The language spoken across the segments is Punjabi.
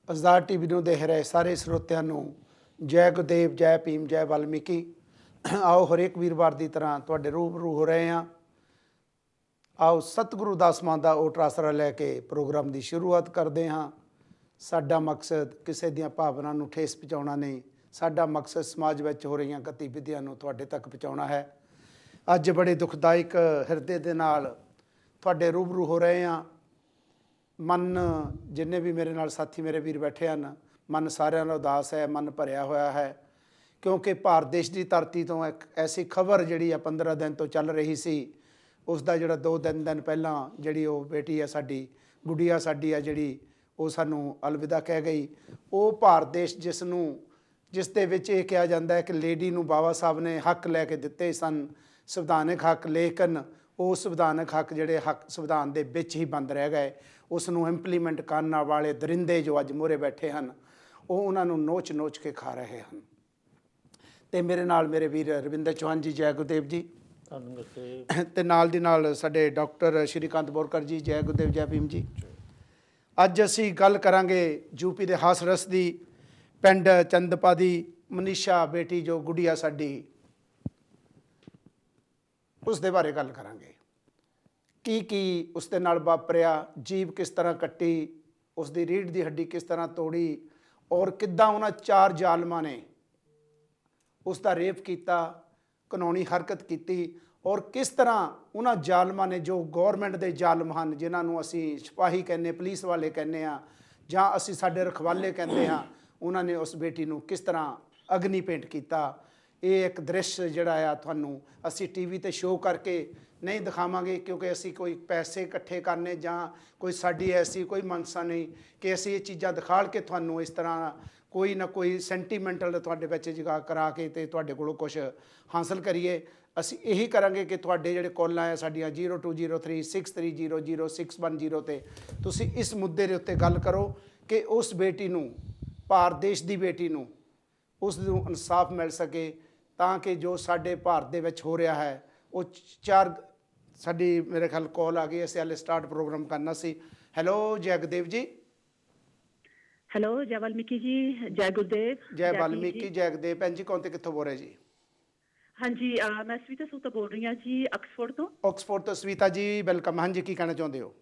ਆਜ਼ਾਦ ਟੀਵੀ ਨੂੰ ਦੇਖ ਰਹੇ ਸਾਰੇ ਸਰੋਤਿਆਂ ਨੂੰ ਜੈ ਗੁਰਦੇਵ, ਜੈ ਭੀਮ, ਜੈ ਵਾਲਮੀਕੀ। ਆਓ ਹਰੇਕ ਵੀਰਵਾਰ ਦੀ ਤਰ੍ਹਾਂ ਤੁਹਾਡੇ ਰੂਬਰੂ ਹੋ ਰਹੇ ਹਾਂ। ਆਓ ਸਤਿਗੁਰੂ ਦਾਸ ਮਾਨ ਦਾ ਓਟ ਆਸਰਾ ਲੈ ਕੇ ਪ੍ਰੋਗਰਾਮ ਦੀ ਸ਼ੁਰੂਆਤ ਕਰਦੇ ਹਾਂ। ਸਾਡਾ ਮਕਸਦ ਕਿਸੇ ਦੀਆਂ ਭਾਵਨਾ ਨੂੰ ਠੇਸ ਪਹੁੰਚਾਉਣਾ ਨਹੀਂ, ਸਾਡਾ ਮਕਸਦ ਸਮਾਜ ਵਿੱਚ ਹੋ ਰਹੀਆਂ ਗਤੀਵਿਧੀਆਂ ਨੂੰ ਤੁਹਾਡੇ ਤੱਕ ਪਹੁੰਚਾਉਣਾ ਹੈ। ਅੱਜ ਬੜੇ ਦੁਖਦਾਇਕ ਹਿਰਦੇ ਦੇ ਨਾਲ ਤੁਹਾਡੇ ਰੂਬਰੂ ਹੋ ਰਹੇ ਹਾਂ। ਮਨ ਜਿੰਨੇ ਵੀ ਮੇਰੇ ਨਾਲ ਸਾਥੀ ਮੇਰੇ ਵੀਰ ਬੈਠੇ ਹਨ, ਮਨ ਸਾਰਿਆਂ ਦਾ ਉਦਾਸ ਹੈ, ਮਨ ਭਰਿਆ ਹੋਇਆ ਹੈ, ਕਿਉਂਕਿ ਭਾਰਤ ਦੇਸ਼ ਦੀ ਧਰਤੀ ਤੋਂ ਇੱਕ ਐਸੀ ਖਬਰ ਜਿਹੜੀ ਆ 15 ਦਿਨ ਤੋਂ ਚੱਲ ਰਹੀ ਸੀ, ਉਸ ਦਾ ਜਿਹੜਾ 2 ਦਿਨ ਪਹਿਲਾਂ ਜਿਹੜੀ ਉਹ ਬੇਟੀ ਆ ਸਾਡੀ, ਗੁੱਡੀਆ ਸਾਡੀ ਆ ਜਿਹੜੀ, ਉਹ ਸਾਨੂੰ ਅਲਵਿਦਾ ਕਹਿ ਗਈ। ਉਹ ਭਾਰਤ ਦੇਸ਼ ਜਿਸ ਦੇ ਵਿੱਚ ਇਹ ਕਿਹਾ ਜਾਂਦਾ ਹੈ ਕਿ ਲੇਡੀ ਨੂੰ ਬਾਬਾ ਸਾਹਿਬ ਨੇ ਹੱਕ ਲੈ ਕੇ ਦਿੱਤੇ ਸਨ, ਸੰਵਿਧਾਨਕ ਹੱਕ, ਲੇਕਿਨ ਉਹ ਸੰਵਿਧਾਨਕ ਹੱਕ ਜਿਹੜੇ ਹੱਕ ਸੰਵਿਧਾਨ ਦੇ ਵਿੱਚ ਹੀ ਬੰਦ ਰਹਿ ਗਏ। ਉਸ ਨੂੰ ਇੰਪਲੀਮੈਂਟ ਕਰਨ ਵਾਲੇ ਦਰਿੰਦੇ ਜੋ ਅੱਜ ਮੂਹਰੇ ਬੈਠੇ ਹਨ, ਉਹ ਉਹਨਾਂ ਨੂੰ ਨੋਚ ਕੇ ਖਾ ਰਹੇ ਹਨ। ਅਤੇ ਮੇਰੇ ਨਾਲ ਮੇਰੇ ਵੀਰ ਰਵਿੰਦਰ ਚੌਹਾਨ ਜੀ, ਜੈ ਗੁਰਦੇਵ ਜੀ। ਅਤੇ ਨਾਲ ਦੀ ਨਾਲ ਸਾਡੇ ਡਾਕਟਰ ਸ਼੍ਰੀਕਾਂਤ ਬੋਰਕਰ ਜੀ, ਜੈ ਗੁਰਦੇਵ, ਜੈ ਭੀਮ ਜੀ। ਅੱਜ ਅਸੀਂ ਗੱਲ ਕਰਾਂਗੇ ਯੂਪੀ ਦੇ ਹਾਸਰਸ ਦੀ, ਪਿੰਡ ਚੰਦਪਾ ਦੀ ਮਨੀਸ਼ਾ ਬੇਟੀ ਜੋ ਗੁੱਡੀਆ ਸਾਡੀ, ਉਸ ਦੇ ਬਾਰੇ ਗੱਲ ਕਰਾਂਗੇ। ਕੀ ਉਸ ਦੇ ਨਾਲ ਵਾਪਰਿਆ, ਜੀਭ ਕਿਸ ਤਰ੍ਹਾਂ ਕੱਟੀ, ਉਸ ਦੀ ਰੀੜ੍ਹ ਦੀ ਹੱਡੀ ਕਿਸ ਤਰ੍ਹਾਂ ਤੋੜੀ, ਔਰ ਕਿੱਦਾਂ ਉਹਨਾਂ 4 ਜ਼ਾਲਮਾਂ ਨੇ ਉਸ ਦਾ ਰੇਪ ਕੀਤਾ, ਕਾਨੂੰਨੀ ਹਰਕਤ ਕੀਤੀ, ਔਰ ਕਿਸ ਤਰ੍ਹਾਂ ਉਹਨਾਂ ਜ਼ਾਲਮਾਂ ਨੇ ਜੋ ਗੌਰਮੈਂਟ ਦੇ ਜ਼ਾਲਮ ਹਨ, ਜਿਨ੍ਹਾਂ ਨੂੰ ਅਸੀਂ ਸਿਪਾਹੀ ਕਹਿੰਦੇ, ਪੁਲਿਸ ਵਾਲੇ ਕਹਿੰਦੇ ਹਾਂ, ਜਾਂ ਅਸੀਂ ਸਾਡੇ ਰਖਵਾਲੇ ਕਹਿੰਦੇ ਹਾਂ, ਉਹਨਾਂ ਨੇ ਉਸ ਬੇਟੀ ਨੂੰ ਕਿਸ ਤਰ੍ਹਾਂ ਅਗਨੀ ਭੇਂਟ ਕੀਤਾ। ਇਹ ਇੱਕ ਦ੍ਰਿਸ਼ ਜਿਹੜਾ ਆ ਤੁਹਾਨੂੰ ਅਸੀਂ TV 'ਤੇ ਸ਼ੋਅ ਕਰਕੇ ਨਹੀਂ ਦਿਖਾਵਾਂਗੇ, ਕਿਉਂਕਿ ਅਸੀਂ ਕੋਈ ਪੈਸੇ ਇਕੱਠੇ ਕਰਨੇ ਜਾਂ ਕੋਈ ਸਾਡੀ ਐਸੀ ਕੋਈ ਮਨਸਾ ਨਹੀਂ ਕਿ ਅਸੀਂ ਇਹ ਚੀਜ਼ਾਂ ਦਿਖਾਲ ਕੇ ਤੁਹਾਨੂੰ ਇਸ ਤਰ੍ਹਾਂ ਕੋਈ ਨਾ ਕੋਈ ਸੈਂਟੀਮੈਂਟਲ ਤੁਹਾਡੇ ਵਿੱਚ ਜਗਾ ਕਰਾ ਕੇ ਅਤੇ ਤੁਹਾਡੇ ਕੋਲੋਂ ਕੁਛ ਹਾਸਲ ਕਰੀਏ। ਅਸੀਂ ਇਹੀ ਕਰਾਂਗੇ ਕਿ ਤੁਹਾਡੇ ਜਿਹੜੇ ਕਾਲਾਂ ਆ ਸਾਡੀਆਂ 020363000610 'ਤੇ ਤੁਸੀਂ ਇਸ ਮੁੱਦੇ ਦੇ ਉੱਤੇ ਗੱਲ ਕਰੋ ਕਿ ਉਸ ਬੇਟੀ ਨੂੰ, ਭਾਰਤ ਦੇਸ਼ ਦੀ ਬੇਟੀ ਨੂੰ, ਉਸ ਨੂੰ ਇਨਸਾਫ ਮਿਲ ਸਕੇ, ਤਾਂ ਕਿ ਜੋ ਸਾਡੇ ਭਾਰਤ ਦੇ ਵਿੱਚ ਹੋ ਰਿਹਾ ਹੈ ਉਹ 4 ਸਾਡੀ ਮੇਰੇ ਖਿਆਲ ਕਾਲ ਆ ਗਈ, ਅਸੀਂ ਹਾਲੇ ਸਟਾਰਟ ਪ੍ਰੋਗਰਾਮ ਕਰਨਾ ਸੀ। ਹੈਲੋ ਜੈ ਗੁਰਦੇਵ ਜੀ। ਹੈਲੋ ਜੈ ਵਾਲਮੀਕੀ ਜੀ, ਜੈ ਗੁਰਦੇਵ, ਜੈ ਵਾਲਮੀਕੀ, ਜੈ ਗੁਰਦੇਵ। ਭੈਣ ਜੀ ਕੌਣ ਤੇ ਕਿੱਥੋਂ ਬੋਲ ਰਹੇ ਜੀ? ਹਾਂਜੀ, ਮੈਂ ਸਵੀਤਾ ਸੂਤਾ ਬੋਲ ਰਹੀ ਹਾਂ ਜੀ, ਆਕਸਫੋਰਡ ਤੋਂ। ਆਕਸਫੋਰਡ ਤੋਂ ਸਵੀਤਾ ਜੀ, ਵੈਲਕਮ। ਹਾਂਜੀ, ਕੀ ਕਹਿਣਾ ਚਾਹੁੰਦੇ ਹੋ?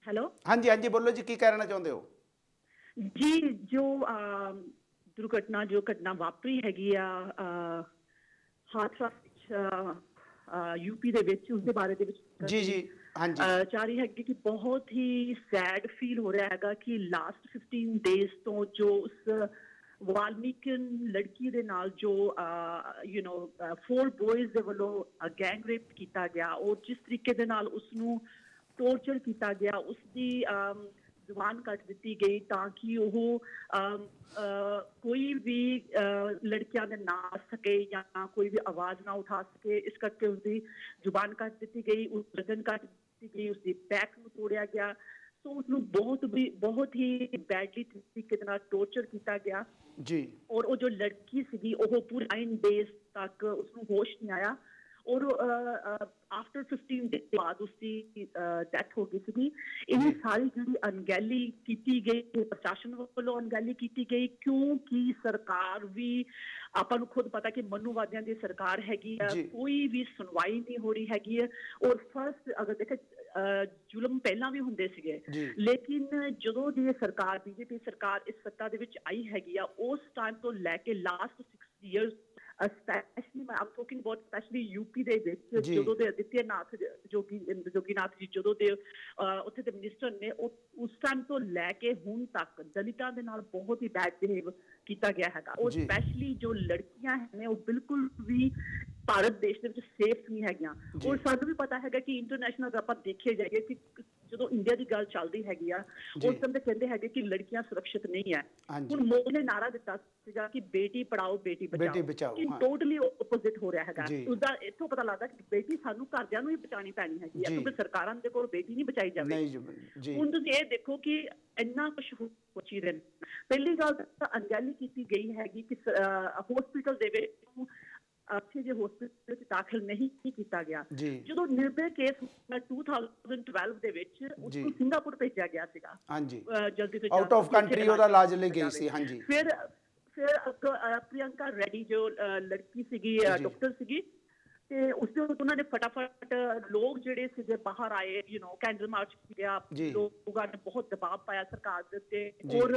ਹੈਲੋ, ਹਾਂਜੀ ਬੋਲੋ ਜੀ, ਕੀ ਕਹਿਣਾ ਚਾਹੁੰਦੇ ਹੋ ਜੀ? ਜੋ ਘਟਨਾ ਵਾਪਰੀ ਹੈਗੀ ਆ ਹਾਥਰਸ ਯੂਪੀ ਦੇ ਵਿੱਚ, ਉਸ ਦੇ ਬਾਰੇ ਦੇ ਵਿੱਚ ਜੀ ਹਾਂਜੀ ਚਾਹ ਰਹੀ ਹੈਗੀ ਕਿ ਬਹੁਤ ਹੀ ਸੈਡ ਫੀਲ ਹੋ ਰਿਹਾ ਹੈਗਾ ਕਿ ਲਾਸਟ 15 ਡੇਜ਼ ਤੋਂ ਜੋ ਉਸ ਵਾਲਮੀਕਨ ਲੜਕੀ ਦੇ ਨਾਲ ਜੋ 4 ਬॉयਜ਼ ਦੇ ਵੱਲੋਂ ਗੈਂਗ ਰੇਪ ਕੀਤਾ ਗਿਆ, ਔਰ ਜਿਸ ਤਰੀਕੇ ਦੇ ਨਾਲ ਉਸਨੂੰ ਟੋਰਚਰ ਕੀਤਾ ਗਿਆ, ਉਸਦੀ ਜ਼ੁਬਾਨ ਕੱਟ ਦਿੱਤੀ ਗਈ ਤਾਂ ਕਿ ਉਹ ਕੋਈ ਵੀ ਲੜਕਿਆਂ ਦੇ ਨਾ ਆ ਸਕੇ ਜਾਂ ਕੋਈ ਵੀ ਆਵਾਜ਼ ਨਾ ਉਠਾ ਸਕੇ। ਇਸ ਕਰਕੇ ਉਸਦੀ ਜ਼ੁਬਾਨ ਕੱਟ ਦਿੱਤੀ ਗਈ, ਉਸ ਗਰਦਨ ਕੱਟ ਦਿੱਤੀ ਗਈ, ਉਸਦੀ ਬੈਕ ਨੂੰ ਤੋੜਿਆ ਗਿਆ। ਸੋ ਉਸਨੂੰ ਬਹੁਤ ਹੀ ਬੈਡਲੀ ਤਰੀਕੇ ਦੇ ਨਾਲ ਟੋਰਚਰ ਕੀਤਾ ਗਿਆ ਜੀ। ਔਰ ਉਹ ਜੋ ਲੜਕੀ ਸੀਗੀ ਉਹ ਪੂਰੇ 9 ਡੇਜ਼ ਤੱਕ ਉਸਨੂੰ ਹੋਸ਼ ਨਹੀਂ ਆਇਆ, ਔਰ ਆਫਟਰ 15 ਡੇਜ਼ ਬਾਅਦ ਉਸਦੀ ਡੈਥ ਹੋ ਗਈ ਸੀਗੀ। ਇਹ ਸਾਰੀ ਜਿਹੜੀ ਅਣਗਹਿਲੀ ਕੀਤੀ ਗਈ, ਪ੍ਰਸ਼ਾਸਨ ਵੱਲੋਂ ਅਣਗਹਿਲੀ ਕੀਤੀ ਗਈ, ਕਿਉਂਕਿ ਸਰਕਾਰ ਵੀ, ਆਪਾਂ ਨੂੰ ਖੁਦ ਪਤਾ ਕਿ ਮਨੂਵਾਦੀਆਂ ਦੀ ਸਰਕਾਰ ਹੈਗੀ ਆ, ਕੋਈ ਵੀ ਸੁਣਵਾਈ ਨਹੀਂ ਹੋ ਰਹੀ ਹੈਗੀ ਹੈ। ਔਰ ਫਸਟ ਅਗਰ ਦੇਖੇ ਜ਼ੁਲਮ ਪਹਿਲਾਂ ਵੀ ਹੁੰਦੇ ਸੀਗੇ, ਲੇਕਿਨ ਜਦੋਂ ਦੀ ਸਰਕਾਰ BJP ਸਰਕਾਰ ਇਸ ਸੱਤਾ ਦੇ ਵਿੱਚ ਆਈ ਹੈਗੀ ਆ, ਉਸ ਟਾਈਮ ਤੋਂ ਲੈ ਕੇ last 6 years specially I'm talking about specially UP ਦੇ ਵਿੱਚ, ਜਦੋਂ ਦੇ ਆਦਿੱਤਿਆਨਾਥ ਜੋਗੀਨਾਥ ਜੀ ਜਦੋਂ ਦੇ ਉੱਥੇ ਦੇ ਮਿਨਿਸਟਰ ਨੇ, ਉਸ ਟਾਈਮ ਤੋਂ ਲੈ ਕੇ ਹੁਣ ਤੱਕ ਦਲਿਤਾਂ ਦੇ ਨਾਲ ਬਹੁਤ ਹੀ ਬੈਡ ਬਿਹੇਵ ਕੀਤਾ ਗਿਆ ਹੈਗਾ। ਔਰ ਸਪੈਸ਼ਲੀ ਜੋ ਲੜਕੀਆਂ ਨੇ ਉਹ ਬਿਲਕੁਲ ਵੀ ਭਾਰਤ ਦੇਸ਼ ਦੇ ਵਿੱਚ ਸੇਫ ਨਹੀਂ ਹੈਗੀਆਂ। ਔਰ ਸਾਨੂੰ ਵੀ ਪਤਾ ਹੈਗਾ ਕਿ ਇੰਟਰਨੈਸ਼ਨਲ ਆਪਾਂ ਦੇਖੇ ਜਾਈਏ ਕਿ ਜਦੋਂ ਇੰਡੀਆ ਦੀ ਗੱਲ ਚੱਲਦੀ ਹੈਗੀ ਆ, ਉਸ ਟਾਈਮ ਤੇ ਕਹਿੰਦੇ ਹੈਗੇ ਕਿ ਲੜਕੀਆਂ ਸੁਰੱਖਿਅਤ ਨਹੀਂ ਹੈ। ਹੁਣ ਮੋਦੀ ਨੇ ਨਾਰਾ ਦਿੱਤਾ ਸੀਗਾ ਕਿ ਬੇਟੀ ਪੜਾਓ ਬੇਟੀ ਬਚਾਓ, ਕਿ ਟੋਟਲੀ ਆਪੋਜ਼ਿਟ ਹੋ ਰਿਹਾ ਹੈਗਾ। ਉਸਦਾ ਇੱਥੋਂ ਪਤਾ ਲੱਗਦਾ ਕਿ ਬੇਟੀ ਸਾਨੂੰ ਘਰਦਿਆਂ ਨੂੰ ਹੀ ਬਚਾਉਣੀ ਪੈਣੀ ਹੈਗੀ ਹੈ, ਕਿਉਂਕਿ ਸਰਕਾਰਾਂ ਦੇ ਕੋਲ ਬੇਟੀ ਨਹੀਂ ਬਚਾਈ ਜਾਵੇ। ਹੁਣ ਤੁਸੀਂ ਇਹ ਦੇਖੋ ਕਿ ਇੰਨਾ ਕੁਛ ਹੋ ਚੀਜ਼। ਪਹਿਲੀ ਗੱਲ ਤਾਂ ਅਣਗਹਿਲੀ ਕੀਤੀ ਗਈ ਹੈਗੀ ਕਿ ਹੌਸਪੀਟਲ ਦੇ ਵਿੱਚ ਅੱਛੇ ਜਿਹੇ ਹਸਪੀਟਲ 'ਚ ਦਾਖਲ ਨਹੀਂ ਕੀਤਾ ਗਿਆ। ਜੀ ਜਦੋਂ ਨਿਰਭੈ ਕੇਸ 2012 ਦੇ ਵਿੱਚ ਉਸਨੂੰ ਸਿੰਗਾਪੁਰ ਭੇਜਿਆ ਗਿਆ ਸੀਗਾ। ਹਾਂਜੀ ਜਲਦੀ ਤੋਂ ਆਊਟ ਆਫ ਕੰਟਰੀ ਉਹਦਾ ਇਲਾਜ ਲਈ ਗਈ ਸੀ। ਹਾਂਜੀ ਫਿਰ ਪ੍ਰਿਯੰਕਾ ਰੈਡੀ ਜੋ ਲੜਕੀ ਸੀਗੀ, ਡਾਕਟਰ ਸੀਗੀ, ਤੇ ਉਸ ਦੇ ਉਹਨਾਂ ਨੇ ਫਟਾਫਟ ਲੋਕ ਜਿਹੜੇ ਸੀਗੇ ਬਾਹਰ ਆਏ, ਕੈਂਡਲ ਮਾਰਚ ਕੀਤਾ, ਲੋਕਾਂ ਨੇ ਬਹੁਤ ਦਬਾਅ ਪਾਇਆ ਸਰਕਾਰ ਦੇ ਉੱਤੇ। ਔਰ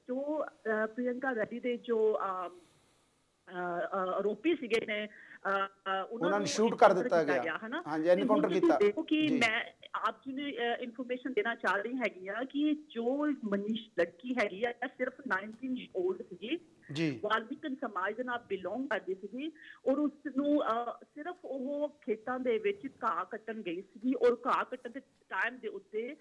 ਜੋ ਪ੍ਰਿਯੰਕਾ ਰੈਡੀ ਦੇ ਜੋ ਆਰੋਪੀ ਸੀਗੇ ਨੇ ਉਹਨਾਂ ਨੂੰ ਸ਼ੂਟ ਕਰ ਦਿੱਤਾ ਗਿਆ ਹਨਾ। ਹਾਂਜੀ ਐਨਕਾਊਂਟਰ ਕੀਤਾ। ਦੇਖੋ ਕਿ ਮੈਂ ਆਪ ਜੀ ਨੂੰ ਇਨਫੋਰਮੇਸ਼ਨ ਦੇਣਾ ਚਾਹ ਰਹੀ ਹੈਗੀ ਆ ਕਿ ਜੋ ਮਨੀਸ਼ ਲੜਕੀ ਹੈਗੀ ਆ ਸਿਰਫ 19 ਈਅਰ ਓਲਡ ਸੀਗੀ ਜੀ, ਵਾਲਮੀਕਨ ਸਮਾਜ ਦੇ ਨਾਲ ਬਿਲੋਂਗ ਕਰਦੀ ਸੀਗੀ, ਔਰ ਉਸ ਨੂੰ ਸਿਰਫ ਉਹ ਖੇਤਾਂ ਦੇ ਵਿੱਚ ਘਾਹ ਕੱਟਣ ਗਈ ਸੀਗੀ, ਔਰ ਘਾਹ ਕੱਟਣ ਦੇ ਟਾਈਮ ਦੇ ਉੱਤੇ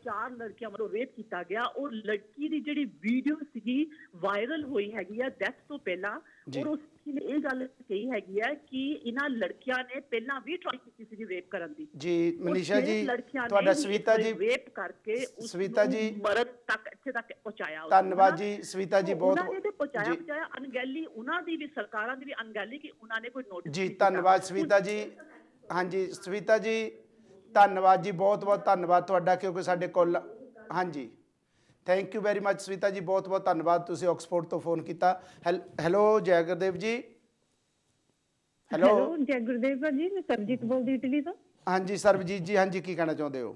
4 ਲੜਕੀਆਂ ਵੱਲੋਂ ਰੇਪ ਕੀਤਾ ਗਿਆ। ਔਰ ਲੜਕੀ ਦੀ ਜਿਹੜੀ ਵੀਡੀਓ ਸੀਗੀ ਵਾਇਰਲ ਹੋਈ ਹੈਗੀ ਆ ਡੈਥ ਤੋਂ ਪਹਿਲਾਂ, ਔਰ ਉਸ ਨੇ ਇਹ ਗੱਲ ਕਹੀ ਹੈਗੀ ਆ ਕਿ ਇਹਨਾਂ ਲੜਕੀਆਂ ਨੇ ਪਹਿਲਾਂ ਵੀ ਟਰਾਈ ਕੀਤੀ ਸੀਗੀ ਰੇਪ ਕਰਨ ਦੀ। ਜੀ ਮਨੀਸ਼ਾ ਜੀ ਤੁਹਾਡਾ ਸਵੀਤਾ ਜੀ ਰੇਪ ਕਰਕੇ ਸਵੀਤਾ ਜੀ ਮਰਨ ਤੱਕ ਇੱਥੇ ਤੱਕ ਪਹੁੰਚਾਇਆ। ਧੰਨਵਾਦ ਜੀ ਸਵੀਤਾ ਜੀ ਬਹੁਤ ਪਹੁੰਚਾਇਆ ਅਣਗਹਿਲੀ ਉਹਨਾਂ ਦੀ ਵੀ, ਸਰਕਾਰਾਂ ਦੀ ਵੀ ਅਣਗਹਿਲੀ ਕਿ ਉਹਨਾਂ ਨੇ ਕੋਈ ਨੋਟਿਸ ਜੀ। ਧੰਨਵਾਦ ਸਵੀਤਾ ਜੀ। ਹਾਂਜੀ ਸਵੀਤਾ ਜੀ ਧੰਨਵਾਦ ਜੀ, ਬਹੁਤ ਬਹੁਤ ਧੰਨਵਾਦ ਤੁਹਾਡਾ, ਕਿਉਂਕਿ ਸਾਡੇ ਕੋਲ ਹਾਂਜੀ thank you very much Savita ਜੀ, ਬਹੁਤ ਬਹੁਤ ਧੰਨਵਾਦ, ਤੁਸੀਂ ਆਕਸਫੋਰਡ ਤੋਂ ਫੋਨ ਕੀਤਾ। ਹੈਲੋ ਜੈ ਗੁਰਦੇਵ ਜੀ। ਹੈਲੋ ਜੈ ਗੁਰਦੇਵ ਜੀ, ਮੈਂ ਸਰਬਜੀਤ ਬੋਲਦੀ ਇਟਲੀ ਤੋਂ। ਹਾਂਜੀ ਸਰਬਜੀਤ ਜੀ, ਹਾਂਜੀ ਕੀ ਕਹਿਣਾ ਚਾਹੁੰਦੇ ਹੋ?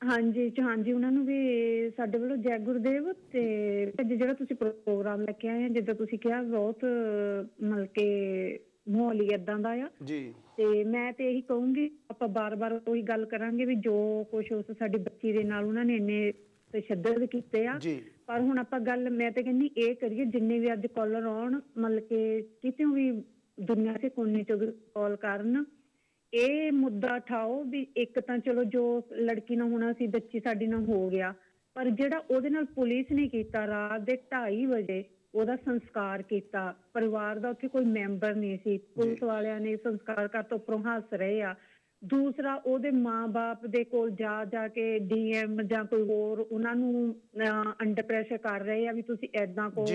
ਹਾਂਜੀ ਚੌਹਾਨ ਜੀ, ਉਹਨਾਂ ਨੂੰ ਵੀ ਸਾਡੇ ਵੱਲੋਂ ਜੈ ਗੁਰਦੇਵ। ਤੇ ਜਿਹੜਾ ਤੁਸੀਂ ਪ੍ਰੋਗਰਾਮ ਲੈ ਕੇ ਆਏ ਆ, ਜਿੱਦਾਂ ਤੁਸੀਂ ਕਿਹਾ, ਬਹੁਤ ਮਤਲਬ ਕਿ ਮਾਹੌਲ ਹੀ ਏਦਾਂ ਦਾ ਆ ਜੀ। ਤੇ ਮੈਂ ਤੇ ਇਹੀ ਕਹੂੰਗੀ, ਆਪਾਂ ਬਾਰ-ਬਾਰ ਉਹੀ ਗੱਲ ਕਰਾਂਗੇ ਵੀ ਜੋ ਕੁਛ ਉਸ ਸਾਡੀ ਬੱਚੀ ਦੇ ਨਾਲ ਉਹਨਾਂ ਨੇ ਇੰਨੇ ਤਸ਼ੱਦਦ ਕੀਤੇ ਆ, ਪਰ ਹੁਣ ਆਪਾਂ ਗੱਲ ਮੈਂ ਤੇ ਕਹਿੰਦੀ ਇਹ ਕਰੀਏ, ਜਿੰਨੇ ਵੀ ਅੱਜ ਕਾਲਰ ਆਉਣ, ਮਤਲਬ ਕਿ ਕਿਤੇ ਵੀ ਦੁਨੀਆ ਦੇ ਕੋਨੇ ਚੋਂ ਕਾਲ ਕਰਨ, ਇਹ ਮੁੱਦਾ ਉਠਾਓ ਵੀ ਇੱਕ ਤਾਂ ਚਲੋ ਜੋ ਲੜਕੀ ਨਾਲ ਹੋਣਾ ਸੀ, ਬੱਚੀ ਸਾਡੀ ਨਾਲ ਹੋ ਗਿਆ, ਪਰ ਜਿਹੜਾ ਉਹਦੇ ਨਾਲ ਪੁਲਿਸ ਨੇ ਕੀਤਾ ਰਾਤ ਦੇ 2:30 ਵਜੇ ਉਹਦਾ ਸੰਸਕਾਰ ਕੀਤਾ, ਪਰਿਵਾਰ ਦਾ ਉੱਥੇ ਕੋਈ ਮੈਂਬਰ ਨਹੀਂ ਸੀ, ਪੁਲਿਸ ਵਾਲਿਆਂ ਨੇ ਸੰਸਕਾਰ ਕਰ ਤੋਂ ਉੱਪਰੋਂ ਹੱਸ ਰਹੇ ਆ। ਦੂਸਰਾ ਉਹਦੇ ਮਾਂ-ਬਾਪ ਦੇ ਕੋਲ ਜਾ ਕੇ DM ਜਾਂ ਕੋਈ ਹੋਰ ਉਹਨਾਂ ਨੂੰ ਅੰਡਰ ਪ੍ਰੈਸ਼ਰ ਕਰ ਰਹੇ ਆ ਵੀ ਤੁਸੀਂ ਏਦਾਂ ਕਹੋ।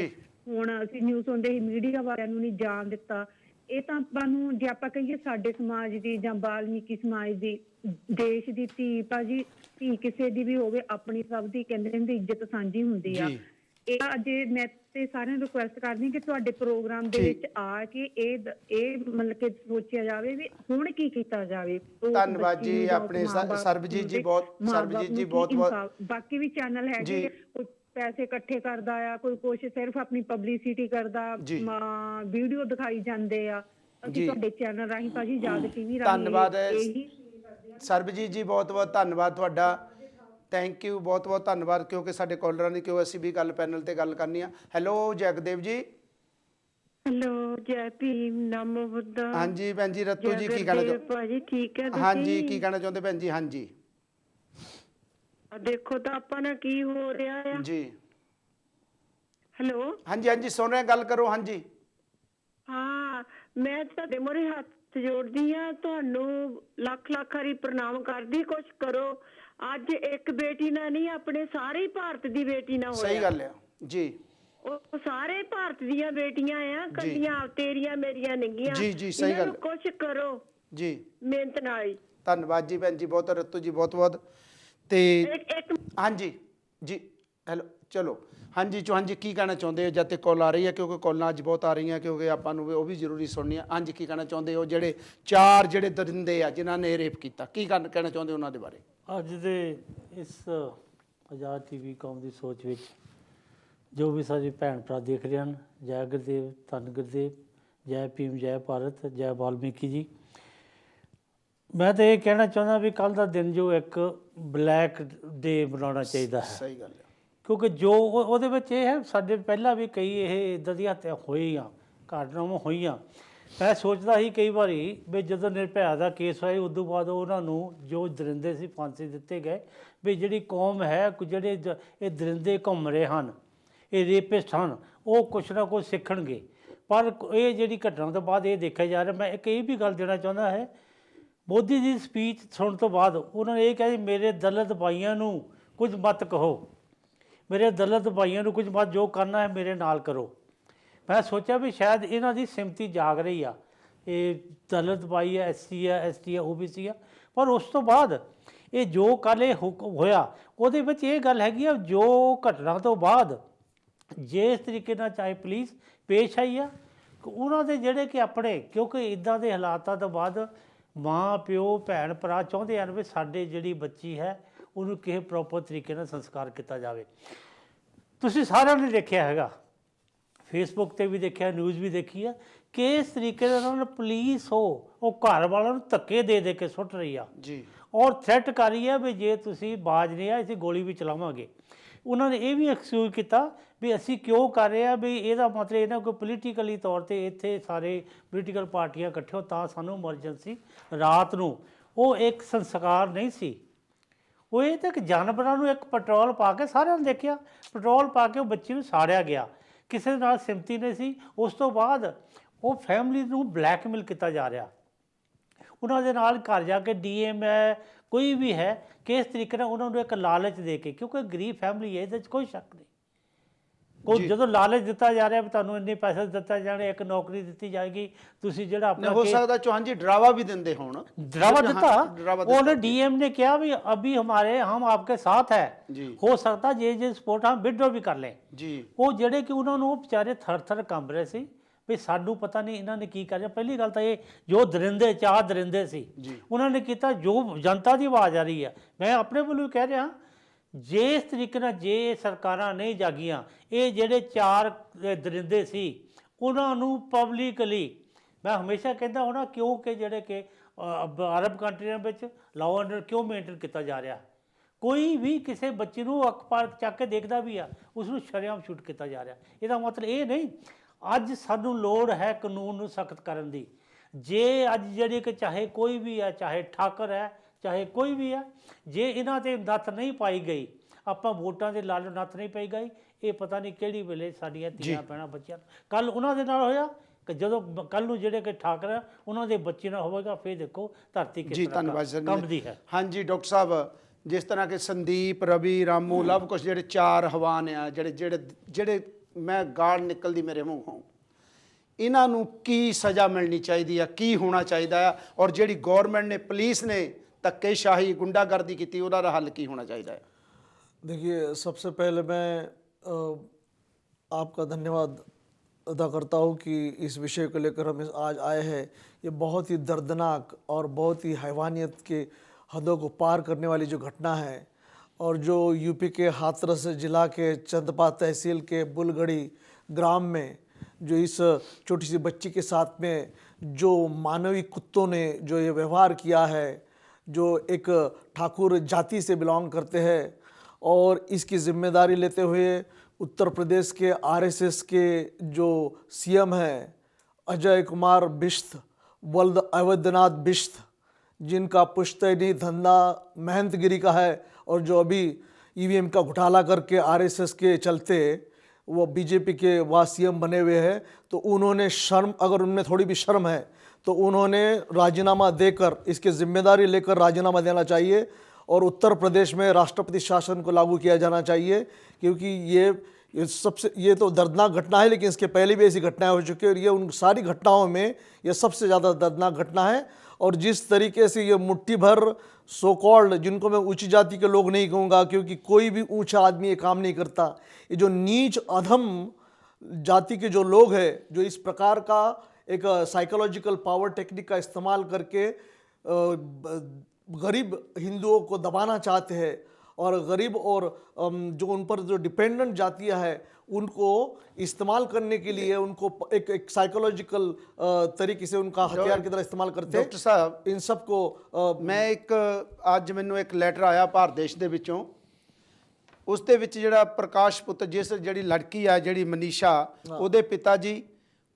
ਹੁਣ ਅਸੀਂ ਨਿਊਜ਼ ਸੁਣਦੇ ਸੀ ਮੀਡੀਆ ਵਾਲਿਆਂ ਨੂੰ ਨਹੀਂ ਜਾਣ ਦਿੱਤਾ। ਇਹ ਤਾਂ ਆਪਾਂ ਨੂੰ ਜੇ ਆਪਾਂ ਕਹੀਏ ਸਾਡੇ ਸਮਾਜ ਦੀ ਜਾਂ ਵਾਲਮੀਕੀ ਸਮਾਜ ਦੀ, ਦੇਸ਼ ਦੀ ਧੀ ਭਾਜੀ, ਧੀ ਕਿਸੇ ਦੀ ਵੀ ਹੋਵੇ, ਆਪਣੀ ਸਭ ਦੀ ਕਹਿੰਦੇ ਨੇ ਇੱਜ਼ਤ ਸਾਂਝੀ ਹੁੰਦੀ ਆ। ਇਹ ਅਜੇ ਮੈਂ ਤੇ ਸਾਰਿਆਂ ਨੂੰ ਰਿਕੁਐਸਟ ਕਰਦੀ ਕਿ ਤੁਹਾਡੇ ਪ੍ਰੋਗਰਾਮ ਦੇ ਵਿੱਚ ਆ ਕੇ ਇਹ ਮਤਲਬ ਕਿ ਸੋਚਿਆ ਜਾਵੇ ਵੀ ਹੁਣ ਕੀ ਕੀਤਾ ਜਾਵੇ। ਧੰਨਵਾਦ ਜੀ ਆਪਣੇ ਸਰਬਜੀਤ ਜੀ, ਬਹੁਤ ਬਾਕੀ ਵੀ ਚੈਨਲ ਹੈਗੇ, ਕੋਈ ਪੈਸੇ ਇਕੱਠੇ ਕਰਦਾ ਆ, ਕੋਈ ਕੋਸ਼ਿਸ਼ ਸਿਰਫ ਆਪਣੀ ਪਬਲਿਸਿਟੀ ਕਰਦਾ, ਵੀਡੀਓ ਦਿਖਾਈ ਜਾਂਦੇ ਆ। ਅਸੀਂ ਤੁਹਾਡੇ ਚੈਨਲ ਰਾਹੀਂ ਭਾਜੀ ਯਾਦ TV ਰਾਹੀਂ ਧੰਨਵਾਦ ਸਰਬਜੀਤ ਜੀ, ਬਹੁਤ ਬਹੁਤ ਧੰਨਵਾਦ ਤੁਹਾਡਾ, ਥੈਂਕ ਯੂ, ਬਹੁਤ ਬਹੁਤ ਧੰਨਵਾਦ, ਕਿਉਂਕਿ ਸਾਡੇ ਕਾਲਰਾਂ ਦੀ ਕਿਉਂ ਅਸੀਂ ਵੀ ਗੱਲ ਪੈਨਲ ਤੇ ਗੱਲ ਕਰਨੀ ਆ। ਹੈਲੋ ਜਗਦੇਵ ਜੀ। ਹੈਲੋ ਜੈ ਭੀਮ, ਨਮੋ ਬੁੱਧਾ। ਹਾਂਜੀ ਭੈਣ ਜੀ ਰਤੂ ਜੀ ਕੀ ਕਹਿਣਾ ਚਾਹੁੰਦੇ ਭਾਜੀ? ਠੀਕ ਹੈ ਹਾਂਜੀ, ਕੀ ਕਹਿਣਾ ਚਾਹੁੰਦੇ ਭੈਣ ਜੀ? ਹਾਂਜੀ ਦੇਖੋ ਤਾਂ ਆਪਾਂ ਨਾਲ ਕੀ ਹੋ ਰਿਹਾ ਆ ਜੀ। ਹੈਲੋ ਹਾਂਜੀ ਹਾਂਜੀ ਸੁਣ ਰਹੇ, ਗੱਲ ਕਰੋ। ਹਾਂਜੀ ਹਾਂ, ਮੈਂ ਤੁਹਾਡੇ ਮੂਹਰੇ ਹੱਥ ਜੋੜਦੀ ਆ, ਤੁਹਾਨੂੰ ਲੱਖ ਲੱਖ ਵਾਰੀ ਪ੍ਰਣਾਮ ਕਰਦੀ। ਕੁਛ ਕਰੋ, ਅੱਜ ਇੱਕ ਬੇਟੀ ਨਾਲ ਨਹੀਂ, ਆਪਣੇ ਸਾਰੇ ਭਾਰਤ ਦੀ ਬੇਟੀ ਨਾਲ ਹੋਇਆ। ਸਹੀ ਗੱਲ ਹੈ ਜੀ, ਉਹ ਸਾਰੇ ਭਾਰਤ ਦੀਆਂ ਬੇਟੀਆਂ ਆ, ਕੱਲੀਆਂ ਤੇਰੀਆਂ ਮੇਰੀਆਂ ਨਹੀਂਆਂ ਜੀ। ਜੀ ਸਹੀ ਗੱਲ, ਕੁਛ ਕਰੋ ਜੀ ਮਿਹਨਤ ਨਾਲ। ਧੰਨਵਾਦ ਜੀ ਭੈਣ ਜੀ, ਬਹੁਤ ਰਤੂ ਜੀ, ਬਹੁਤ ਬਹੁਤ। ਤੇ ਹਾਂਜੀ ਜੀ ਹੈਲੋ ਚਲੋ ਹਾਂਜੀ ਚੌਹਾਨ ਜੀ ਕੀ ਕਹਿਣਾ ਚਾਹੁੰਦੇ ਹੋ? ਜਦ ਤੱਕ ਕਾਲ ਆ ਰਹੀ ਹੈ, ਕਿਉਂਕਿ ਕਾਲਾਂ ਅੱਜ ਬਹੁਤ ਆ ਰਹੀਆਂ, ਕਿਉਂਕਿ ਆਪਾਂ ਨੂੰ ਉਹ ਵੀ ਜ਼ਰੂਰੀ ਸੁਣਨੀ ਆ। ਹਾਂਜੀ ਕੀ ਕਹਿਣਾ ਚਾਹੁੰਦੇ ਹੋ? ਜਿਹੜੇ 4 ਜਿਹੜੇ ਦਰਿੰਦੇ ਆ ਜਿਨ੍ਹਾਂ ਨੇ ਰੇਪ ਕੀਤਾ, ਕੀ ਕਹਿਣਾ ਚਾਹੁੰਦੇ ਉਹਨਾਂ ਦੇ ਬਾਰੇ? ਅੱਜ ਦੇ ਇਸ ਆਜ਼ਾਦ TV ਕੌਮ ਦੀ ਸੋਚ ਵਿੱਚ ਜੋ ਵੀ ਸਾਡੇ ਭੈਣ ਭਰਾ ਦੇਖ ਰਹੇ ਹਨ, ਜੈ ਗੁਰਦੇਵ, ਧੰਨ ਗੁਰਦੇਵ, ਜੈ ਭੀਮ, ਜੈ ਭਾਰਤ, ਜੈ ਵਾਲਮੀਕੀ ਜੀ। ਮੈਂ ਤਾਂ ਇਹ ਕਹਿਣਾ ਚਾਹੁੰਦਾ ਵੀ ਕੱਲ੍ਹ ਦਾ ਦਿਨ ਜੋ ਇੱਕ ਬਲੈਕ ਡੇ ਮਨਾਉਣਾ ਚਾਹੀਦਾ ਹੈ। ਸਹੀ ਗੱਲ ਹੈ, ਕਿਉਂਕਿ ਜੋ ਉਹਦੇ ਵਿੱਚ ਇਹ ਹੈ, ਸਾਡੇ ਪਹਿਲਾਂ ਵੀ ਕਈ ਇਹ ਇੱਦਾਂ ਦੀਆਂ ਹੱਤਿਆ ਹੋਈਆਂ, ਘਟਨਾਵਾਂ ਹੋਈਆਂ। ਮੈਂ ਸੋਚਦਾ ਸੀ ਕਈ ਵਾਰੀ ਵੀ ਜਦੋਂ ਨਿਰਭੈਆ ਦਾ ਕੇਸ ਹੋਇਆ, ਉਦੋਂ ਬਾਅਦ ਉਹਨਾਂ ਨੂੰ ਜੋ ਦਰਿੰਦੇ ਸੀ ਫਾਂਸੀ ਦਿੱਤੇ ਗਏ, ਵੀ ਜਿਹੜੀ ਕੌਮ ਹੈ, ਜਿਹੜੇ ਇਹ ਦਰਿੰਦੇ ਘੁੰਮ ਰਹੇ ਹਨ, ਇਹ ਰੇਪਿਸਟ ਹਨ, ਉਹ ਕੁਛ ਨਾ ਕੁਛ ਸਿੱਖਣਗੇ। ਪਰ ਇਹ ਜਿਹੜੀ ਘਟਨਾ ਤੋਂ ਬਾਅਦ ਇਹ ਦੇਖਿਆ ਜਾ ਰਿਹਾ, ਮੈਂ ਇੱਕ ਇਹ ਵੀ ਗੱਲ ਦੇਣਾ ਚਾਹੁੰਦਾ ਹੈ, ਮੋਦੀ ਦੀ ਸਪੀਚ ਸੁਣਨ ਤੋਂ ਬਾਅਦ ਉਹਨਾਂ ਨੇ ਇਹ ਕਿਹਾ ਜੀ ਮੇਰੇ ਦਲਿਤ ਭਾਈਆਂ ਨੂੰ ਕੁਝ ਮਤ ਕਹੋ, ਮੇਰੇ ਦਲਿਤ ਭਾਈਆਂ ਨੂੰ ਕੁਝ ਮਤ, ਜੋ ਕਰਨਾ ਹੈ ਮੇਰੇ ਨਾਲ ਕਰੋ। ਮੈਂ ਸੋਚਿਆ ਵੀ ਸ਼ਾਇਦ ਇਹਨਾਂ ਦੀ ਸਿਮਤੀ ਜਾਗ ਰਹੀ ਆ, ਇਹ ਦਲਿਤ ਭਾਈ ਹੈ, SC ਆ, ST ਆ, OBC ਆ। ਪਰ ਉਸ ਤੋਂ ਬਾਅਦ ਇਹ ਜੋ ਕੱਲ੍ਹ ਇਹ ਹੁਕਮ ਹੋਇਆ ਉਹਦੇ ਵਿੱਚ ਇਹ ਗੱਲ ਹੈਗੀ ਆ, ਜੋ ਘਟਨਾ ਤੋਂ ਬਾਅਦ ਜਿਸ ਤਰੀਕੇ ਨਾਲ ਚਾਹੇ ਪੁਲਿਸ ਪੇਸ਼ ਆਈ ਆ, ਉਹਨਾਂ ਦੇ ਜਿਹੜੇ ਕਿ ਆਪਣੇ, ਕਿਉਂਕਿ ਇੱਦਾਂ ਦੇ ਹਾਲਾਤਾਂ ਤੋਂ ਬਾਅਦ ਮਾਂ ਪਿਓ ਭੈਣ ਭਰਾ ਚਾਹੁੰਦੇ ਹਨ ਵੀ ਸਾਡੇ ਜਿਹੜੀ ਬੱਚੀ ਹੈ ਉਹਨੂੰ ਕਿਸੇ ਪ੍ਰੋਪਰ ਤਰੀਕੇ ਨਾਲ ਸੰਸਕਾਰ ਕੀਤਾ ਜਾਵੇ। ਤੁਸੀਂ ਸਾਰਿਆਂ ਨੇ ਦੇਖਿਆ ਹੈਗਾ, ਫੇਸਬੁੱਕ 'ਤੇ ਵੀ ਦੇਖਿਆ, ਨਿਊਜ਼ ਵੀ ਦੇਖੀ ਆ ਕਿ ਇਸ ਤਰੀਕੇ ਦੇ ਨਾਲ ਪੁਲਿਸ ਉਹ ਘਰ ਵਾਲਿਆਂ ਨੂੰ ਧੱਕੇ ਦੇ ਕੇ ਸੁੱਟ ਰਹੀ ਆ ਜੀ, ਔਰ ਥ੍ਰੈਟ ਕਰ ਰਹੀ ਹੈ ਵੀ ਜੇ ਤੁਸੀਂ ਬਾਜ ਨਹੀਂ ਆ ਅਸੀਂ ਗੋਲੀ ਵੀ ਚਲਾਵਾਂਗੇ। ਉਹਨਾਂ ਨੇ ਇਹ ਵੀ ਐਕਸਕਿਊਜ਼ ਕੀਤਾ ਵੀ ਅਸੀਂ ਕਿਉਂ ਕਰ ਰਹੇ ਆ, ਵੀ ਇਹਦਾ ਮਤਲਬ ਇਹ ਨਾ ਕੋਈ ਪੋਲੀਟੀਕਲੀ ਤੌਰ 'ਤੇ ਇੱਥੇ ਸਾਰੇ ਪੋਲੀਟੀਕਲ ਪਾਰਟੀਆਂ ਇਕੱਠੇ ਹੋ ਤਾਂ ਸਾਨੂੰ ਐਮਰਜੈਂਸੀ ਰਾਤ ਨੂੰ। ਉਹ ਇੱਕ ਸੰਸਕਾਰ ਨਹੀਂ ਸੀ, ਉਹ ਇਹ ਤਾਂ ਇੱਕ ਜਾਨਵਰਾਂ ਨੂੰ ਇੱਕ ਪੈਟਰੋਲ ਪਾ ਕੇ, ਸਾਰਿਆਂ ਨੇ ਦੇਖਿਆ ਪੈਟਰੋਲ ਪਾ ਕੇ ਉਹ ਬੱਚੀ ਨੂੰ ਸਾੜਿਆ ਗਿਆ, ਕਿਸੇ ਦੇ ਨਾਲ ਸਿਮਤੀ ਨਹੀਂ ਸੀ। ਉਸ ਤੋਂ ਬਾਅਦ ਉਹ ਫੈਮਿਲੀ ਨੂੰ ਬਲੈਕਮੇਲ ਕੀਤਾ ਜਾ ਰਿਹਾ, ਉਹਨਾਂ ਦੇ ਨਾਲ ਘਰ ਜਾ ਕੇ DM ਹੈ ਕੋਈ ਵੀ ਹੈ ਕਿ ਇਸ ਤਰੀਕੇ ਨਾਲ ਉਹਨਾਂ ਨੂੰ ਇੱਕ ਲਾਲਚ ਦੇ ਕੇ, ਕਿਉਂਕਿ ਗਰੀਬ ਫੈਮਿਲੀ ਹੈ, ਇਹਦੇ 'ਚ ਕੋਈ ਸ਼ੱਕ ਨਹੀਂ। ਕੋਈ ਜਦੋਂ ਲਾਲਚ ਦਿੱਤਾ ਜਾ ਰਿਹਾ ਵੀ ਤੁਹਾਨੂੰ ਇੰਨੇ ਪੈਸੇ ਦਿੱਤਾ ਜਾਣੇ, ਇੱਕ ਨੌਕਰੀ ਦਿੱਤੀ ਜਾਏਗੀ, ਤੁਸੀਂ ਜਿਹੜਾ ਆਪਣਾ ਹੋ ਸਕਦਾ ਚੌਹਾਨ ਜੀ ਡਰਾਵਾ ਵੀ ਦਿੰਦੇ ਹੋਣ, ਡਰਾਵਾ ਦਿੱਤਾ। ਉਹਨੇ DM ने किया भी अभी हम आपके साथ है, हो सकता जे सपोर्ट हम विड्रॉ भी कर लें जी। ਉਹ ਜਿਹੜੇ ਕਿ ਉਹਨਾਂ ਨੂੰ ਵਿਚਾਰੇ ਥਰ ਕੰਬ ਰਹੇ ਸੀ ਵੀ ਸਾਨੂੰ ਪਤਾ ਨਹੀਂ ਇਹਨਾਂ ਨੇ ਕੀ ਕਰਿਆ। ਪਹਿਲੀ ਗੱਲ ਤਾਂ ਇਹ ਜੋ ਦਰਿੰਦੇ ਚਾਹ ਦਰਿੰਦੇ ਸੀ ਉਹਨਾਂ ਨੇ ਕੀਤਾ, ਜੋ ਜਨਤਾ ਦੀ ਆਵਾਜ਼ ਆ ਰਹੀ ਹੈ। ਮੈਂ ਆਪਣੇ ਵੱਲੋਂ ਕਹਿ ਰਿਹਾ, ਜੇ ਇਸ ਤਰੀਕੇ ਨਾਲ ਜੇ ਸਰਕਾਰਾਂ ਨਹੀਂ ਜਾਗੀਆਂ, ਇਹ ਜਿਹੜੇ 4 ਦਰਿੰਦੇ ਸੀ ਉਹਨਾਂ ਨੂੰ ਪਬਲਿਕਲੀ, ਮੈਂ ਹਮੇਸ਼ਾ ਕਹਿੰਦਾ ਹੋਣਾ, ਕਿਉਂਕਿ ਜਿਹੜੇ ਕਿ ਅਰਬ ਕੰਟਰੀਆਂ ਵਿੱਚ ਲਾਅ ਐਂਡ ਕਿਉਂ ਮੇਨਟੇਨ ਕੀਤਾ ਜਾ ਰਿਹਾ, ਕੋਈ ਵੀ ਕਿਸੇ ਬੱਚੇ ਨੂੰ ਅਖਬਾਰ ਚੱਕ ਕੇ ਦੇਖਦਾ ਵੀ ਆ ਉਸ ਨੂੰ ਸ਼ਰੇਆਮ ਸ਼ੂਟ ਕੀਤਾ ਜਾ ਰਿਹਾ। ਇਹਦਾ ਮਤਲਬ ਇਹ ਨਹੀਂ। ਅੱਜ ਸਾਨੂੰ ਲੋੜ ਹੈ ਕਾਨੂੰਨ ਨੂੰ ਸਖਤ ਕਰਨ ਦੀ। ਜੇ ਅੱਜ ਜਿਹੜੀ ਕਿ ਚਾਹੇ ਕੋਈ ਵੀ ਹੈ, ਚਾਹੇ ਠਾਕਰ ਹੈ, ਚਾਹੇ ਕੋਈ ਵੀ ਹੈ, ਜੇ ਇਹਨਾਂ 'ਤੇ ਨੱਥ ਨਹੀਂ ਪਾਈ ਗਈ, ਆਪਾਂ ਵੋਟਾਂ ਦੇ ਲਾਲ ਨੱਥ ਨਹੀਂ ਪਾਈ ਗਈ, ਇਹ ਪਤਾ ਨਹੀਂ ਕਿਹੜੀ ਵੇਲੇ ਸਾਡੀਆਂ ਧੀਆਂ ਭੈਣਾਂ ਬੱਚਿਆਂ ਕੱਲ੍ਹ ਉਹਨਾਂ ਦੇ ਨਾਲ ਹੋਇਆ ਕਿ ਜਦੋਂ ਕੱਲ੍ਹ ਨੂੰ ਜਿਹੜੇ ਕਿ ਠਾਕਰ ਹੈ ਉਹਨਾਂ ਦੇ ਬੱਚੇ ਨਾਲ ਹੋਵੇਗਾ, ਫਿਰ ਦੇਖੋ ਧਰਤੀ ਕਿਸ ਤਰ੍ਹਾਂ ਕੰਬਦੀ ਹੈ। ਹਾਂਜੀ ਡਾਕਟਰ ਸਾਹਿਬ, ਜਿਸ ਤਰ੍ਹਾਂ ਕਿ ਸੰਦੀਪ, ਰਵੀ, ਰਾਮੂ, ਲਵ ਕੁਸ਼ ਜਿਹੜੇ 4 ਹਵਾਨ ਆ, ਜਿਹੜੇ ਮੈਂ ਗਾਲ ਨਿਕਲਦੀ ਮੇਰੇ ਮੂੰਹੋਂ, ਇਹਨਾਂ ਨੂੰ ਕੀ ਸਜ਼ਾ ਮਿਲਣੀ ਚਾਹੀਦੀ ਆ, ਕੀ ਹੋਣਾ ਚਾਹੀਦਾ ਆ, ਔਰ ਜਿਹੜੀ ਗੌਰਮੈਂਟ ਨੇ, ਪੁਲਿਸ ਨੇ ਧੱਕੇਸ਼ਾਹੀ गुंडागर्दी की थी, ਉਹਦਾ हल की होना चाहिए? देखिए, सबसे पहले मैं आपका धन्यवाद अदा करता हूँ कि इस विषय को लेकर हम आज आए हैं। ये बहुत ही दर्दनाक और बहुत ही हैवानियत के हदों को पार करने वाली जो घटना है, और जो यूपी के हाथरस जिला के चंदपा तहसील के बुलगढ़ी ग्राम में जो इस छोटी सी बच्ची के साथ में जो मानवी कुत्तों ने जो ये व्यवहार किया है, जो एक ठाकुर जाति से बिलोंग करते हैं, और इसकी जिम्मेदारी लेते हुए उत्तर प्रदेश के RSS के जो CM हैं अजय कुमार बिश्त, वल्द अवैधनाथ बिश्त, जिनका पुश्तैनी धंधा मेहनतगिरी का है, और जो अभी EVM का घोटाला करके RSS के चलते वो BJP के वह CM बने हुए हैं, तो उन्होंने शर्म, अगर उनमें थोड़ी भी शर्म है तो उन्होंने राजीनामा देकर, इसकी जिम्मेदारी लेकर राजीनामा देना चाहिए, और उत्तर प्रदेश में राष्ट्रपति शासन को लागू किया जाना चाहिए। क्योंकि ये तो दर्दनाक घटना है, लेकिन इसके पहले भी ऐसी घटनाएं हो चुकी है, और ये उन सारी घटनाओं में ये सबसे ज़्यादा दर्दनाक घटना है। और जिस तरीके से ये मुट्ठी भर सो कॉल्ड, जिनको मैं ऊंची जाति के लोग नहीं कहूँगा क्योंकि कोई भी ऊंचा आदमी ये काम नहीं करता, ये जो नीच अधम जाति के जो लोग हैं, जो इस प्रकार का एक साइकोलॉजिकल पावर टेक्निक का इस्तेमाल करके गरीब हिंदुओं को दबाना चाहते हैं, और गरीब और जो उन पर जो डिपेंडेंट जातियां हैं उनको इस्तेमाल करने के लिए उनको एक साइकोलॉजिकल तरीके से उनका हथियार की तरह इस्तेमाल करते हैं। डॉक्टर साहब, इन सब को मैं एक ਅੱਜ ਮੈਨੂੰ ਇੱਕ ਲੈਟਰ ਆਇਆ ਭਾਰਤ ਦੇਸ਼ ਦੇ ਵਿੱਚੋਂ, ਉਸ ਦੇ ਵਿੱਚ ਜਿਹੜਾ ਪ੍ਰਕਾਸ਼ ਪੁੱਤ, ਜਿਹੜੀ ਲੜਕੀ ਆ, ਜਿਹੜੀ ਮਨੀਸ਼ਾ, ਉਹਦੇ ਪਿਤਾ ਜੀ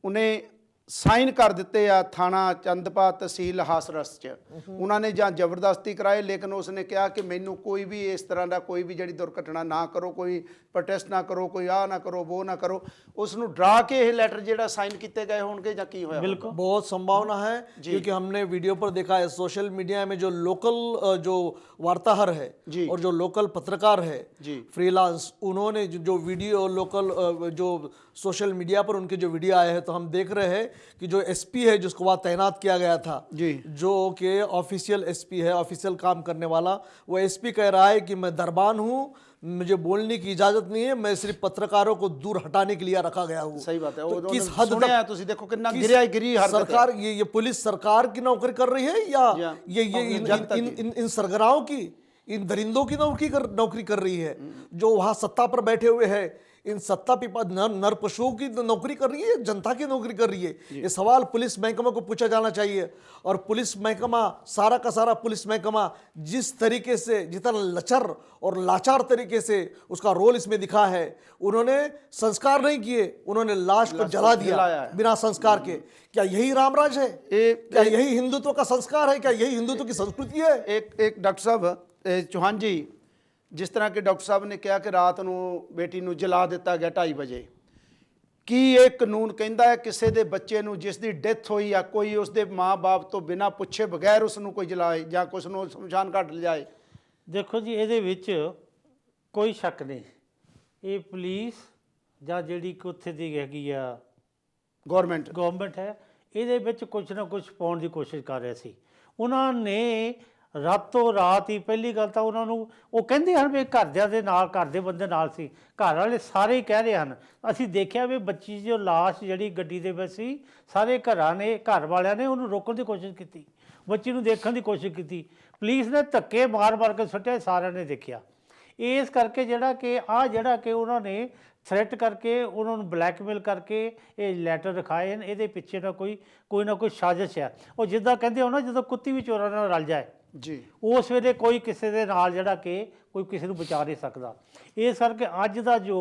ਉਹਨੇ ਸਾਈਨ ਕਰ ਦਿੱਤੇ ਆ ਥਾਣਾ ਚੰਦਪਾ ਤਹਿਸੀਲ ਹਾਸਰਸ ਚ ਉਹਨਾਂ ਨੇ ਜਾਂ ਜ਼ਬਰਦਸਤੀ ਕਰਾਏ, ਲੇਕਿਨ ਉਸਨੇ ਕਿਹਾ ਕਿ ਮੈਨੂੰ ਕੋਈ ਵੀ ਇਸ ਤਰ੍ਹਾਂ ਦਾ ਕੋਈ ਵੀ ਜਿਹੜੀ ਦੁਰਘਟਨਾ ਨਾ ਕਰੋ, ਕੋਈ ਪ੍ਰੋਟੈਸਟ ਨਾ ਕਰੋ, ਕੋਈ ਆ ਨਾ ਕਰੋ, ਉਹ ਨਾ ਕਰੋ। ਉਸ ਨੂੰ ਡਰਾ ਕੇ ਇਹ ਲੈਟਰ ਜਿਹੜਾ ਸਾਈਨ ਕੀਤੇ ਗਏ ਹੋਣਗੇ ਜਾਂ ਕੀ ਹੋਇਆ? बिल्कुल बहुत संभावना है, क्योंकि हमने वीडियो पर देखा है सोशल मीडिया में जो लोकल जो वार्ताहर है जी। और जो लोकल पत्रकार है जी। फ्रीलांस, उन्होंने जो वीडियो लोकल जो सोशल मीडिया पर उनके जो वीडियो आए हैं, तो हम देख रहे हैं कि जो एसपी है जिसको वहाँ तैनात किया गया था, जी। जो कि ऑफिशियल एसपी है, ऑफिशियल काम करने वाला, वो एसपी कह रहा है कि मैं दरबान हूँ, मुझे बोलने की इजाजत नहीं है, मैं सिर्फ पत्रकारों को दूर हटाने के लिए रखा गया हूँ। सही बात है। तो वो किस उन्होंने हद सुना है, तक तुसी देखो कितना किस गिरी हरकत है। सरकार ये पुलिस सरकार की नौकरी कर रही है या या ये जनता इन सरगनाओं की, इन दरिंदों की नौकरी कर रही है, जो वहां सत्ता पर बैठे हुए हैं। इन सत्ता पिपा नर पशुओं की नौकरी कर रही है, जनता की नौकरी कर रही है। ये सवाल पुलिस महकमा को पूछा जाना चाहिए। और पुलिस महकमा, सारा का सारा पुलिस महकमा जिस तरीके से, जितना लचर और लाचार तरीके से उसका रोल इसमें दिखा है, उन्होंने संस्कार नहीं किए, उन्होंने लाश को जला दिया जलाया है। बिना संस्कार के। क्या यही रामराज है? क्या यही हिंदुत्व का संस्कार है? क्या यही हिंदुत्व की संस्कृति है? एक डॉक्टर साहब चौहान जी, जिस तरह के डॉक्टर साहब ने कहा कि रात ਨੂੰ ਬੇਟੀ ਨੂੰ ਜਲਾ ਦਿੱਤਾ ਗਿਆ 2:30 ਵਜੇ, ਕੀ ਇਹ ਕਾਨੂੰਨ ਕਹਿੰਦਾ ਹੈ ਕਿਸੇ ਦੇ ਬੱਚੇ ਨੂੰ ਜਿਸ ਦੀ ਡੈਥ ਹੋਈ ਆ, ਕੋਈ ਉਸ ਦੇ ਮਾਂ-ਬਾਪ ਤੋਂ ਬਿਨਾਂ ਪੁੱਛੇ ਬਗੈਰ ਉਸ ਨੂੰ ਕੋਈ ਜਲਾਏ ਜਾਂ ਕੁਛ ਨੂੰ ਸ਼ਮਸ਼ਾਨ ਘਾਟ ਲਿਜਾਏ? ਦੇਖੋ ਜੀ, ਇਹਦੇ ਵਿੱਚ ਕੋਈ ਸ਼ੱਕ ਨਹੀਂ, ਇਹ ਪੁਲਿਸ ਜਾਂ ਜਿਹੜੀ ਕਿ ਉੱਥੇ ਦੀ ਹੈਗੀ ਆ ਗਵਰਨਮੈਂਟ ਹੈ, ਇਹਦੇ ਵਿੱਚ ਕੁਛ ਨਾ ਕੁਛ ਪਾਉਣ ਦੀ ਕੋਸ਼ਿਸ਼ ਕਰ ਰਹੇ ਸੀ। ਉਹਨਾਂ ਨੇ ਰਾਤੋਂ ਰਾਤ ਹੀ, ਪਹਿਲੀ ਗੱਲ ਤਾਂ ਉਹਨਾਂ ਨੂੰ ਉਹ ਕਹਿੰਦੇ ਹਨ ਵੀ ਘਰਦਿਆਂ ਦੇ ਨਾਲ, ਘਰ ਦੇ ਬੰਦੇ ਨਾਲ ਸੀ, ਘਰ ਵਾਲੇ ਸਾਰੇ ਹੀ ਕਹਿ ਰਹੇ ਹਨ। ਅਸੀਂ ਦੇਖਿਆ ਵੀ ਬੱਚੀ ਜੋ ਲਾਸ਼ ਜਿਹੜੀ ਗੱਡੀ ਦੇ ਵਿੱਚ ਸੀ, ਸਾਰੇ ਘਰ ਵਾਲਿਆਂ ਨੇ ਉਹਨੂੰ ਰੋਕਣ ਦੀ ਕੋਸ਼ਿਸ਼ ਕੀਤੀ, ਬੱਚੀ ਨੂੰ ਦੇਖਣ ਦੀ ਕੋਸ਼ਿਸ਼ ਕੀਤੀ, ਪੁਲਿਸ ਨੇ ਧੱਕੇ ਮਾਰ ਕੇ ਸੁੱਟਿਆ, ਸਾਰਿਆਂ ਨੇ ਦੇਖਿਆ। ਇਸ ਕਰਕੇ ਜਿਹੜਾ ਕਿ ਉਹਨਾਂ ਨੇ ਥ੍ਰੈਟ ਕਰਕੇ, ਉਹਨਾਂ ਨੂੰ ਬਲੈਕਮੇਲ ਕਰਕੇ ਇਹ ਲੈਟਰ ਦਿਖਾਏ ਹਨ, ਇਹਦੇ ਪਿੱਛੇ ਕੋਈ ਨਾ ਕੋਈ ਸਾਜ਼ਿਸ਼ ਹੈ। ਉਹ ਜਿੱਦਾਂ ਕਹਿੰਦੇ ਹੋ ਨਾ, ਜਦੋਂ ਕੁੱਤੀ ਵੀ ਚੋਰਾਂ ਨਾਲ ਰਲ ਜਾਏ ਜੀ, ਉਸ ਵੇਲੇ ਕੋਈ ਕਿਸੇ ਦੇ ਨਾਲ ਜਿਹੜਾ ਕਿ ਕੋਈ ਕਿਸੇ ਨੂੰ ਬਚਾ ਨਹੀਂ ਸਕਦਾ। ਇਸ ਕਰਕੇ ਅੱਜ ਦਾ ਜੋ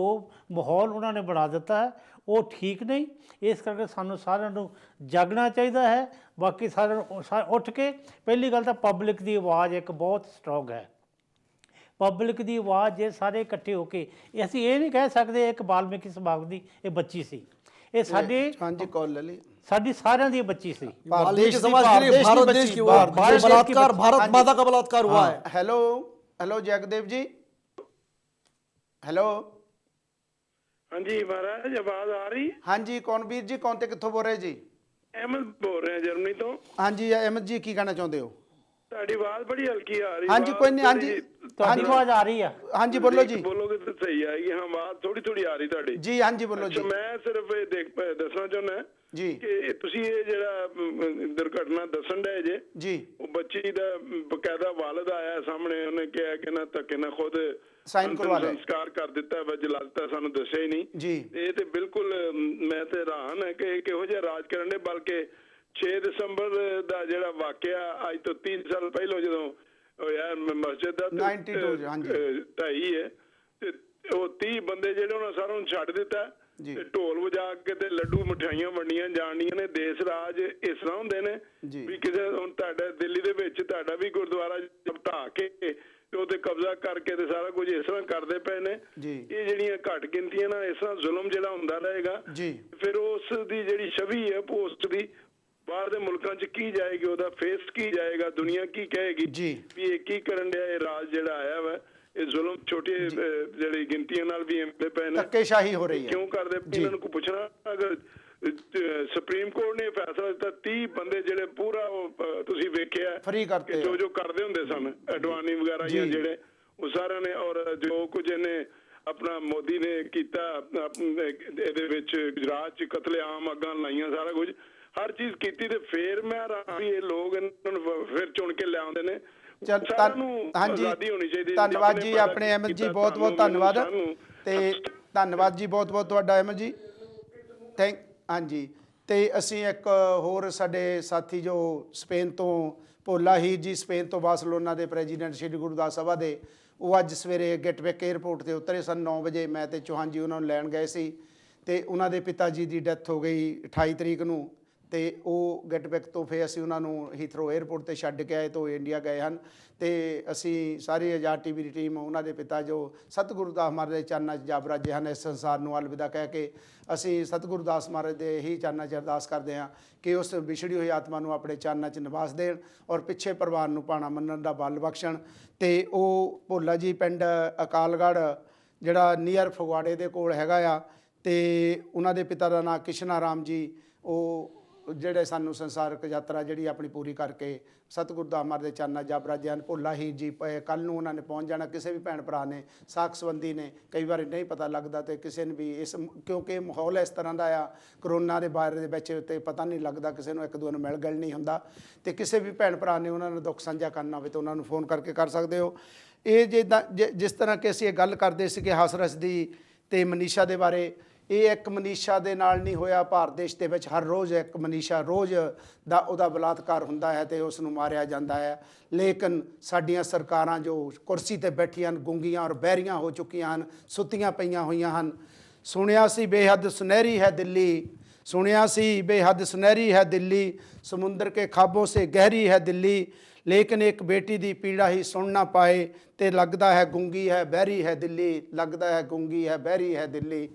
ਮਾਹੌਲ ਉਹਨਾਂ ਨੇ ਬਣਾ ਦਿੱਤਾ ਹੈ ਉਹ ਠੀਕ ਨਹੀਂ। ਇਸ ਕਰਕੇ ਸਾਨੂੰ ਸਾਰਿਆਂ ਨੂੰ ਜਾਗਣਾ ਚਾਹੀਦਾ ਹੈ। ਬਾਕੀ ਸਾਰਿਆਂ ਨੂੰ ਉੱਠ ਕੇ, ਪਹਿਲੀ ਗੱਲ ਤਾਂ ਪਬਲਿਕ ਦੀ ਆਵਾਜ਼ ਇੱਕ ਬਹੁਤ ਸਟਰੋਂਗ ਹੈ। ਪਬਲਿਕ ਦੀ ਆਵਾਜ਼ ਜੇ ਸਾਰੇ ਇਕੱਠੇ ਹੋ ਕੇ, ਅਸੀਂ ਇਹ ਨਹੀਂ ਕਹਿ ਸਕਦੇ ਇੱਕ ਵਾਲਮੀਕੀ ਸਮਾਜ ਦੀ ਇਹ ਬੱਚੀ ਸੀ, ਇਹ ਹਾਂਜੀ ਕॉल ले ली, ਸਾਡੀ सारियां दी बच्ची सी। वाल्मीकि समाज के लिए भारत देश की बलात्कार, भारत माता का बलात्कार हुआ है। हेलो जगदेव जी, हेलो। हाँ जी महाराज, आवाज आ रही? हाँ जी, कौन वीर जी, कौन ते कित्थों बोल रहे जी? अहमद बोल रहे हैं जर्मनी तो। हाँ जी अहमद जी, की कहना चाहते हो? ਤੁਹਾਡੀ ਆਵਾਜ਼ ਬੜੀ ਹਲਕੀ ਆ ਰਹੀ। हाँ जी कोई नहीं, हाँ जी ਤੁਹਾਡੀ ਆਵਾਜ਼ ਆ ਰਹੀ ਆ? हाँ जी बोलो जी। ਬੋਲੋਗੇ ਤਾਂ ਸਹੀ ਆਏਗੀ। ਹਾਂ, ਆਵਾਜ਼ ਥੋੜੀ ਆ ਰਹੀ ਤੁਹਾਡੀ। जी हाँ जी बोलो जी। ਮੈਂ ਸਿਰਫ ਇਹ ਦੱਸਣਾ ਚਾਹੁੰਦਾ जी ਕਿ ਤੁਸੀਂ ਇਹ ਜਿਹੜਾ ਦੁਰਘਟਨਾ ਦੱਸਣ ਡਏ ਜੇ, जी ਉਹ ਬੱਚੀ ਦਾ ਬਕਾਇਦਾ ਵਾਲਦ ਆਇਆ ਸਾਹਮਣੇ, ਉਹਨੇ ਕਿਹਾ ਕਿ ਨਾ ਧੱਕੇ ਨਾਲ ਖੁਦ ਸਾਈਨ ਕਰਵਾ ਲਿਆ, ਸੰਸਕਾਰ ਕਰ ਦਿੱਤਾ ਵਾ, ਜਲਾ ਦਿੱਤਾ, ਸਾਨੂੰ ਦੱਸਿਆ ਹੀ ਨਹੀਂ ਜੀ। ਇਹ ਤੇ ਬਿਲਕੁਲ ਮੈਂ ਤੇ ਹੈਰਾਨ ਹੈ ਕਿ ਕਿਹੋ ਜਿਹਾ ਰਾਜ ਕਰਨ ਦੇ। ਬਲਕਿ 6 ਦਸੰਬਰ ਦਾ ਜਿਹੜਾ ਵਾਕਿਆ ਅੱਜ ਤੋਂ 3 ਸਾਲ ਪਹਿਲਾਂ ਜਦੋਂ ਹੋਇਆ ਮਸਜਿਦ ਦਾ 92 ਹਾਂਜੀ ਢਾਈ ਹੈ, ਤੇ ਉਹ 30 ਬੰਦੇ ਜਿਹੜੇ ਉਹਨਾਂ ਸਾਰਿਆਂ ਨੂੰ ਛੱਡ ਦਿੱਤਾ ਤੇ ਢੋਲ ਵਜਾ ਕੇ ਤੇ ਲੱਡੂ ਮਠਿਆਈਆਂ ਵੰਡੀਆਂ ਜਾਣੀਆਂ ਨੇ। ਦੇਸ਼ ਰਾਜ ਇਸ ਤਰ੍ਹਾਂ ਹੁੰਦੇ ਨੇ ਵੀ ਕਿਸੇ, ਹੁਣ ਤੁਹਾਡਾ ਦਿੱਲੀ ਦੇ ਵਿੱਚ ਤੁਹਾਡਾ ਵੀ ਗੁਰਦੁਆਰਾ ਢਾਹ ਕੇ ਤੇ ਉਹਤੇ ਕਬਜ਼ਾ ਕਰਕੇ ਤੇ ਸਾਰਾ ਕੁਝ ਇਸ ਤਰ੍ਹਾਂ ਕਰਦੇ ਪਏ ਨੇ। ਇਹ ਜਿਹੜੀਆਂ ਘੱਟ ਗਿਣਤੀਆਂ ਨਾਲ ਇਸ ਤਰ੍ਹਾਂ ਜ਼ੁਲਮ ਜਿਹੜਾ ਹੁੰਦਾ ਰਹੇਗਾ, ਫਿਰ ਉਸ ਦੀ ਜਿਹੜੀ ਛਵੀ ਹੈ ਪੋਸਟ ਦੀ ਬਾਹਰ ਦੇ ਮੁਲਕਾਂ 'ਚ ਕੀ ਜਾਏਗੀ, ਉਹਦਾ ਫੇਸ ਕੀ ਜਾਏਗਾ, ਦੁਨੀਆ ਕੀ ਕਹੇਗੀ ਵੀ ਇਹ ਕੀ ਕਰਨ ਡਿਆ, ਇਹ ਰਾਜ ਜਿਹੜਾ ਆਇਆ ਵਾ, ਇਹ ਜ਼ੁਲਮ ਛੋਟੀ ਜਿਹੜੀ ਗਿਣਤੀਆਂ ਨਾਲ ਵੀ ਐਮਦੇ ਪਏ ਨੇ, ਧੱਕੇਸ਼ਾਹੀ ਹੋ ਰਹੀ ਹੈ, ਕਿਉਂ ਕਰਦੇ? ਇਹਨਾਂ ਨੂੰ ਕੋਈ ਪੁੱਛਣਾ। ਅਗਰ ਸੁਪਰੀਮ ਕੋਰਟ ਨੇ ਫੈਸਲਾ ਦਿੱਤਾ 30 ਬੰਦੇ ਜਿਹੜੇ ਪੂਰਾ ਤੁਸੀਂ ਵੇਖਿਆ ਫਰੀ ਕਰਤੇ, ਜੋ ਕਰਦੇ ਹੁੰਦੇ ਸਨ ਅਡਵਾਨੀ ਵਗੈਰਾ ਜਾਂ ਜਿਹੜੇ, ਉਹ ਸਾਰਿਆਂ ਨੇ, ਔਰ ਜੋ ਕੁਝ ਇਹਨੇ ਆਪਣਾ ਮੋਦੀ ਨੇ ਕੀਤਾ ਇਹਦੇ ਵਿੱਚ, ਗੁਜਰਾਤ 'ਚ ਕਤਲੇਆਮ, ਅੱਗਾਂ ਲਾਈਆਂ, ਸਾਰਾ ਕੁਝ ਹਰ ਚੀਜ਼ ਕੀਤੀ, ਤੇ ਫੇਰ ਮੈਂ ਵੀ ਇਹ ਲੋਕ ਇਹਨਾਂ ਨੂੰ ਫਿਰ ਚੁਣ ਕੇ ਲਿਆਉਂਦੇ ਨੇ। ਹਾਂਜੀ ਧੰਨਵਾਦ ਜੀ ਆਪਣੇ ਅਹਿਮਦ ਜੀ, ਬਹੁਤ ਬਹੁਤ ਧੰਨਵਾਦ। ਤੇ ਧੰਨਵਾਦ ਜੀ ਬਹੁਤ ਬਹੁਤ ਤੁਹਾਡਾ ਅਹਿਮਦ ਜੀ, ਹਾਂਜੀ। ਤੇ ਅਸੀਂ ਇੱਕ ਹੋਰ ਸਾਡੇ ਸਾਥੀ ਜੋ ਸਪੇਨ ਤੋਂ, ਭੋਲਾ ਹੀਰ ਜੀ, ਸਪੇਨ ਤੋਂ ਬਾਰਸਲੋਨਾ ਦੇ ਪ੍ਰੈਜ਼ੀਡੈਂਟ ਸ਼੍ਰੀ ਗੁਰਦਾਸ ਸਭਾ ਦੇ, ਉਹ ਅੱਜ ਸਵੇਰੇ ਗੇਟਵੇਕ ਏਅਰਪੋਰਟ ਤੇ ਉਤਰੇ ਸਨ 9 ਵਜੇ। ਮੈਂ ਤੇ ਚੌਹਾਨ ਜੀ ਉਹਨਾਂ ਨੂੰ ਲੈਣ ਗਏ ਸੀ ਤੇ ਉਹਨਾਂ ਦੇ ਪਿਤਾ ਜੀ ਦੀ ਡੈਥ ਹੋ ਗਈ 28 ਤਰੀਕ ਨੂੰ, ਤੇ ਉਹ ਗੈਟ ਬੈਕ ਤੋਹਫੇ ਅਸੀਂ ਉਹਨਾਂ ਨੂੰ ਹੀਥਰੋ 에ਅਰਪੋਰਟ ਤੇ ਛੱਡ ਕੇ ਆਏ ਤੋਂ ਇੰਡੀਆ ਗਏ ਹਨ। ਤੇ ਅਸੀਂ ਸਾਰੀ ਆਜ਼ਾਦ ਟੀਵੀ ਦੀ ਟੀਮ, ਉਹਨਾਂ ਦੇ ਪਿਤਾ ਜੋ ਸਤਿਗੁਰੂ ਦਾਸ ਮਹਾਰਾਜ ਦੇ ਚਰਨਾਂ 'ਚ ਜਾ ਬਰਾਜੇ ਹਨ, ਇਸ ਸੰਸਾਰ ਨੂੰ ਅਲਵਿਦਾ ਕਹਿ ਕੇ ਅਸੀਂ ਸਤਿਗੁਰੂ ਦਾਸ ਮਹਾਰਾਜ ਦੇ ਹੀ ਚਰਨਾਂ 'ਚ ਅਰਦਾਸ ਕਰਦੇ ਹਾਂ ਕਿ ਉਸ ਵਿਛੜੀ ਹੋਈ ਆਤਮਾ ਨੂੰ ਆਪਣੇ ਚਰਨਾਂ 'ਚ ਨਿਵਾਸ ਦੇਣ ਔਰ ਪਿੱਛੇ ਪਰਿਵਾਰ ਨੂੰ ਭਾਣਾ ਮੰਨਣ ਦਾ ਬਲ ਬਖਸ਼ਣ। ਤੇ ਉਹ ਭੋਲਾ ਜੀ ਪਿੰਡ ਅਕਾਲਗੜ੍ਹ ਜਿਹੜਾ ਨੀਅਰ ਫਗਵਾੜੇ ਦੇ ਕੋਲ ਹੈਗਾ ਆ, ਤੇ ਉਹਨਾਂ ਦੇ ਪਿਤਾ ਦਾ ਨਾਂ ਕਿਸ਼ਨ ਰਾਮ ਜੀ, ਉਹ ਜਿਹੜੇ ਸਾਨੂੰ ਸੰਸਾਰਕ ਯਾਤਰਾ ਜਿਹੜੀ ਆਪਣੀ ਪੂਰੀ ਕਰਕੇ ਸਤਿਗੁਰੂ ਦਾਸ ਮਹਾਰਾਜ ਦੇ ਚਰਨਾਂ ਜਾ ਬਰਾਜੇ ਹਨ। ਭੋਲਾ ਹੀਰ ਜੀ ਕੱਲ੍ਹ ਨੂੰ ਉਹਨਾਂ ਨੇ ਪਹੁੰਚ ਜਾਣਾ। ਕਿਸੇ ਵੀ ਭੈਣ ਭਰਾ ਨੇ, ਸਾਕ ਸੰਬੰਧੀ ਨੇ, ਕਈ ਵਾਰੀ ਨਹੀਂ ਪਤਾ ਲੱਗਦਾ ਤੇ ਕਿਸੇ ਨੇ ਵੀ ਇਸ, ਕਿਉਂਕਿ ਮਾਹੌਲ ਇਸ ਤਰ੍ਹਾਂ ਦਾ ਆ ਕਰੋਨਾ ਦੇ ਬਾਰੇ ਦੇ ਵਿੱਚ, ਤੇ ਪਤਾ ਨਹੀਂ ਲੱਗਦਾ ਕਿਸੇ ਨੂੰ, ਇੱਕ ਦੂਜੇ ਨੂੰ ਮਿਲ ਗਿਲ ਨਹੀਂ ਹੁੰਦਾ। ਤੇ ਕਿਸੇ ਵੀ ਭੈਣ ਭਰਾ ਨੇ ਉਹਨਾਂ ਨੂੰ ਦੁੱਖ ਸਾਂਝਾ ਕਰਨਾ ਹੋਵੇ ਤਾਂ ਉਹਨਾਂ ਨੂੰ ਫੋਨ ਕਰਕੇ ਕਰ ਸਕਦੇ ਹੋ। ਇਹ ਜਿੱਦਾਂ ਜਿਸ ਤਰ੍ਹਾਂ ਕਿ ਅਸੀਂ ਇਹ ਗੱਲ ਕਰਦੇ ਸੀਗੇ ਹਾਸਰਸ ਦੀ ਤੇ ਮਨੀਸ਼ਾ ਦੇ ਬਾਰੇ, ਇਹ ਇੱਕ ਮਨੀਸ਼ਾ ਦੇ ਨਾਲ ਨਹੀਂ ਹੋਇਆ। ਭਾਰਤ ਦੇਸ਼ ਦੇ ਵਿੱਚ ਹਰ ਰੋਜ਼ ਇੱਕ ਮਨੀਸ਼ਾ ਰੋਜ਼ ਦਾ ਉਹਦਾ ਬਲਾਤਕਾਰ ਹੁੰਦਾ ਹੈ ਤੇ ਉਸ ਨੂੰ ਮਾਰਿਆ ਜਾਂਦਾ ਹੈ। ਲੇਕਿਨ ਸਾਡੀਆਂ ਸਰਕਾਰਾਂ ਜੋ ਕੁਰਸੀ ਤੇ ਬੈਠੀਆਂ ਹਨ, ਗੁੰਗੀਆਂ ਔਰ ਬਹਿਰੀਆਂ ਹੋ ਚੁੱਕੀਆਂ ਹਨ, ਸੁੱਤੀਆਂ ਪਈਆਂ ਹੋਈਆਂ ਹਨ। ਸੁਣਿਆ ਸੀ ਬੇਹੱਦ ਸੁਨਹਿਰੀ ਹੈ ਦਿੱਲੀ, ਸੁਣਿਆ ਸੀ ਬੇਹੱਦ ਸੁਨਹਿਰੀ ਹੈ ਦਿੱਲੀ, ਸਮੁੰਦਰ ਕੇ ਖਾਬੋਂ ਸੇ ਗਹਿਰੀ ਹੈ ਦਿੱਲੀ, ਲੇਕਿਨ ਇੱਕ ਬੇਟੀ ਦੀ ਪੀੜਾ ਹੀ ਸੁਣ ਨਾ ਪਾਏ ਤੇ ਲੱਗਦਾ ਹੈ ਗੁੰਗੀ ਹੈ ਬਹਿਰੀ ਹੈ ਦਿੱਲੀ, ਲੱਗਦਾ ਹੈ ਗੁੰਗੀ ਹੈ ਬਹਿਰੀ ਹੈ ਦਿੱਲੀ।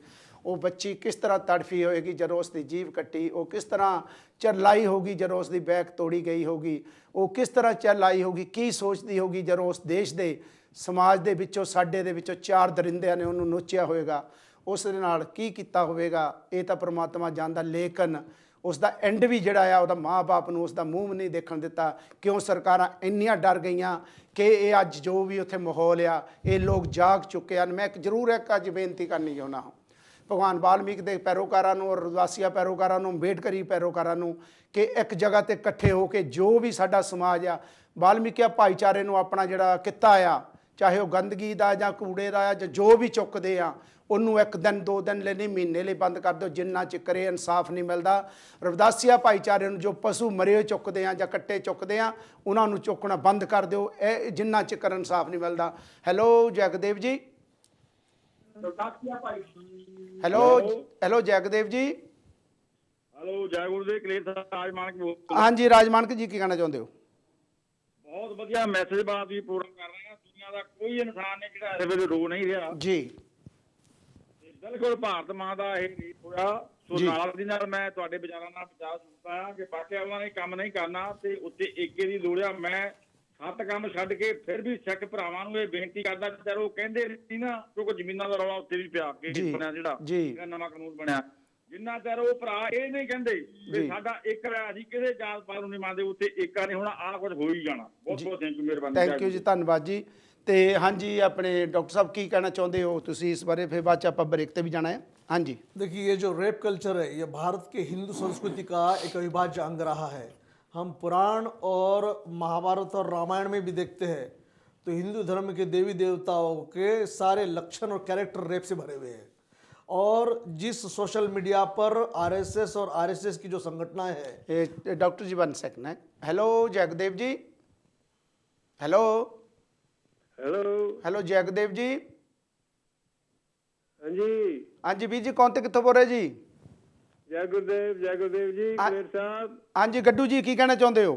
ਉਹ ਬੱਚੀ ਕਿਸ ਤਰ੍ਹਾਂ ਤੜਫੀ ਹੋਏਗੀ ਜਦੋਂ ਉਸ ਦੀ ਜੀਭ ਕੱਟੀ, ਉਹ ਕਿਸ ਤਰ੍ਹਾਂ ਚਰਲਾਈ ਹੋਗੀ ਜਦੋਂ ਉਸ ਦੀ ਬੈਕ ਤੋੜੀ ਗਈ ਹੋਗੀ, ਉਹ ਕਿਸ ਤਰ੍ਹਾਂ ਚਰਲਾਈ ਹੋਗੀ, ਕੀ ਸੋਚਦੀ ਹੋਗੀ ਜਦੋਂ ਉਸ ਦੇਸ਼ ਦੇ ਸਮਾਜ ਦੇ ਵਿੱਚੋਂ, ਸਾਡੇ ਦੇ ਵਿੱਚੋਂ 4 ਦਰਿੰਦਿਆਂ ਨੇ ਉਹਨੂੰ ਨੋਚਿਆ ਹੋਵੇਗਾ, ਉਸ ਦੇ ਨਾਲ ਕੀ ਕੀਤਾ ਹੋਵੇਗਾ, ਇਹ ਤਾਂ ਪ੍ਰਮਾਤਮਾ ਜਾਣਦਾ। ਲੇਕਿਨ ਉਸ ਦਾ ਐਂਡ ਵੀ ਜਿਹੜਾ ਆ, ਉਹਦਾ ਮਾਂ ਬਾਪ ਨੂੰ ਉਸ ਦਾ ਮੂੰਹ ਨਹੀਂ ਦੇਖਣ ਦਿੱਤਾ। ਕਿਉਂ ਸਰਕਾਰਾਂ ਇੰਨੀਆਂ ਡਰ ਗਈਆਂ ਕਿ ਇਹ ਅੱਜ ਜੋ ਵੀ ਉੱਥੇ ਮਾਹੌਲ ਆ, ਇਹ ਲੋਕ ਜਾਗ ਚੁੱਕੇ ਹਨ। ਮੈਂ ਜ਼ਰੂਰ ਇੱਕ ਅੱਜ ਬੇਨਤੀ ਕਰਨੀ ਚਾਹੁੰਦਾ ਹਾਂ ਭਗਵਾਨ ਵਾਲਮੀਕ ਦੇ ਪੈਰੋਕਾਰਾਂ ਨੂੰ ਔਰ ਰਵਿਦਾਸੀਆ ਪੈਰੋਕਾਰਾਂ ਨੂੰ, ਅੰਬੇਡਕਰੀ ਪੈਰੋਕਾਰਾਂ ਨੂੰ, ਕਿ ਇੱਕ ਜਗ੍ਹਾ ਤੇ ਇਕੱਠੇ ਹੋ ਕੇ ਜੋ ਵੀ ਸਾਡਾ ਸਮਾਜ ਆ, ਵਾਲਮੀਕਿਆ ਭਾਈਚਾਰੇ ਨੂੰ ਆਪਣਾ ਜਿਹੜਾ ਕਿੱਤਾ ਆ, ਚਾਹੇ ਉਹ ਗੰਦਗੀ ਦਾ ਜਾਂ ਕੂੜੇ ਦਾ ਜਾਂ ਜੋ ਵੀ ਚੁੱਕਦੇ ਆ, ਉਹਨੂੰ 1 ਦਿਨ 2 ਦਿਨ ਲਈ ਨਹੀਂ, ਮਹੀਨੇ ਲਈ ਬੰਦ ਕਰ ਦਿਓ। ਜਿੰਨਾ ਚਿਰ ਇਹ ਇਨਸਾਫ ਨਹੀਂ ਮਿਲਦਾ, ਰਵਿਦਾਸੀਆ ਭਾਈਚਾਰੇ ਨੂੰ ਜੋ ਪਸ਼ੂ ਮਰੇ ਹੋਏ ਚੁੱਕਦੇ ਆ ਜਾਂ ਕੱਟੇ ਚੁੱਕਦੇ ਆ, ਉਹਨਾਂ ਨੂੰ ਚੁੱਕਣਾ ਬੰਦ ਕਰ ਦਿਓ। ਇਹ ਜਿੰਨਾ ਚਿਰ ਇਨਸਾਫ ਨਹੀਂ ਮਿਲਦਾ। ਹੈਲੋ ਜਗਦੇਵ ਜੀ, ਹੈਲੋ ਜਗਦੇਵ ਜੀ। ਹੈਲੋ ਜੈ ਗੁਰਦੇਵ ਕਲੇਰ ਸਾਹਿਬ, ਰਾਜਮਾਨਕ ਬੋਲ। ਹਾਂਜੀ ਰਾਜਮਾਨਕ ਜੀ, ਕੀ ਕਹਿਣਾ ਚਾਹੁੰਦੇ ਹੋ? ਬਹੁਤ ਵਧੀਆ ਮੈਸੇਜ ਬਾਤ ਵੀ ਪ੍ਰੋਗਰਾਮ ਕਰ ਰਹੇ ਆ। ਦੁਨੀਆ ਦਾ ਕੋਈ ਇਨਸਾਨ ਨੇ ਜਿਹੜਾ ਇਸ ਵੇਲੇ ਰੋ ਨਹੀਂ ਰਿਹਾ ਜੀ। ਬਿਲਕੁਲ ਭਾਰਤ ਮਾਂ ਦਾ ਇਹ ਗੀਤ ਹੋਇਆ। ਸੋ ਨਾਲ ਦੀ ਨਾਲ ਮੈਂ ਤੁਹਾਡੇ ਵਿਚਾਰਾਂ ਨਾਲ ਵਿਚਾਰ ਸੁਣਦਾ ਹਾਂ ਕਿ ਬਾਕੀ ਉਹਨਾਂ ਨੇ ਕੰਮ ਨਹੀਂ ਕਰਨਾ ਤੇ ਉੱਤੇ ਏਕੇ ਦੀ ਲੋੜ ਆ। ਮੈਂ 7 ਕੰਮ ਛੱਡ ਕੇ ਫਿਰ ਵੀ ਸਿੱਖ ਭਰਾਵਾਂ ਨੂੰ ਇਹ ਬੇਨਤੀ ਕਰਦਾ, ਚਲੋ ਉਹ ਕਹਿੰਦੇ ਨਹੀਂ ਨਾ, ਕਿਉਂਕਿ ਜ਼ਮੀਨਾਂ ਦਾ ਰੌਲਾ ਉੱਤੇ ਵੀ ਪਿਆ ਕੇ ਬਣਿਆ ਜਿਹੜਾ ਨਵਾਂ ਕਾਨੂੰਨ ਬਣਿਆ, ਜਿੰਨਾ ਚਿਰ ਉਹ ਭਰਾ ਇਹ ਨਹੀਂ ਕਹਿੰਦੇ ਵੀ ਸਾਡਾ ਇੱਕ ਰਾਜ, ਅਸੀਂ ਕਿਸੇ ਜਾਤ ਪਾਤ ਨੂੰ ਨਹੀਂ ਮੰਨਦੇ, ਉੱਤੇ ਏਕਾ ਨਹੀਂ ਹੋਣਾ, ਆਹ ਕੁਝ ਹੋ ਹੀ ਜਾਣਾ। ਬਹੁਤ ਬਹੁਤ ਥੈਂਕ ਯੂ, ਮਿਹਰਬਾਨੀ। ਥੈਂਕ ਯੂ ਜੀ, ਧੰਨਵਾਦ ਜੀ। ਤੇ ਹਾਂਜੀ ਆਪਣੇ डॉक्टर साहब ਕੀ ਕਹਿਣਾ ਚਾਹੁੰਦੇ ਹੋ ਤੁਸੀਂ ਇਸ ਬਾਰੇ? ਫਿਰ ਬਾਅਦ ਚ ਆਪਾਂ ब्रेक ਤੇ भी जाना है। हाँ जी देखिए, ये जो रेप कल्चर है ये भारत के हिंदू संस्कृति का एक अविभाज्य अंग रहा है। हम पुराण और महाभारत और रामायण में भी देखते हैं तो हिंदू धर्म के देवी देवताओं के सारे लक्षण और कैरेक्टर रेप से भरे हुए हैं। और जिस सोशल मीडिया पर आरएसएस और आरएसएस की जो संगठनाएं हैं, डॉक्टर जी 1 सेकंड है। हेलो जगदेव जी, हेलो हेलो जगदेव जी। हाँ जी, हाँ जी ਵੀਰ ਜੀ, ਕੌਣ ਤੇ ਕਿੱਥੋਂ ਬੋਲ ਰਹੇ ਜੀ? ਜੈ ਗੁਰਦੇਵ ਜੀ ਕਲੇਰ ਸਾਹਿਬ। हाँ जी ਗੱਡੂ ਜੀ, ਕੀ ਕਹਿਣਾ ਚਾਹੁੰਦੇ ਹੋ?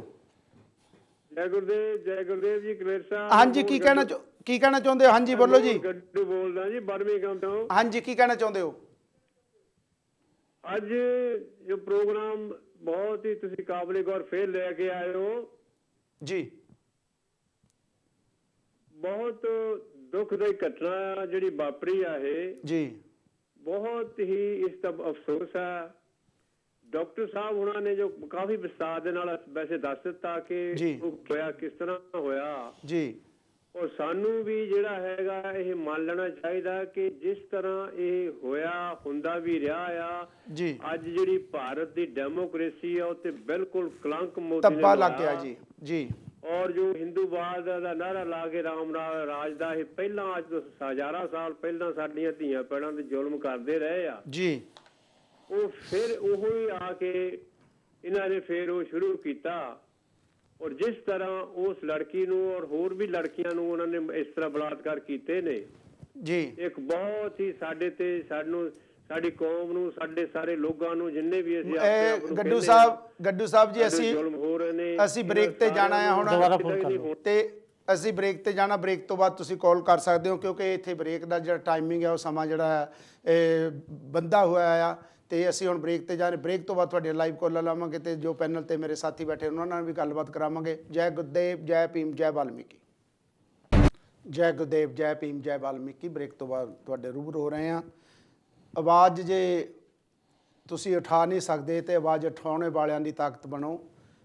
ਜੈ ਗੁਰਦੇਵ ਜੀ ਕਲੇਰ ਸਾਹਿਬ। हाँ जी ਕੀ ਕਹਿਣਾ ਚਾਹੁੰਦੇ ਹੋ? हाँ जी ਬੋਲੋ ਜੀ। ਗੱਡੂ ਬੋਲਦਾ ਜੀ ਬਰਮਿੰਘਮ ਤੋਂ। हाँ जी ਕੀ ਕਹਿਣਾ ਚਾਹੁੰਦੇ ਹੋ? ਅੱਜ ਜੋ ਪ੍ਰੋਗਰਾਮ ਬਹੁਤ ਹੀ ਤੁਸੀਂ ਕਾਬਲੇ ਗੌਰ ਫੇਰ ਲੈ ਕੇ ਆਏ ਹੋ ਜੀ। ਬਹੁਤ ਦੁਖਦਾਈ ਘਟਨਾ ਜਿਹੜੀ ਵਾਪਰੀ ਆ ਇਹ ਜੀ, ਬਹੁਤ ਹੀ ਇਸ ਦਾ ਅਫਸੋਸ ਹੈ। ਡਾਕਟਰ ਸਾਹਿਬ ਉਹਨਾਂ ਨੇ ਜੋ ਕਾਫੀ ਵਿਸਤਾਰ ਦੇ ਨਾਲ ਵੈਸੇ ਦੱਸ ਦਿੱਤਾ ਕਿ ਉਹ ਹੋਇਆ ਕਿਸ ਤਰ੍ਹਾਂ ਹੋਇਆ ਜੀ। ਔਰ ਸਾਨੂੰ ਵੀ ਜਿਹੜਾ ਹੈਗਾ ਇਹ ਮੰਨ ਲੈਣਾ ਚਾਹੀਦਾ ਕਿ ਜਿਸ ਤਰ੍ਹਾਂ ਇਹ ਹੋਇਆ ਹੁੰਦਾ ਵੀ ਰਿਹਾ ਆ ਜੀ, ਅੱਜ ਜਿਹੜੀ ਭਾਰਤ ਦੀ ਡੈਮੋਕ੍ਰੇਸੀ ਆ ਉਹ ਤੇ ਬਿਲਕੁਲ ਕਲੰਕ ਮੋਤੀ ਤੱਬਾ ਲੱਗ ਗਿਆ ਜੀ। ਜੀ ਔਰ ਜੋ ਹਿੰਦੂਵਾਦ ਦਾ ਨਾਰਾ ਲਾ ਕੇ ਰਾਮ ਰਾਜ ਦਾ ਇਹ ਪਹਿਲਾਂ ਅੱਜ ਤੋਂ ਹਜ਼ਾਰਾਂ ਸਾਲ ਪਹਿਲਾਂ ਸਾਡੀਆਂ ਧੀਆਂ ਭੈਣਾਂ ਤੇ ਜ਼ੁਲਮ ਕਰਦੇ ਰਹੇ ਆ ਜੀ, ਉਹ ਫਿਰ ਉਹੋ ਹੀ ਆ ਕੇ ਇਹਨਾਂ ਨੇ ਫਿਰ ਉਹ ਸ਼ੁਰੂ ਕੀਤਾ। ਔਰ ਜਿਸ ਤਰ੍ਹਾਂ ਉਸ ਲੜਕੀ ਨੂੰ ਔਰ ਹੋਰ ਵੀ ਲੜਕੀਆਂ ਨੂੰ ਉਹਨਾਂ ਨੇ ਇਸ ਤਰ੍ਹਾਂ ਬਲਾਤਕਾਰ ਕੀਤੇ ਨੇ ਜੀ, ਇੱਕ ਬਹੁਤ ਹੀ ਸਾਡੇ ਤੇ ਸਾਨੂੰ ਸਾਡੀ ਕੌਮ ਨੂੰ, ਸਾਡੇ ਸਾਰੇ ਲੋਕਾਂ ਨੂੰ, ਜਿੰਨੇ ਵੀ ਅਸੀਂ ਆਪਣੇ ਆਪ ਨੂੰ ਗੱਡੂ ਕਹਿੰਦੇ ਹਾਂ, ਸਾਹਿਬ ਜੀ ਸਾਡੇ ਜ਼ੁਲਮ ਹੋ ਰਹੇ ਨੇ, ਅਸੀਂ ਬ੍ਰੇਕ ਤੇ ਜਾਣਾ ਆ ਹੁਣ ਦੁਬਾਰਾ ਫੋਨ ਕਰ ਲਓ। ਤੇ ਅਸੀਂ ਬ੍ਰੇਕ ਤੇ ਜਾਣਾ, ਬ੍ਰੇਕ ਤੋਂ ਬਾਅਦ ਤੁਸੀਂ ਕਾਲ ਕਰ ਸਕਦੇ ਹੋ ਕਿਉਂਕਿ ਇੱਥੇ ਬ੍ਰੇਕ ਦਾ ਜਿਹੜਾ ਟਾਈਮਿੰਗ ਹੈ ਉਹ ਸਮਾਂ ਜਿਹੜਾ ਹੈ ਇਹ ਬੰਦਾ ਹੋਇਆ ਆ ਤੇ ਅਸੀਂ ਹੁਣ ਬ੍ਰੇਕ ਤੇ ਜਾ ਰਹੇ। ਬ੍ਰੇਕ ਤੋਂ ਬਾਅਦ ਤੁਹਾਡੇ ਲਾਈਵ ਕਾਲ ਲਾਵਾਂਗੇ ਤੇ ਜੋ ਪੈਨਲ ਤੇ ਮੇਰੇ ਸਾਥੀ ਬੈਠੇ ਉਹਨਾਂ ਨਾਲ ਵੀ ਗੱਲਬਾਤ ਕਰਾਵਾਂਗੇ। ਜੈ ਗੁਰਦੇਵ, ਜੈ ਭੀਮ, ਜੈ ਵਾਲਮੀਕੀ। ਜੈ ਗੁਰਦੇਵ, ਜੈ ਭੀਮ, ਜੈ ਵਾਲਮੀਕੀ। ਬ੍ਰੇਕ ਤੋਂ ਬਾਅਦ ਤੁਹਾਡੇ ਰੂਬਰੂ ਹੋ ਰਹੇ ਹਾਂ। ਆਵਾਜ਼ ਜੇ ਤੁਸੀਂ ਉਠਾ ਨਹੀਂ ਸਕਦੇ ਤੇ ਆਵਾਜ਼ ਉਠਾਉਣੇ ਵਾਲਿਆਂ ਦੀ ਤਾਕਤ ਬਣੋ।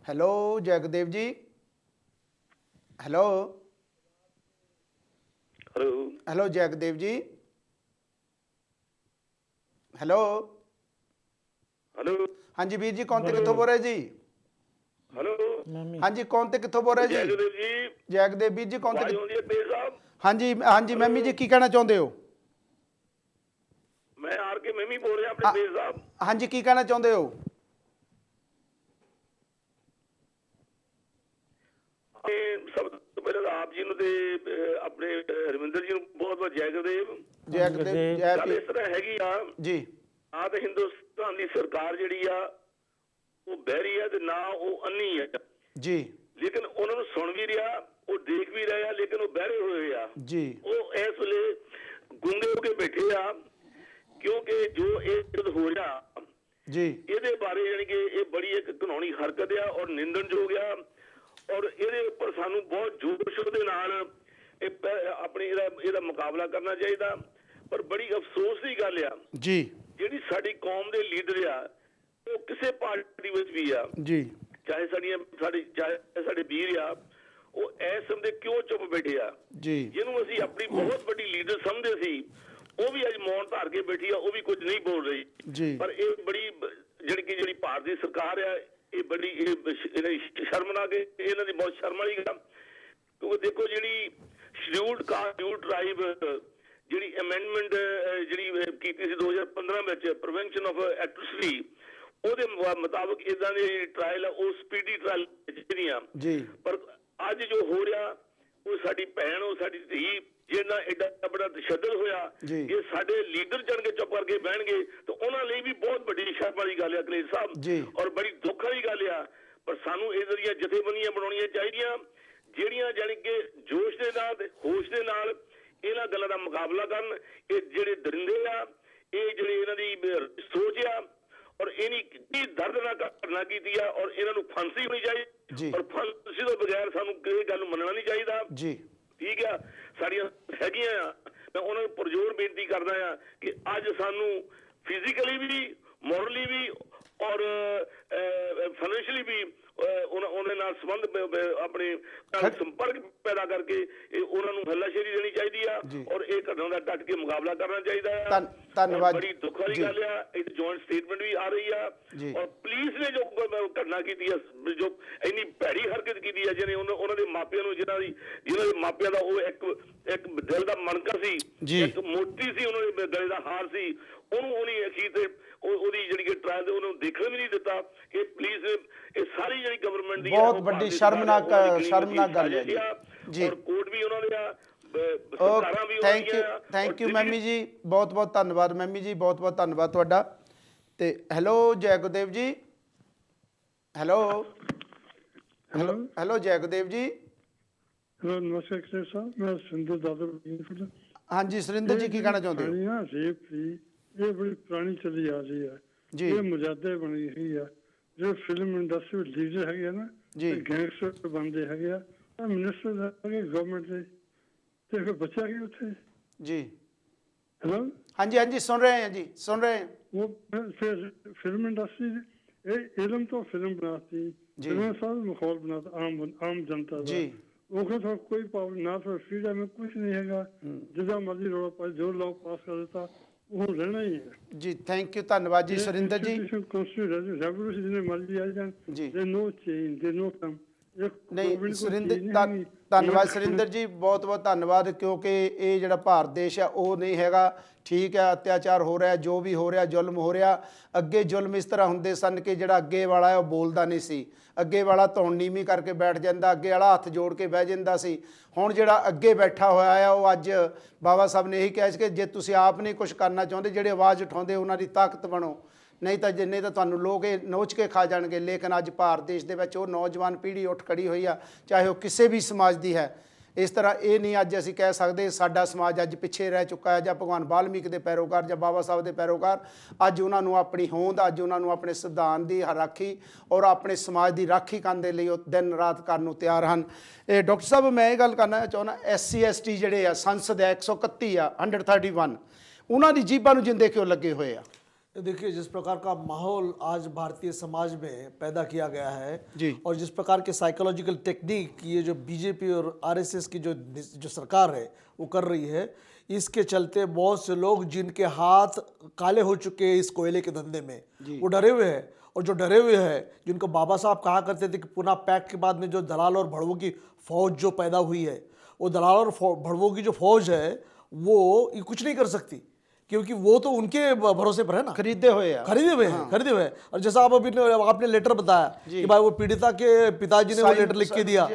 ਹੈਲੋ ਜੈ ਗੁਰਦੇਵ ਜੀ। ਹੈਲੋ ਹੈਲੋ ਜੈ ਗੁਰਦੇਵ ਜੀ। ਹੈਲੋ ਹੈਲੋ ਹਾਂਜੀ ਵੀਰ ਜੀ, ਕੌਣ ਤੇ ਕਿੱਥੋਂ ਬੋਲ ਰਹੇ ਜੀ? ਹੈਲੋ ਹਾਂਜੀ ਕੌਣ ਤੇ ਕਿੱਥੋਂ ਬੋਲ ਰਹੇ ਜੈ ਜੀ? ਗੁਰਦੇਵ ਜੀ, ਜੈ ਗੁਰਦੇਵ ਵੀਰ ਜੀ, ਕੌਣ ਤੇ ਆਵਾਜ਼ ਆਉਂਦੀ ਹੈ ਪੇਰ ਸਾਹਿਬ? ਹਾਂਜੀ ਹਾਂਜੀ ਮੈਮੀ ਜੀ, ਕੀ ਕਹਿਣਾ ਚਾਹੁੰਦੇ ਹੋ? ਮੈਂ ਆਰ ਕੇ ਮੈਮੀ ਬੋਲ ਰਿਹਾ ਆਪਣੇ ਪੇਰ ਸਾਹਿਬ। ਹਾਂਜੀ ਕੀ ਕਹਿਣਾ ਚਾਹੁੰਦੇ ਹੋ? ਤੇ ਸਭ ਤੋਂ ਪਹਿਲਾਂ ਆਪ ਜੀ ਨੂੰ ਤੇ ਆਪਣੇ ਰਵਿੰਦਰ ਜੀ ਨੂੰ ਬਹੁਤ ਬਹੁਤ ਜੈ ਗੁਰਦੇਵ। ਜੈ ਗੁਰਦੇਵ, ਜੈ ਗੱਲ ਇਸ ਭੀਮ ਤਰ੍ਹਾਂ ਹੈਗੀ ਆ ਜੀ। ਨਾ ਤਾਂ ਹਿੰਦੁਸਤਾਨ ਦੀ ਸਰਕਾਰ ਜਿਹੜੀ ਆ ਉਹ ਬਹਿਰੀ ਆ ਤੇ ਨਾ ਉਹ ਅੰਨੀ ਆ ਜੀ ਲੇਕਿਨ ਉਹਨਾਂ ਨੂੰ ਸੁਣ ਵੀ ਰਿਹਾ, ਉਹ ਦੇਖ ਵੀ ਰਹੇ ਆ, ਲੇਕਿਨ ਉਹ ਬਹਿਰੇ ਹੋਏ ਆ ਜੀ। ਉਹ ਇਸ ਵੇਲੇ ਗੁੰਗੇ ਹੋ ਕੇ ਬੈਠੇ ਆ ਕਿਉਂਕਿ ਜੋ ਇਹ ਹੋ ਰਿਹਾ ਜੀ ਇਹਦੇ ਬਾਰੇ ਯਾਨੀ ਕਿ ਇਹ ਬੜੀ ਇੱਕ ਘਿਨਾਉਣੀ ਹਰਕਤ ਆ ਔਰ ਨਿੰਦਣਯੋਗ ਆ ਔਰ ਇਹਦੇ ਉੱਪਰ ਸਾਨੂੰ ਬਹੁਤ ਜੋਸ਼ ਦੇ ਨਾਲ ਆਪਣੀ ਇਹਦਾ ਮੁਕਾਬਲਾ ਕਰਨਾ ਚਾਹੀਦਾ। ਪਰ ਬੜੀ ਅਫਸੋਸ ਦੀ ਗੱਲ ਆ ਜੀ ਜਿਹੜੀ ਸਾਡੀ ਕੌਮ ਦੇ ਲੀਡਰ ਆ ਉਹ ਕਿਸੇ ਪਾਰਟੀ ਵਿੱਚ ਵੀ ਆ, ਜੀ ਚਾਹੇ ਸਾਡੇ ਵੀਰ ਆ, ਉਹ ਇਸ ਸਮੇਂ ਕਿਉਂ ਚੁੱਪ ਬੈਠੇ ਆ? ਜੀ ਜਿਹਨੂੰ ਅਸੀਂ ਆਪਣੀ ਬਹੁਤ ਵੱਡੀ ਲੀਡਰ ਸਮਝਦੇ ਸੀ ਉਹ ਵੀ ਅੱਜ ਮੌਨ ਧਾਰ ਕੇ ਬੈਠੀ ਆ, ਉਹ ਵੀ ਕੁਝ ਨਹੀਂ ਬੋਲ ਰਹੀ। ਜੀ ਪਰ ਇਹ ਬੜੀ ਜਿਹੜੀ ਭਾਰਤ ਦੀ ਸਰਕਾਰ ਆ ਇਹ ਬੜੀ ਸ਼ਰਮਨਾਕ, ਇਹਨਾਂ ਦੀ ਬਹੁਤ ਸ਼ਰਮ ਵਾਲੀ ਗੱਲ। ਕਿਉਂਕਿ ਦੇਖੋ ਜਿਹੜੀ ਸ਼ਡਿਊਲਡ ਕਾਸਟ ਸ਼ਡਿਊਲਡ ਟ੍ਰਾਈਬ ਜਿਹੜੀ ਅਮੈਂਡਮੈਂਟ ਜਿਹੜੀ ਕੀਤੀ ਸੀ 2015 ਵਿੱਚ ਪ੍ਰੀਵੈਂਸ਼ਨ ਆਫ ਐਟਰੋਸਿਟੀ, ਉਹਦੇ ਮੁਤਾਬਕ ਇਦਾਂ ਦੇ ਟ੍ਰਾਇਲ ਉਹ ਸਪੀਡੀ ਟ੍ਰਾਇਲ ਜਿਹੜੀਆਂ ਜੀ। ਪਰ ਅੱਜ ਜੋ ਹੋ ਰਿਹਾ ਉਹ ਸਾਡੀ ਭੈਣ, ਉਹ ਸਾਡੀ ਧੀ ਜਿਹੜਾ ਐਡਾ ਬੜਾ ਤਸ਼ੱਦਦ ਹੋਇਆ, ਇਹ ਸਾਡੇ ਲੀਡਰ ਚੜ ਕੇ ਚੁੱਪ ਕਰਕੇ ਬਹਿਣਗੇ ਤਾਂ ਉਹਨਾਂ ਲਈ ਵੀ ਬਹੁਤ ਵੱਡੀ ਸ਼ਰਮ ਵਾਲੀ ਗੱਲ ਹੈ ਅਖਿਲੇਸ਼ ਸਾਹਿਬ, ਔਰ ਬੜੀ ਦੁੱਖ ਵਾਲੀ ਗੱਲ ਆ। ਪਰ ਸਾਨੂੰ ਇਹਨਾਂ ਦੀਆਂ ਜਥੇਬੰਦੀਆਂ ਬਣਾਉਣੀਆਂ ਚਾਹੀਦੀਆਂ ਜਿਹੜੀਆਂ ਜਾਣੀ ਕਿ ਜੋਸ਼ ਦੇ ਨਾਲ ਤੇ ਹੋਸ਼ ਦੇ ਨਾਲ ਇਹਨਾਂ ਗੱਲਾਂ ਦਾ ਮੁਕਾਬਲਾ ਕਰਨ। ਇਹ ਜਿਹੜੇ ਦਰਿੰਦੇ ਆ, ਇਹ ਜਿਹੜੇ ਇਹਨਾਂ ਦੀ ਸੋਚ ਆ ਔਰ ਇਹਨੀ ਕੀ ਦਰਦਨਾਕ ਘਟਨਾ ਕੀਤੀ ਆ ਔਰ ਇਹਨਾਂ ਨੂੰ ਫਾਂਸੀ ਹੋਣੀ ਚਾਹੀਦੀ ਔਰ ਫਾਂਸੀ ਤੋਂ ਬਗੈਰ ਸਾਨੂੰ ਕਿਸੇ ਗੱਲ ਨੂੰ ਮੰਨਣਾ ਨਹੀਂ ਚਾਹੀਦਾ ਜੀ। ਠੀਕ ਆ, ਸਾਡੀਆਂ ਹੈਗੀਆਂ ਆ, ਮੈਂ ਉਹਨਾਂ ਨੂੰ ਪੁਰਜੋਰ ਬੇਨਤੀ ਕਰਦਾ ਆ ਕਿ ਅੱਜ ਸਾਨੂੰ ਫਿਜ਼ੀਕਲੀ ਵੀ, ਮੋਰਲੀ ਵੀ ਔਰ ਫਾਈਨੈਂਸ਼ੀਅਲੀ ਵੀ ਉਹਨਾਂ ਨਾਲ ਸੰਬੰਧ ਆਪਣੇ ਸੰਪਰਕ ਪੈਦਾ ਕਰਕੇ ਉਹਨਾਂ ਨੂੰ ਹੱਲਾਸ਼ੇਰੀ ਦੇਣੀ ਚਾਹੀਦੀ ਆ ਔਰ ਇਹ ਘਟਨਾ ਦਾ ਡਟ ਕੇ ਮੁਕਾਬਲਾ ਕਰਨਾ ਚਾਹੀਦਾ ਆ। ਧੰਨਵਾਦ। ਬੜੀ ਦੁੱਖ ਵਾਲੀ ਗੱਲ ਆ, ਇਹ ਜੁਆਇੰਟ ਸਟੇਟਮੈਂਟ ਵੀ ਆ ਰਹੀ ਆ ਔਰ ਪੁਲਿਸ ਨੇ ਜੋ ਘਟਨਾ ਕੀਤੀ ਆ, ਜੋ ਇੰਨੀ ਭੈੜੀ ਹਰਕਤ ਕੀਤੀ ਆ, ਜਿਹਨੇ ਉਹਨਾਂ ਦੇ ਮਾਪਿਆਂ ਨੂੰ ਜਿਹਨਾਂ ਦੇ ਮਾਪਿਆਂ ਦਾ ਉਹ ਇੱਕ ਦਿਲ ਦਾ ਮਣਕਾ ਸੀ, ਇੱਕ ਮੋਤੀ ਸੀ, ਉਹਨਾਂ ਦੇ ਗਲੇ ਦਾ ਹਾਰ ਸੀ, ਉਹਨੇ ਅਖੀਰ ਤੇ ਉਹਦੀ ਜਿਹੜੀ ਕਿ ਟ੍ਰਾਇਲ ਤੇ ਉਹਨੂੰ ਦੇਖਣ ਵੀ ਨਹੀਂ ਦਿੱਤਾ। ਇਹ ਪੁਲਿਸ ਇਹ ਸਾਰੀ ਜਿਹੜੀ ਗਵਰਨਮੈਂਟ ਦੀ ਬਹੁਤ ਵੱਡੀ ਸ਼ਰਮਨਾਕ ਗੱਲ ਹੈ ਜੀ। ਔਰ ਕੋਰਟ ਵੀ ਉਹਨਾਂ ਦੇ ਆ, ਸਰਕਾਰਾਂ ਵੀ ਥੈਂਕ ਯੂ ਮੈਮੀ ਜੀ, ਬਹੁਤ ਬਹੁਤ ਧੰਨਵਾਦ ਮੈਮੀ ਜੀ, ਬਹੁਤ ਬਹੁਤ ਧੰਨਵਾਦ ਤੁਹਾਡਾ। ਤੇ ਹੈਲੋ ਜੈ ਗੁਰਦੇਵ ਜੀ। ਹੈਲੋ ਹੈਲੋ ਜੈ ਗੁਰਦੇਵ ਜੀ। ਹੈਲੋ ਨਮਸਕਾਰ ਸਾਹਿਬ, ਮੈਂ ਸੁਰਿੰਦਰ ਦਾਦਰ। ਹਾਂਜੀ ਸੁਰਿੰਦਰ ਜੀ, ਕੀ ਕਹਿਣਾ ਚਾਹੁੰਦੇ ਹੋ? ਰੇਪ ਸੀ, ਇਹ ਬੜੀ ਪੁਰਾਣੀ ਚੱਲੀ ਆ ਰਹੀ ਹੈ ਜੀ। ਇਹ ਮਜਾਦੇ ਬਣੀ ਹੋਈ ਆ, ਜਿਹੜੇ ਫਿਲਮ ਇੰਡਸਟਰੀ ਵਿੱਚ ਲੀਡਰ ਹੈਗੇ ਆ ਨਾ, ਗੈਂਗਸਟਰ ਬਣਦੇ ਹੈਗੇ ਆ, ਮਿਨਿਸਟਰ ਹੈਗੇ ਗਵਰਨਮੈਂਟ ਦੇ, ਤੇ ਫਿਰ ਬੱਚਾ ਕੀ ਉੱਥੇ ਜੀ। ਹੈਲੋ ਹਾਂਜੀ ਹਾਂਜੀ ਸੁਣ ਰਹੇ ਹਾਂ ਜੀ, ਸੁਣ ਰਹੇ ਹਾਂ। ਉਹ ਫਿਰ ਫਿਲਮ ਇੰਡਸਟਰੀ ਇਹ ਇਲਮ ਤੋਂ ਫਿਲਮ ਬਣਾਤੀ, ਫਿਲਮ ਸਭ ਮਾਹੌਲ ਬਣਾਤਾ ਆਮ ਜਨਤਾ ਦਾ। ਉਹ ਕਹਿੰਦਾ ਕੋਈ ਪ੍ਰੋਬਲਮ ਨਾ, ਫਿਰ ਫਰੀडम में कुछ नहीं हैगा, जिदा मर्जी रोड पर जो लॉ पास कर देता वो रहना ही है जी। थैंक यू, धन्यवाद जी सुरिंदर जी। कॉन्स्टिट्यूशन रेवोल्यूशन जितने मर्जी आ जाए, they no change, they no come, ਨਹੀਂ ਸੁਰਿੰਦਰ, ਧੰਨਵਾਦ ਸੁਰਿੰਦਰ ਜੀ, ਬਹੁਤ ਬਹੁਤ ਧੰਨਵਾਦ। ਕਿਉਂਕਿ ਇਹ ਜਿਹੜਾ ਭਾਰਤ ਦੇਸ਼ ਆ ਉਹ ਨਹੀਂ ਹੈਗਾ, ਠੀਕ ਹੈ, ਅਤਿਆਚਾਰ ਹੋ ਰਿਹਾ, ਜੋ ਵੀ ਹੋ ਰਿਹਾ, ਜ਼ੁਲਮ ਹੋ ਰਿਹਾ। ਅੱਗੇ ਜ਼ੁਲਮ ਇਸ ਤਰ੍ਹਾਂ ਹੁੰਦੇ ਸਨ ਕਿ ਜਿਹੜਾ ਅੱਗੇ ਵਾਲਾ ਹੈ ਉਹ ਬੋਲਦਾ ਨਹੀਂ ਸੀ, ਅੱਗੇ ਵਾਲਾ ਧੌਣ ਨੀਵੀਂ ਕਰਕੇ ਬੈਠ ਜਾਂਦਾ, ਅੱਗੇ ਵਾਲਾ ਹੱਥ ਜੋੜ ਕੇ ਬਹਿ ਜਾਂਦਾ ਸੀ। ਹੁਣ ਜਿਹੜਾ ਅੱਗੇ ਬੈਠਾ ਹੋਇਆ ਆ ਉਹ ਅੱਜ ਬਾਬਾ ਸਾਹਿਬ ਨੇ ਇਹੀ ਕਿਹਾ ਸੀ ਕਿ ਜੇ ਤੁਸੀਂ ਆਪ ਨਹੀਂ ਕੁਛ ਕਰਨਾ ਚਾਹੁੰਦੇ, ਜਿਹੜੇ ਆਵਾਜ਼ ਉਠਾਉਂਦੇ ਉਹਨਾਂ ਦੀ ਤਾਕਤ ਬਣੋ, ਨਹੀਂ ਤਾਂ ਜਿੰਨੇ ਤਾਂ ਤੁਹਾਨੂੰ ਲੋਕ ਇਹ ਨੋਚ ਕੇ ਖਾ ਜਾਣਗੇ। ਲੇਕਿਨ ਅੱਜ ਭਾਰਤ ਦੇਸ਼ ਦੇ ਵਿੱਚ ਉਹ ਨੌਜਵਾਨ ਪੀੜ੍ਹੀ ਉੱਠ ਖੜੀ ਹੋਈ ਆ, ਚਾਹੇ ਉਹ ਕਿਸੇ ਵੀ ਸਮਾਜ ਦੀ ਹੈ। ਇਸ ਤਰ੍ਹਾਂ ਇਹ ਨਹੀਂ ਅੱਜ ਅਸੀਂ ਕਹਿ ਸਕਦੇ ਸਾਡਾ ਸਮਾਜ ਅੱਜ ਪਿੱਛੇ ਰਹਿ ਚੁੱਕਾ ਹੈ, ਜਾਂ ਭਗਵਾਨ ਵਾਲਮੀਕ ਦੇ ਪੈਰੋਕਾਰ ਜਾਂ ਬਾਬਾ ਸਾਹਿਬ ਦੇ ਪੈਰੋਕਾਰ ਅੱਜ ਉਹਨਾਂ ਨੂੰ ਆਪਣੀ ਹੋਂਦ, ਅੱਜ ਉਹਨਾਂ ਨੂੰ ਆਪਣੇ ਸੰਵਿਧਾਨ ਦੀ ਰਾਖੀ ਔਰ ਆਪਣੇ ਸਮਾਜ ਦੀ ਰਾਖੀ ਕਰਨ ਦੇ ਲਈ ਉਹ ਦਿਨ ਰਾਤ ਕਰਨ ਨੂੰ ਤਿਆਰ ਹਨ। ਇਹ ਡਾਕਟਰ ਸਾਹਿਬ ਮੈਂ ਇਹ ਗੱਲ ਕਰਨਾ ਚਾਹੁੰਦਾ, SC ST ਜਿਹੜੇ ਆ ਸੰਸਦ ਹੈ 131 ਆ 131, ਉਹਨਾਂ ਦੀ ਜੀਭਾਂ ਨੂੰ ਜਿੰਦੇ ਕਿਉਂ ਲੱਗੇ ਹੋਏ ਆ? देखिए, जिस प्रकार का माहौल आज भारतीय समाज में पैदा किया गया है जी, और जिस प्रकार के साइकोलॉजिकल टेक्निक ये जो बीजेपी और RSS की जो सरकार है वो कर रही है, इसके चलते बहुत से लोग जिनके हाथ काले हो चुके हैं इस कोयले के धंधे में, वो डरे हुए हैं। और जो डरे हुए हैं, जिनको बाबा साहब कहा करते थे कि पुनः पैक्ट के बाद में जो दलाल और भड़वों की फौज जो पैदा हुई है, वो दलाल और भड़वों की जो फौज है वो ये कुछ नहीं कर सकती, क्योंकि वो तो उनके भरोसे पर है ना, खरीदे हुए हैं, खरीदे हुए हैं। और जैसा आप अभी आपने लेटर बताया कि भाई वो पीड़िता के पिताजी ने वो लेटर लिख के दिया,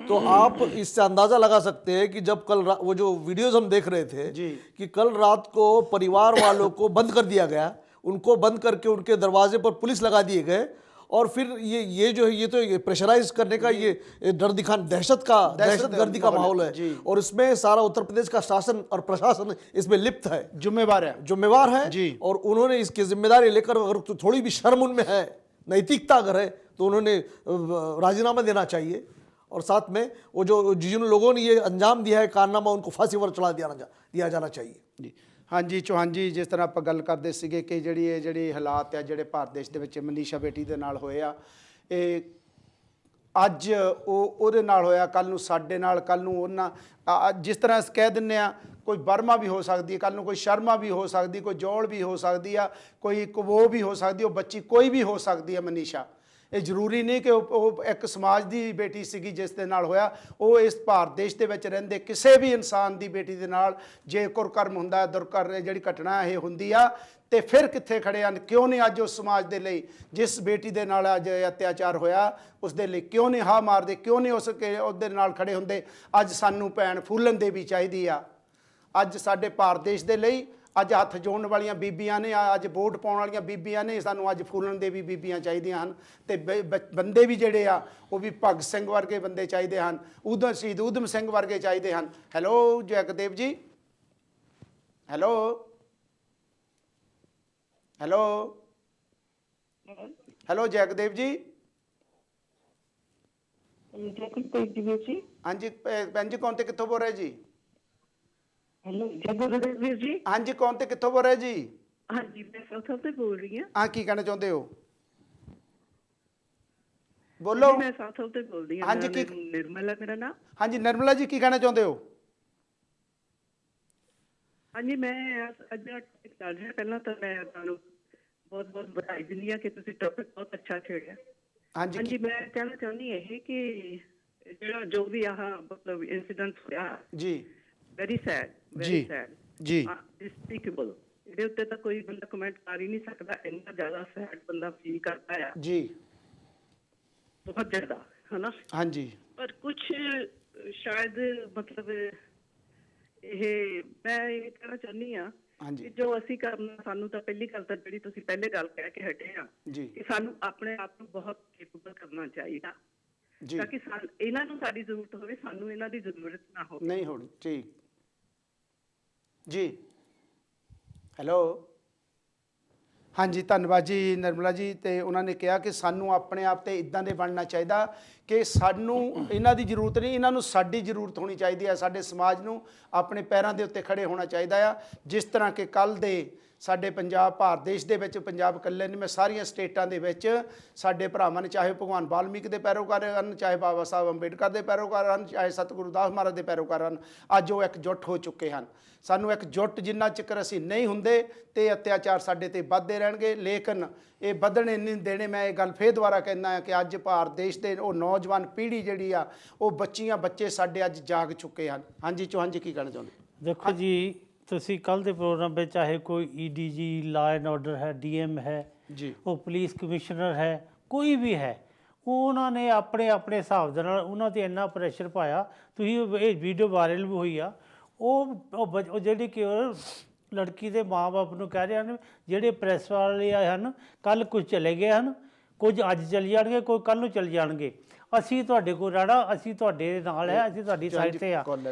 तो आप इससे अंदाजा लगा सकते हैं कि जब कल वो जो वीडियोस हम देख रहे थे कि कल रात को परिवार वालों को बंद कर दिया गया, उनको बंद करके उनके दरवाजे पर पुलिस लगा दिए गए, और फिर ये जो है ये तो प्रेशराइज करने का ये डर दिखाने, दहशतगर्दी का माहौल है। और इसमें सारा उत्तर प्रदेश का शासन और प्रशासन इसमें लिप्त है, जिम्मेवार है जी। और उन्होंने इसकी जिम्मेदारी लेकर अगर थोड़ी भी शर्म उनमें है, नैतिकता अगर है, तो उन्होंने राजीनामा देना चाहिए। और साथ में वो जो जिन लोगों ने ये अंजाम दिया है कारनामा, उनको फांसी पर चढ़ा दिया जाना चाहिए जी। हाँ जी चौहान जी, जिस तरह आप गल करते सीगे कि ਜਿਹੜੀ ਹਾਲਾਤ ਆ ਜਿਹੜੇ ਭਾਰਤ ਦੇਸ਼ ਦੇ ਵਿੱਚ ਮਨੀਸ਼ਾ ਬੇਟੀ ਦੇ ਨਾਲ ਹੋਏ ਆ, ਇਹ ਅੱਜ ਉਹਦੇ ਨਾਲ ਹੋਇਆ, ਕੱਲ ਨੂੰ ਸਾਡੇ ਨਾਲ, ਕੱਲ ਨੂੰ ਉਹਨਾਂ, ਜਿਸ ਤਰ੍ਹਾਂ ਅਸੀਂ ਕਹਿ ਦਿੰਦੇ ਆ ਕੋਈ ਬਰਮਾ ਵੀ ਹੋ ਸਕਦੀ ਹੈ, ਕੱਲ ਨੂੰ ਕੋਈ ਸ਼ਰਮਾ ਵੀ ਹੋ ਸਕਦੀ, ਕੋਈ ਜੌਲ ਵੀ ਹੋ ਸਕਦੀ ਆ, ਕੋਈ ਕਵੋ ਵੀ ਹੋ ਸਕਦੀ, ਉਹ ਬੱਚੀ ਕੋਈ ਵੀ ਹੋ ਸਕਦੀ ਹੈ ਮਨੀਸ਼ਾ। ਇਹ ਜ਼ਰੂਰੀ ਨਹੀਂ ਕਿ ਉਹ ਇੱਕ ਸਮਾਜ ਦੀ ਬੇਟੀ ਸੀਗੀ ਜਿਸ ਦੇ ਨਾਲ ਹੋਇਆ। ਉਹ ਇਸ ਭਾਰਤ ਦੇਸ਼ ਦੇ ਵਿੱਚ ਰਹਿੰਦੇ ਕਿਸੇ ਵੀ ਇਨਸਾਨ ਦੀ ਬੇਟੀ ਦੇ ਨਾਲ ਜੇ ਕੁਰਕਰਮ ਹੁੰਦਾ, ਦੁਰਕਰਮ ਜਿਹੜੀ ਘਟਨਾ ਇਹ ਹੁੰਦੀ ਆ, ਤੇ ਫਿਰ ਕਿੱਥੇ ਖੜੇ ਹਨ? ਕਿਉਂ ਨਹੀਂ ਅੱਜ ਉਸ ਸਮਾਜ ਦੇ ਲਈ ਜਿਸ ਬੇਟੀ ਦੇ ਨਾਲ ਅੱਜ ਅਤਿਆਚਾਰ ਹੋਇਆ ਉਸ ਦੇ ਲਈ ਕਿਉਂ ਨਹੀਂ ਹਾਂ ਮਾਰਦੇ, ਕਿਉਂ ਨਹੀਂ ਉਹਦੇ ਨਾਲ ਖੜੇ ਹੁੰਦੇ? ਅੱਜ ਸਾਨੂੰ ਭੈਣ ਫੂਲਣ ਦੇ ਵੀ ਚਾਹੀਦੀ ਆ। ਅੱਜ ਸਾਡੇ ਭਾਰਤ ਦੇਸ਼ ਦੇ ਲਈ ਅੱਜ ਹੱਥ ਜੋੜਨ ਵਾਲੀਆਂ ਬੀਬੀਆਂ ਨੇ, ਅੱਜ ਵੋਟ ਪਾਉਣ ਵਾਲੀਆਂ ਬੀਬੀਆਂ ਨੇ, ਸਾਨੂੰ ਅੱਜ ਫੂਲਣ ਦੇ ਵੀ ਬੀਬੀਆਂ ਚਾਹੀਦੀਆਂ ਹਨ। ਤੇ ਬੰਦੇ ਵੀ ਜਿਹੜੇ ਆ ਉਹ ਵੀ ਭਗਤ ਸਿੰਘ ਵਰਗੇ ਬੰਦੇ ਚਾਹੀਦੇ ਹਨ, ਸ਼ਹੀਦ ਊਧਮ ਸਿੰਘ ਵਰਗੇ ਚਾਹੀਦੇ ਹਨ। ਹੈਲੋ ਜਗਦੇਵ ਜੀ, ਹੈਲੋ ਹੈਲੋ ਹੈਲੋ ਜਗਦੇਵ ਜੀ। ਹਾਂਜੀ ਭੈਣ ਜੀ, ਕੌਣ ਤੇ ਕਿੱਥੋਂ ਬੋਲ ਰਹੇ ਜੀ? हेलो जगदीश जी। हाँ जी, कौन ते कित्थों बोल रहे जी? हाँ जी, मैं साउथ से बोल रही हूँ। हाँ, की कहना चाहते हो? बोलो। मैं साउथ से बोल रही हूँ। हाँ जी, की निर्मला मेरा नाम। हाँ जी निर्मला जी, की कहना चाहते हो? हाँ जी, मैं ਅੱਜ ਦਾ ਟੌਪਿਕ ਚੱਲ ਰਿਹਾ, ਪਹਿਲਾਂ ਤਾਂ ਮੈਂ ਤੁਹਾਨੂੰ ਬਹੁਤ ਬਹੁਤ ਵਧਾਈ ਦਿੰਦੀ ਹਾਂ ਕਿ ਤੁਸੀਂ ਟੌਪਿਕ ਬਹੁਤ ਅੱਛਾ ਛੇੜਿਆ। हाँ जी, ਮੈਂ ਕਹਿਣਾ ਚਾਹੁੰਦੀ ਇਹ ਕਿ ਜਿਹੜਾ ਜੋ ਵੀ ਆਹ ਮਤਲਬ ਇਨਸੀਡੈਂਟ ਹੋਇਆ ਜੀ, ਵੈਰੀ ਸੈਡ, ਵੈਰੀ ਸੈਡ ਜੀ, ਅਨਸਪੀਕੇਬਲ। ਇਹਦੇ ਉੱਤੇ ਤਾਂ ਕੋਈ ਬੰਦਾ ਕਮੈਂਟ ਕਰ ਹੀ ਨਹੀਂ ਸਕਦਾ, ਇੰਨਾ ਜ਼ਿਆਦਾ ਸੈਡ ਬੰਦਾ ਫੀਲ ਕਰਦਾ ਆ ਜੀ, ਬਹੁਤ ਜ਼ਿਆਦਾ, ਹਨਾ। ਹਾਂਜੀ, ਪਰ ਕੁਛ ਸ਼ਾਇਦ ਮਤਲਬ ਇਹ ਮੈਂ ਇਹ ਕਹਿਣਾ ਚਾਹੁੰਦੀ ਹਾਂ ਕਿ ਜੋ ਅਸੀਂ ਕਰਨਾ, ਸਾਨੂੰ ਤਾਂ ਪਹਿਲੀ ਗੱਲ ਤਾਂ ਜਿਹੜੀ ਤੁਸੀਂ ਪਹਿਲੇ ਗੱਲ ਕਹਿ ਕੇ ਹਟੇ ਆ ਕਿ ਸਾਨੂੰ ਆਪਣੇ ਆਪ ਨੂੰ ਬਹੁਤ ਕੇਪੇਬਲ ਕਰਨਾ ਚਾਹੀਦਾ ਤਾਂ ਕਿ ਇਹਨਾਂ ਨੂੰ ਸਾਡੀ ਜ਼ਰੂਰਤ ਹੋਵੇ, ਸਾਨੂੰ ਇਹਨਾਂ ਦੀ ਜ਼ਰੂਰਤ ਨਾ ਹੋਵੇ, ਨਹੀਂ ਹੋਣੀ। ਠੀਕ ਜੀ। ਹੈਲੋ, ਹਾਂਜੀ ਧੰਨਵਾਦ ਜੀ ਨਿਰਮਲਾ ਜੀ। ਤੇ ਉਹਨਾਂ ਨੇ ਕਿਹਾ ਕਿ ਸਾਨੂੰ ਆਪਣੇ ਆਪ ਤੇ ਇਦਾਂ ਦੇ ਬਣਨਾ ਚਾਹੀਦਾ ਕਿ ਸਾਨੂੰ ਇਹਨਾਂ ਦੀ ਜ਼ਰੂਰਤ ਨਹੀਂ, ਇਹਨਾਂ ਨੂੰ ਸਾਡੀ ਜ਼ਰੂਰਤ ਹੋਣੀ ਚਾਹੀਦੀ ਹੈ। ਸਾਡੇ ਸਮਾਜ ਨੂੰ ਆਪਣੇ ਪੈਰਾਂ ਦੇ ਉੱਤੇ ਖੜੇ ਹੋਣਾ ਚਾਹੀਦਾ ਆ। ਜਿਸ ਤਰ੍ਹਾਂ ਕਿ ਕੱਲ੍ਹ ਦੇ ਸਾਡੇ ਪੰਜਾਬ, ਭਾਰਤ ਦੇਸ਼ ਦੇ ਵਿੱਚ, ਪੰਜਾਬ ਇਕੱਲੇ ਨਹੀਂ, ਮੈਂ ਸਾਰੀਆਂ ਸਟੇਟਾਂ ਦੇ ਵਿੱਚ ਸਾਡੇ ਭਰਾਵਾਂ ਨੇ, ਚਾਹੇ ਭਗਵਾਨ ਵਾਲਮੀਕ ਦੇ ਪੈਰੋਕਾਰ ਹਨ, ਚਾਹੇ ਬਾਬਾ ਸਾਹਿਬ ਅੰਬੇਡਕਰ ਦੇ ਪੈਰੋਕਾਰ ਹਨ, ਚਾਹੇ ਸਤਿਗੁਰੂ ਦਾਸ ਮਹਾਰਾਜ ਦੇ ਪੈਰੋਕਾਰ ਹਨ, ਅੱਜ ਉਹ ਇਕਜੁੱਟ ਹੋ ਚੁੱਕੇ ਹਨ। ਸਾਨੂੰ ਇਕਜੁੱਟ ਜਿੰਨਾ ਚਿਰ ਅਸੀਂ ਨਹੀਂ ਹੁੰਦੇ ਤੇ ਅਤਿਆਚਾਰ ਸਾਡੇ ਤੇ ਵੱਧਦੇ ਰਹਿਣਗੇ, ਲੇਕਿਨ ਇਹ ਵੱਧਣੇ ਨਹੀਂ ਦੇਣੇ। ਮੈਂ ਇਹ ਗੱਲ ਫੇਰ ਦੁਬਾਰਾ ਕਹਿੰਦਾ ਹਾਂ ਕਿ ਅੱਜ ਭਾਰਤ ਦੇਸ਼ ਦੇ ਉਹ ਨੌਜਵਾਨ ਪੀੜ੍ਹੀ ਜਿਹੜੀ ਆ ਉਹ ਬੱਚੀਆਂ ਬੱਚੇ ਸਾਡੇ ਅੱਜ ਜਾਗ ਚੁੱਕੇ ਹਨ। ਹਾਂਜੀ ਚੌਹਾਨ ਜੀ ਕੀ ਕਹਿਣਾ ਚਾਹੁੰਦੇ? ਦੇਖੋ ਜੀ, ਤੁਸੀਂ ਕੱਲ੍ਹ ਦੇ ਪ੍ਰੋਗਰਾਮ ਵਿੱਚ ਚਾਹੇ ਕੋਈ EDG ਲਾਅ ਐਂਡ ਆਰਡਰ ਹੈ, DM ਹੈ ਜੀ, ਉਹ ਪੁਲਿਸ ਕਮਿਸ਼ਨਰ ਹੈ, ਕੋਈ ਵੀ ਹੈ, ਉਹਨਾਂ ਨੇ ਆਪਣੇ ਆਪਣੇ ਹਿਸਾਬ ਦੇ ਨਾਲ ਉਹਨਾਂ 'ਤੇ ਇੰਨਾ ਪ੍ਰੈਸ਼ਰ ਪਾਇਆ। ਤੁਸੀਂ ਇਹ ਵੀਡੀਓ ਵਾਇਰਲ ਵੀ ਹੋਈ ਆ। ਉਹ ਜਿਹੜੀ ਕਿ ਉਹ ਲੜਕੀ ਦੇ ਮਾਂ-ਬਾਪ ਨੂੰ ਕਹਿ ਰਹੇ ਹਨ, ਜਿਹੜੇ ਪ੍ਰੈਸ ਵਾਲੇ ਹਨ ਕੱਲ੍ਹ ਕੁਝ ਚਲੇ ਗਏ ਹਨ, ਕੁਝ ਅੱਜ ਚਲੇ ਜਾਣਗੇ, ਕੋਈ ਕੱਲ੍ਹ ਨੂੰ ਚਲੇ ਜਾਣਗੇ। ਅਸੀਂ ਤੁਹਾਡੇ ਕੋਲ ਰਹਿਣਾ, ਅਸੀਂ ਤੁਹਾਡੇ ਨਾਲ ਹੈ, ਅਸੀਂ ਤੁਹਾਡੀ ਸਾਈਡ 'ਤੇ ਆ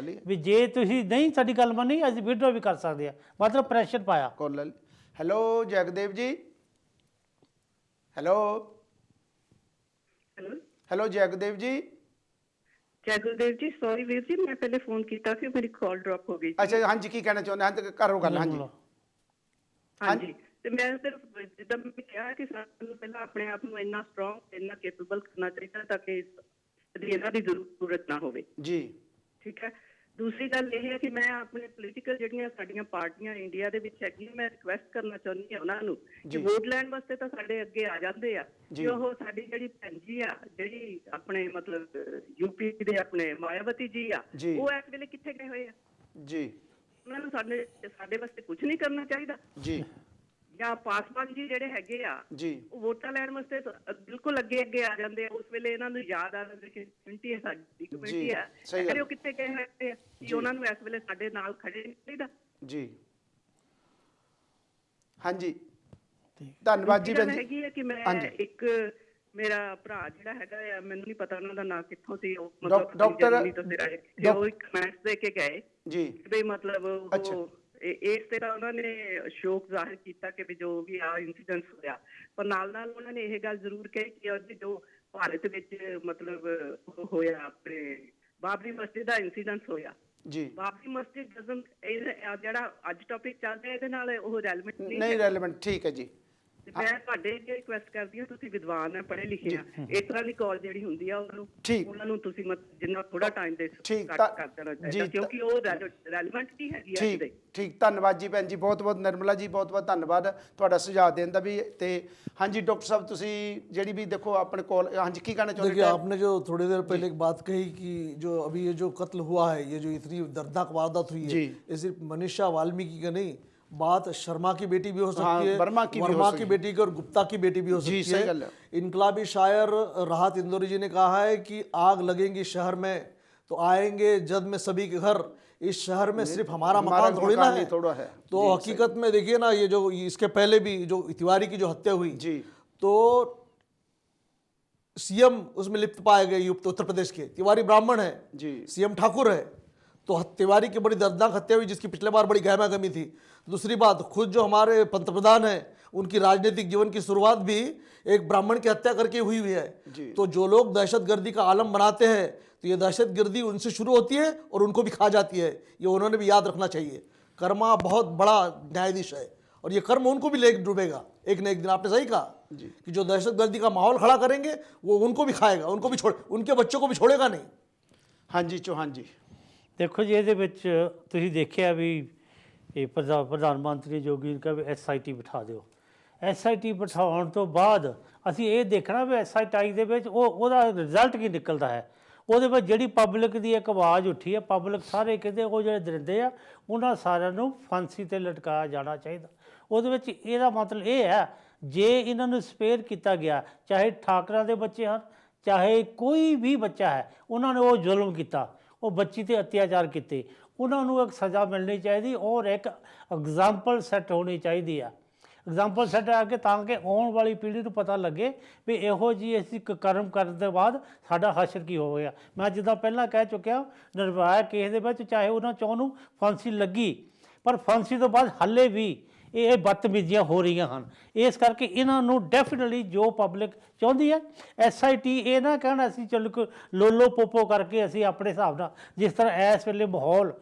ਵੀ ਜੇ ਤੁਸੀਂ ਨਹੀਂ ਸਾਡੀ ਗੱਲ ਮੰਨੀ ਅਸੀਂ ਵਿਡਰੋ ਵੀ ਕਰ ਸਕਦੇ ਹਾਂ। ਮਤਲਬ ਪ੍ਰੈਸ਼ਰ ਪਾਇਆ। ਹੈਲੋ ਜਗਦੇਵ ਜੀ, ਹੈਲੋ ਹੈਲੋ ਜਗਦੇਵ ਜੀ। ਜਗਦੇਵ ਜੀ ਸੌਰੀ ਵੀਰ ਜੀ, ਮੈਂ ਪਹਿਲੇ ਫੋਨ ਕੀਤਾ ਸੀ, ਮੇਰੀ ਕਾਲ ਡ੍ਰੌਪ ਹੋ ਗਈ। ਅੱਛਾ ਹਾਂਜੀ, ਕੀ ਕਹਿਣਾ ਚਾਹੁੰਦੇ ਹਨ? ਕਰੋ ਗੱਲ। ਹਾਂਜੀ ਹਾਂਜੀ, ਤੇ ਮੈਂ ਸਿਰਫ ਜਿੱਦਾਂ ਮੈਂ ਕਿਹਾ ਕਿ ਸਾਨੂੰ ਪਹਿਲਾਂ ਆਪਣੇ ਆਪ ਨੂੰ ਇੰਨਾ ਸਟਰੋਂਗ, ਇੰਨਾ ਕੈਪੇਬਲ ਕਰਨਾ ਚਾਹੀਦਾ ਤਾਂ ਕਿ ਇਹਨਾਂ ਦੀ ਜ਼ਰੂਰਤ ਨਾ ਹੋਵੇ ਜੀ। ਠੀਕ ਹੈ। ਦੂਸਰੀ ਗੱਲ ਇਹ ਹੈ ਕਿ ਮੈਂ ਆਪਣੇ ਪੋਲੀਟੀਕਲ ਜਿਹੜੀਆਂ ਸਾਡੀਆਂ ਪਾਰਟੀਆਂ ਇੰਡੀਆ ਦੇ ਵਿੱਚ ਹੈਗੀਆਂ, ਮੈਂ ਰਿਕੁਐਸਟ ਕਰਨਾ ਚਾਹੁੰਦੀ ਹਾਂ ਉਹਨਾਂ ਨੂੰ ਕਿ ਵੋਟ ਲੈਣ ਵਾਸਤੇ ਤਾਂ ਸਾਡੇ ਅੱਗੇ ਆ ਜਾਂਦੇ ਆ, ਕਿ ਉਹ ਸਾਡੀ ਜਿਹੜੀ ਭੈਣ ਜੀ ਆ, ਜਿਹੜੀ ਆਪਣੇ ਮਤਲਬ UP ਦੇ ਆਪਣੇ ਮਾਇਆਵਤੀ ਜੀ ਆ, ਉਹ ਇਸ ਵੇਲੇ ਕਿੱਥੇ ਗਏ ਹੋਏ ਆ ਜੀ? ਉਹਨਾਂ ਨੂੰ ਸਾਡੇ ਵਾਸਤੇ ਕੁਝ ਨਹੀਂ ਕਰਨਾ ਚਾਹੀਦਾ ਜੀ? ਜਾਂ ਪਾਸਵਾਨ ਜੀ ਜਿਹੜੇ ਹੈਗੇ ਆ ਜੀ, ਉਹ ਵੋਟਾਂ ਲੈਣ ਵਾਸਤੇ ਬਿਲਕੁਲ ਅੱਗੇ ਅੱਗੇ ਆ ਜਾਂਦੇ ਆ। ਉਸ ਵੇਲੇ ਇਹਨਾਂ ਨੂੰ ਯਾਦ ਆ ਜਾਂਦੇ ਕਿ ਕਮਿਊਨਿਟੀ ਹੈ, ਸਾਡੀ ਕਮਿਊਨਿਟੀ ਆ, ਉਹ ਕਿੱਥੇ ਗਏ ਹੋਏ ਆ ਕਿ ਉਹਨਾਂ ਨੂੰ ਇਸ ਵੇਲੇ ਸਾਡੇ ਨਾਲ ਖੜੇ ਨਹੀਂ ਚਾਹੀਦਾ ਜੀ? ਹਾਂਜੀ ਧੰਨਵਾਦ ਜੀ। ਹੈਗੀ ਹੈ ਕਿ ਮੈਂ ਇੱਕ ਮੇਰਾ ਭਰਾ ਜਿਹੜਾ ਹੈਗਾ ਆ, ਮੈਨੂੰ ਨਹੀਂ ਪਤਾ ਉਹਨਾਂ ਦਾ ਨਾਂ ਕਿੱਥੋਂ ਸੀ, ਉਹ ਮਤਲਬ ਡਾਕਟਰ ਉਹ ਇੱਕ ਕਮੈਂਟਸ ਦੇ ਕੇ ਗਏ ਜੀ ਵੀ ਮਤਲਬ ਉਹ ਇਸ ਤਰ੍ਹਾਂ ਉਹਨਾਂ ਨੇ ਸ਼ੋਕ ਜ਼ਾਹਿਰ ਕੀਤਾ ਕਿ ਵੀ ਜੋ ਵੀ ਆ ਇਨਸੀਡੈਂਟ ਹੋਇਆ, ਪਰ ਨਾਲ ਨਾਲ ਉਹਨਾਂ ਨੇ ਇਹ ਗੱਲ ਜ਼ਰੂਰ ਕਹੀ ਕਿ ਉਹਦੇ ਜੋ ਭਾਰਤ ਵਿੱਚ ਮਤਲਬ ਹੋਇਆ ਆਪਣੇ ਬਾਬਰੀ ਮਸਜਿਦ ਦਾ ਇਨਸੀਡੈਂਟ ਹੋਇਆ ਜੀ, ਬਾਬਰੀ ਮਸਜਿਦ ਜਿਹੜਾ ਅੱਜ ਟੌਪਿਕ ਚੱਲ ਰਿਹਾ ਇਹਦੇ ਨਾਲ ਉਹ ਰੈਲੇਵੈਂਟ ਨਹੀਂ ਰੈਲੇਵੈਂਟ। ਠੀਕ ਹੈ ਜੀ। ਮੈਂ ਤੁਹਾਡੇ ਅੱਗੇ ਰਿਕੁਐਸਟ ਕਰਦੀ ਹਾਂ, ਤੁਸੀਂ ਵਿਦਵਾਨ ਆ, ਪੜ੍ਹੇ ਲਿਖੇ ਆ, ਇਸ ਤਰ੍ਹਾਂ ਦੀ ਕਾਲ ਜਿਹੜੀ ਹੁੰਦੀ ਆ ਉਹਨਾਂ ਨੂੰ ਤੁਸੀਂ ਜਿੰਨਾ ਥੋੜਾ ਟਾਈਮ ਦੇ ਕੱਟ ਕਰ ਦੇਣਾ ਚਾਹੀਦਾ, ਕਿਉਂਕਿ ਉਹ ਰੈਲੇਵੈਂਟ ਨਹੀਂ ਹੈਗੀ ਅੱਜ ਦੇ। ਠੀਕ, ਧੰਨਵਾਦ ਜੀ ਭੈਣ ਜੀ, ਬਹੁਤ ਬਹੁਤ ਨਿਰਮਲਾ ਜੀ, ਬਹੁਤ ਬਹੁਤ ਧੰਨਵਾਦ ਤੁਹਾਡਾ ਸੁਝਾਅ ਦੇਣ ਦਾ ਵੀ। ਤੇ ਹਾਂਜੀ ਡਾਕਟਰ ਸਾਹਿਬ, ਤੁਸੀਂ ਜਿਹੜੀ ਵੀ देखो अपने कॉल, हाँ जी की कहना चाहते हैं? देखिए, आपने जो थोड़ी देर पहले एक बात कही कि जो अभी ये जो कत्ल हुआ है, ये जो इतनी दर्दनाक वारदात हुई है, ये सिर्फ मनीषा वाल्मीकि का नहीं, बात शर्मा की बेटी भी हो सकती है, वर्मा की बेटी की और गुप्ता की बेटी भी हो सकती है। इनकलाबी शायर राहत इंदौरी जी ने कहा है कि आग लगेंगी शहर में तो आएंगे जद में सभी के घर, इस शहर में सिर्फ हमारा मकान थोड़ी ना है। तो हकीकत में देखिए ना, ये जो इसके पहले भी जो तिवारी की जो हत्या हुई जी, तो CM उसमें लिप्त पाए गए, उत्तर प्रदेश के तिवारी ब्राह्मण है जी, CM ठाकुर है, तो तिवारी की बड़ी दर्दनाक हत्या हुई जिसकी पिछले बार बड़ी गहमा-गहमी थी। दूसरी बात, खुद जो हमारे पंतप्रधान हैं उनकी राजनीतिक जीवन की शुरुआत भी एक ब्राह्मण की हत्या करके हुई है। तो जो लोग दहशतगर्दी का आलम बनाते हैं, तो ये दहशतगर्दी उनसे शुरू होती है और उनको भी खा जाती है, ये उन्होंने भी याद रखना चाहिए। कर्मा बहुत बड़ा न्यायाधीश है और ये कर्म उनको भी ले डूबेगा एक न एक दिन। आपने सही कहा कि जो दहशतगर्दी का माहौल खड़ा करेंगे वो उनको भी खाएगा, उनको भी उनके बच्चों को भी छोड़ेगा नहीं। हाँ जी चौहान जी। देखो जी, ਇਹਦੇ ਵਿੱਚ ਤੁਸੀਂ ਦੇਖਿਆ ਵੀ ਇਹ ਪ੍ਰਧਾਨ ਮੰਤਰੀ ਜੋਗੀ ਨੇ ਕਿਹਾ ਵੀ SIT ਬਿਠਾ ਦਿਓ। SIT ਬਿਠਾਉਣ ਤੋਂ ਬਾਅਦ ਅਸੀਂ ਇਹ ਦੇਖਣਾ ਵੀ SIT ਦੇ ਵਿੱਚ ਉਹਦਾ ਰਿਜ਼ਲਟ ਕੀ ਨਿਕਲਦਾ ਹੈ। ਉਹਦੇ ਵਿੱਚ ਜਿਹੜੀ ਪਬਲਿਕ ਦੀ ਇੱਕ ਆਵਾਜ਼ ਉੱਠੀ ਹੈ, ਪਬਲਿਕ ਸਾਰੇ ਕਹਿੰਦੇ ਉਹ ਜਿਹੜੇ ਦਰਿੰਦੇ ਆ ਉਹਨਾਂ ਸਾਰਿਆਂ ਨੂੰ ਫਾਂਸੀ 'ਤੇ ਲਟਕਾਇਆ ਜਾਣਾ ਚਾਹੀਦਾ। ਉਹਦੇ ਵਿੱਚ ਇਹਦਾ ਮਤਲਬ ਇਹ ਹੈ, ਜੇ ਇਹਨਾਂ ਨੂੰ ਸਪੇਅਰ ਕੀਤਾ ਗਿਆ, ਚਾਹੇ ਠਾਕਰਾਂ ਦੇ ਬੱਚੇ ਹਨ, ਚਾਹੇ ਕੋਈ ਵੀ ਬੱਚਾ ਹੈ, ਉਹਨਾਂ ਨੇ ਉਹ ਜ਼ੁਲਮ ਕੀਤਾ, ਉਹ ਬੱਚੀ 'ਤੇ ਅਤਿਆਚਾਰ ਕੀਤੇ, ਉਹਨਾਂ ਨੂੰ ਇੱਕ ਸਜ਼ਾ ਮਿਲਣੀ ਚਾਹੀਦੀ ਔਰ ਇੱਕ ਐਗਜ਼ਾਮਪਲ ਸੈੱਟ ਹੋਣੀ ਚਾਹੀਦੀ ਆ। ਐਗਜ਼ਾਮਪਲ ਸੈੱਟ ਆ ਕੇ ਤਾਂ ਕਿ ਆਉਣ ਵਾਲੀ ਪੀੜ੍ਹੀ ਨੂੰ ਪਤਾ ਲੱਗੇ ਵੀ ਇਹੋ ਜਿਹੀ ਅਸੀਂ ਕਰਮ ਕਰਨ ਦੇ ਬਾਅਦ ਸਾਡਾ ਹਸ਼ਰ ਕੀ ਹੋ ਗਿਆ। ਮੈਂ ਜਿੱਦਾਂ ਪਹਿਲਾਂ ਕਹਿ ਚੁੱਕਿਆ, ਨਿਰਭਇਆ ਕੇਸ ਦੇ ਵਿੱਚ ਚਾਹੇ ਉਹਨਾਂ 4 ਨੂੰ ਫਾਂਸੀ ਲੱਗੀ, ਪਰ ਫਾਂਸੀ ਤੋਂ ਬਾਅਦ ਹਾਲੇ ਵੀ ਇਹ ਬਦਤਮੀਜ਼ੀਆਂ ਹੋ ਰਹੀਆਂ ਹਨ। ਇਸ ਕਰਕੇ ਇਹਨਾਂ ਨੂੰ ਡੈਫੀਨਿਟਲੀ ਜੋ ਪਬਲਿਕ ਚਾਹੁੰਦੀ ਹੈ, SIT ਇਹ ਨਾ ਕਹਿਣਾ ਅਸੀਂ ਚਲੋ ਲੋਲੋ ਪੋਪੋ ਕਰਕੇ ਅਸੀਂ ਆਪਣੇ ਹਿਸਾਬ ਨਾਲ, ਜਿਸ ਤਰ੍ਹਾਂ ਇਸ ਵੇਲੇ ਮਾਹੌਲ,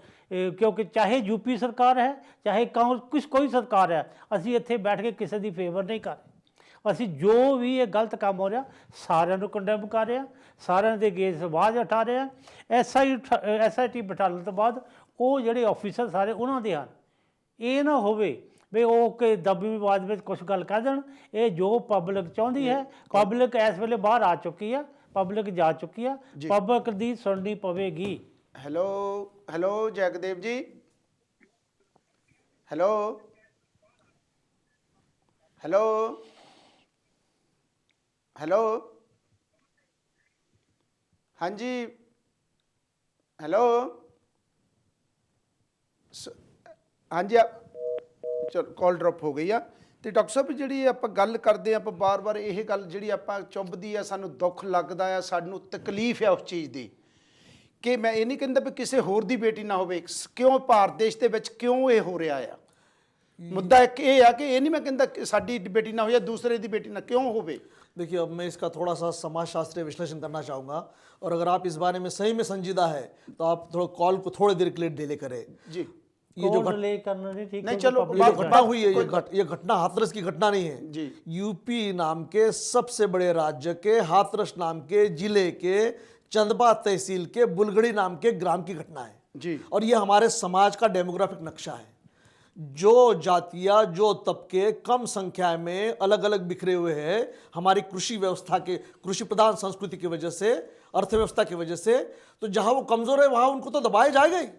ਕਿਉਂਕਿ ਚਾਹੇ UP ਸਰਕਾਰ ਹੈ, ਚਾਹੇ ਕਾਂਗਰਸ ਕੋਈ ਸਰਕਾਰ ਹੈ, ਅਸੀਂ ਇੱਥੇ ਬੈਠ ਕੇ ਕਿਸੇ ਦੀ ਫੇਵਰ ਨਹੀਂ ਕਰ ਰਹੇ। ਅਸੀਂ ਜੋ ਵੀ ਇਹ ਗਲਤ ਕੰਮ ਹੋ ਰਿਹਾ ਸਾਰਿਆਂ ਨੂੰ ਕੰਡੈਮ ਕਰ ਰਹੇ ਹਾਂ, ਸਾਰਿਆਂ ਦੇ ਅਗੇਂਸਟ ਆਵਾਜ਼ ਉਠਾ ਰਹੇ ਹਾਂ। SIT ਬਿਠਾਉਣ ਤੋਂ ਬਾਅਦ ਉਹ ਜਿਹੜੇ ਆਫੀਸਰ ਸਾਰੇ ਉਹਨਾਂ ਦੇ ਹਨ। ਇਹ ਨਾ ਹੋਵੇ ਵੀ ਉਹ ਕਿ ਦੱਬੀ ਆਵਾਜ਼ ਵਿੱਚ ਕੁਛ ਗੱਲ ਕਹਿ ਦੇਣ। ਇਹ ਜੋ ਪਬਲਿਕ ਚਾਹੁੰਦੀ ਹੈ, ਪਬਲਿਕ ਇਸ ਵੇਲੇ ਬਾਹਰ ਆ ਚੁੱਕੀ ਹੈ, ਪਬਲਿਕ ਜਾ ਚੁੱਕੀ ਆ, ਪਬਲਿਕ ਦੀ ਸੁਣਨੀ ਪਵੇਗੀ। ਹੈਲੋ ਹੈਲੋ ਜੈਗਦੇਵ ਜੀ, ਹੈਲੋ ਹੈਲੋ ਹੈਲੋ ਹਾਂਜੀ ਹੈਲੋ ਹਾਂਜੀ ਚਲੋ ਕਾਲ ਡ੍ਰੌਪ ਹੋ ਗਈ ਆ। ਤੇ ਡਾਕਟਰ ਸਾਹਿਬ ਜਿਹੜੀ ਆਪਾਂ ਗੱਲ ਕਰਦੇ ਆਪਾਂ ਬਾਰ-ਬਾਰ ਇਹ ਗੱਲ ਜਿਹੜੀ ਆਪਾਂ ਚੁੱਭਦੀ ਆ, ਸਾਨੂੰ ਦੁੱਖ ਲੱਗਦਾ ਆ, ਸਾਨੂੰ ਤਕਲੀਫ ਆ ਉਸ ਚੀਜ਼ ਦੀ ਕਿ ਮੈਂ ਇਹ ਨਹੀਂ ਕਹਿੰਦਾ ਵੀ ਕਿਸੇ ਹੋਰ ਦੀ ਬੇਟੀ ਨਾ ਹੋਵੇ, ਕਿਉਂ ਭਾਰਤ ਦੇਸ਼ ਦੇ ਵਿੱਚ ਕਿਉਂ ਇਹ ਹੋ ਰਿਹਾ ਆ। ਮੁੱਦਾ ਇੱਕ ਇਹ ਆ ਕਿ ਇਹ नहीं मैं कहता कि साडी बेटी ना हो या दूसरे दी बेटी ना, क्यों होवे। देखिए, अब मैं इसका थोड़ा सा समाजशास्त्रीय विश्लेषण करना चाहूँगा, और अगर आप इस बारे में सही में संजीदा है तो आप थोड़ा कॉल को थोड़ी देर के लिए डिले करें जी। ये जो डिले करना नहीं ठीक, नहीं चलो ये जो घटना हुई है, ये घटना हाथरस की घटना नहीं है जी। यूपी नाम के सबसे बड़े राज्य के हाथरस नाम के जिले के चंदबा तहसील के बुलगड़ी नाम के ग्राम की घटना है जी। और ये हमारे समाज का डेमोग्राफिक नक्शा है। जो जातियाँ, जो तबके कम संख्या में अलग अलग बिखरे हुए हैं हमारी कृषि व्यवस्था के, कृषि प्रधान संस्कृति की वजह से, अर्थव्यवस्था की वजह से, तो जहां वो कमजोर है वहां उनको तो दबाया जाएगा ही।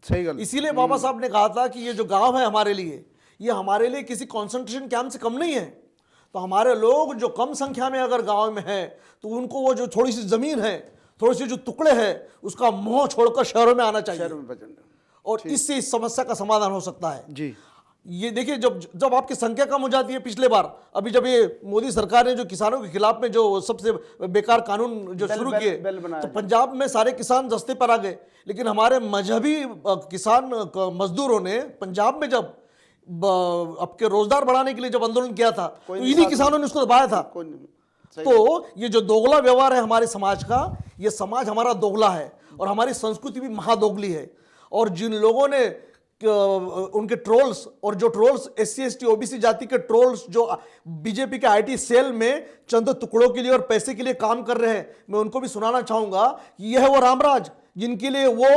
सही गल। इसीलिए बाबा साहब ने कहा था कि ये जो गांव है हमारे लिए, ये हमारे लिए किसी कॉन्सेंट्रेशन कैंप से कम नहीं है। तो हमारे लोग जो कम संख्या में अगर गांव में है तो उनको वो जो थोड़ी सी जमीन है, थोड़ी सी जो टुकड़े हैं, उसका मोह छोड़कर शहरों में आना चाहिए, और इससे इस समस्या का समाधान हो सकता है जी। ये देखिए, जब आपकी संख्या कम हो जाती है, पिछले बार अभी जब ये मोदी सरकार ने जो किसानों के खिलाफ में जो सबसे बेकार कानून जो शुरू किए, तो पंजाब में सारे किसान रस्ते पर आ गए, लेकिन हमारे मजहबी किसान मजदूरों ने पंजाब में जब आपके रोजगार बढ़ाने के लिए जब आंदोलन किया था, तो इन्हीं किसानों ने उसको दबाया था। तो ये जो दोगला व्यवहार है हमारे समाज का, ये समाज हमारा दोगला है, और हमारी संस्कृति भी महादोगली है। और जिन लोगों ने उनके ट्रोल्स, और जो ट्रोल्स SC ST OBC जाति के ट्रोल्स जो बीजेपी के IT सेल में चंद टुकड़ों के लिए और पैसे के लिए काम कर रहे हैं, मैं उनको भी सुनाना चाहूंगा कि यह है वो रामराज जिनके लिए वो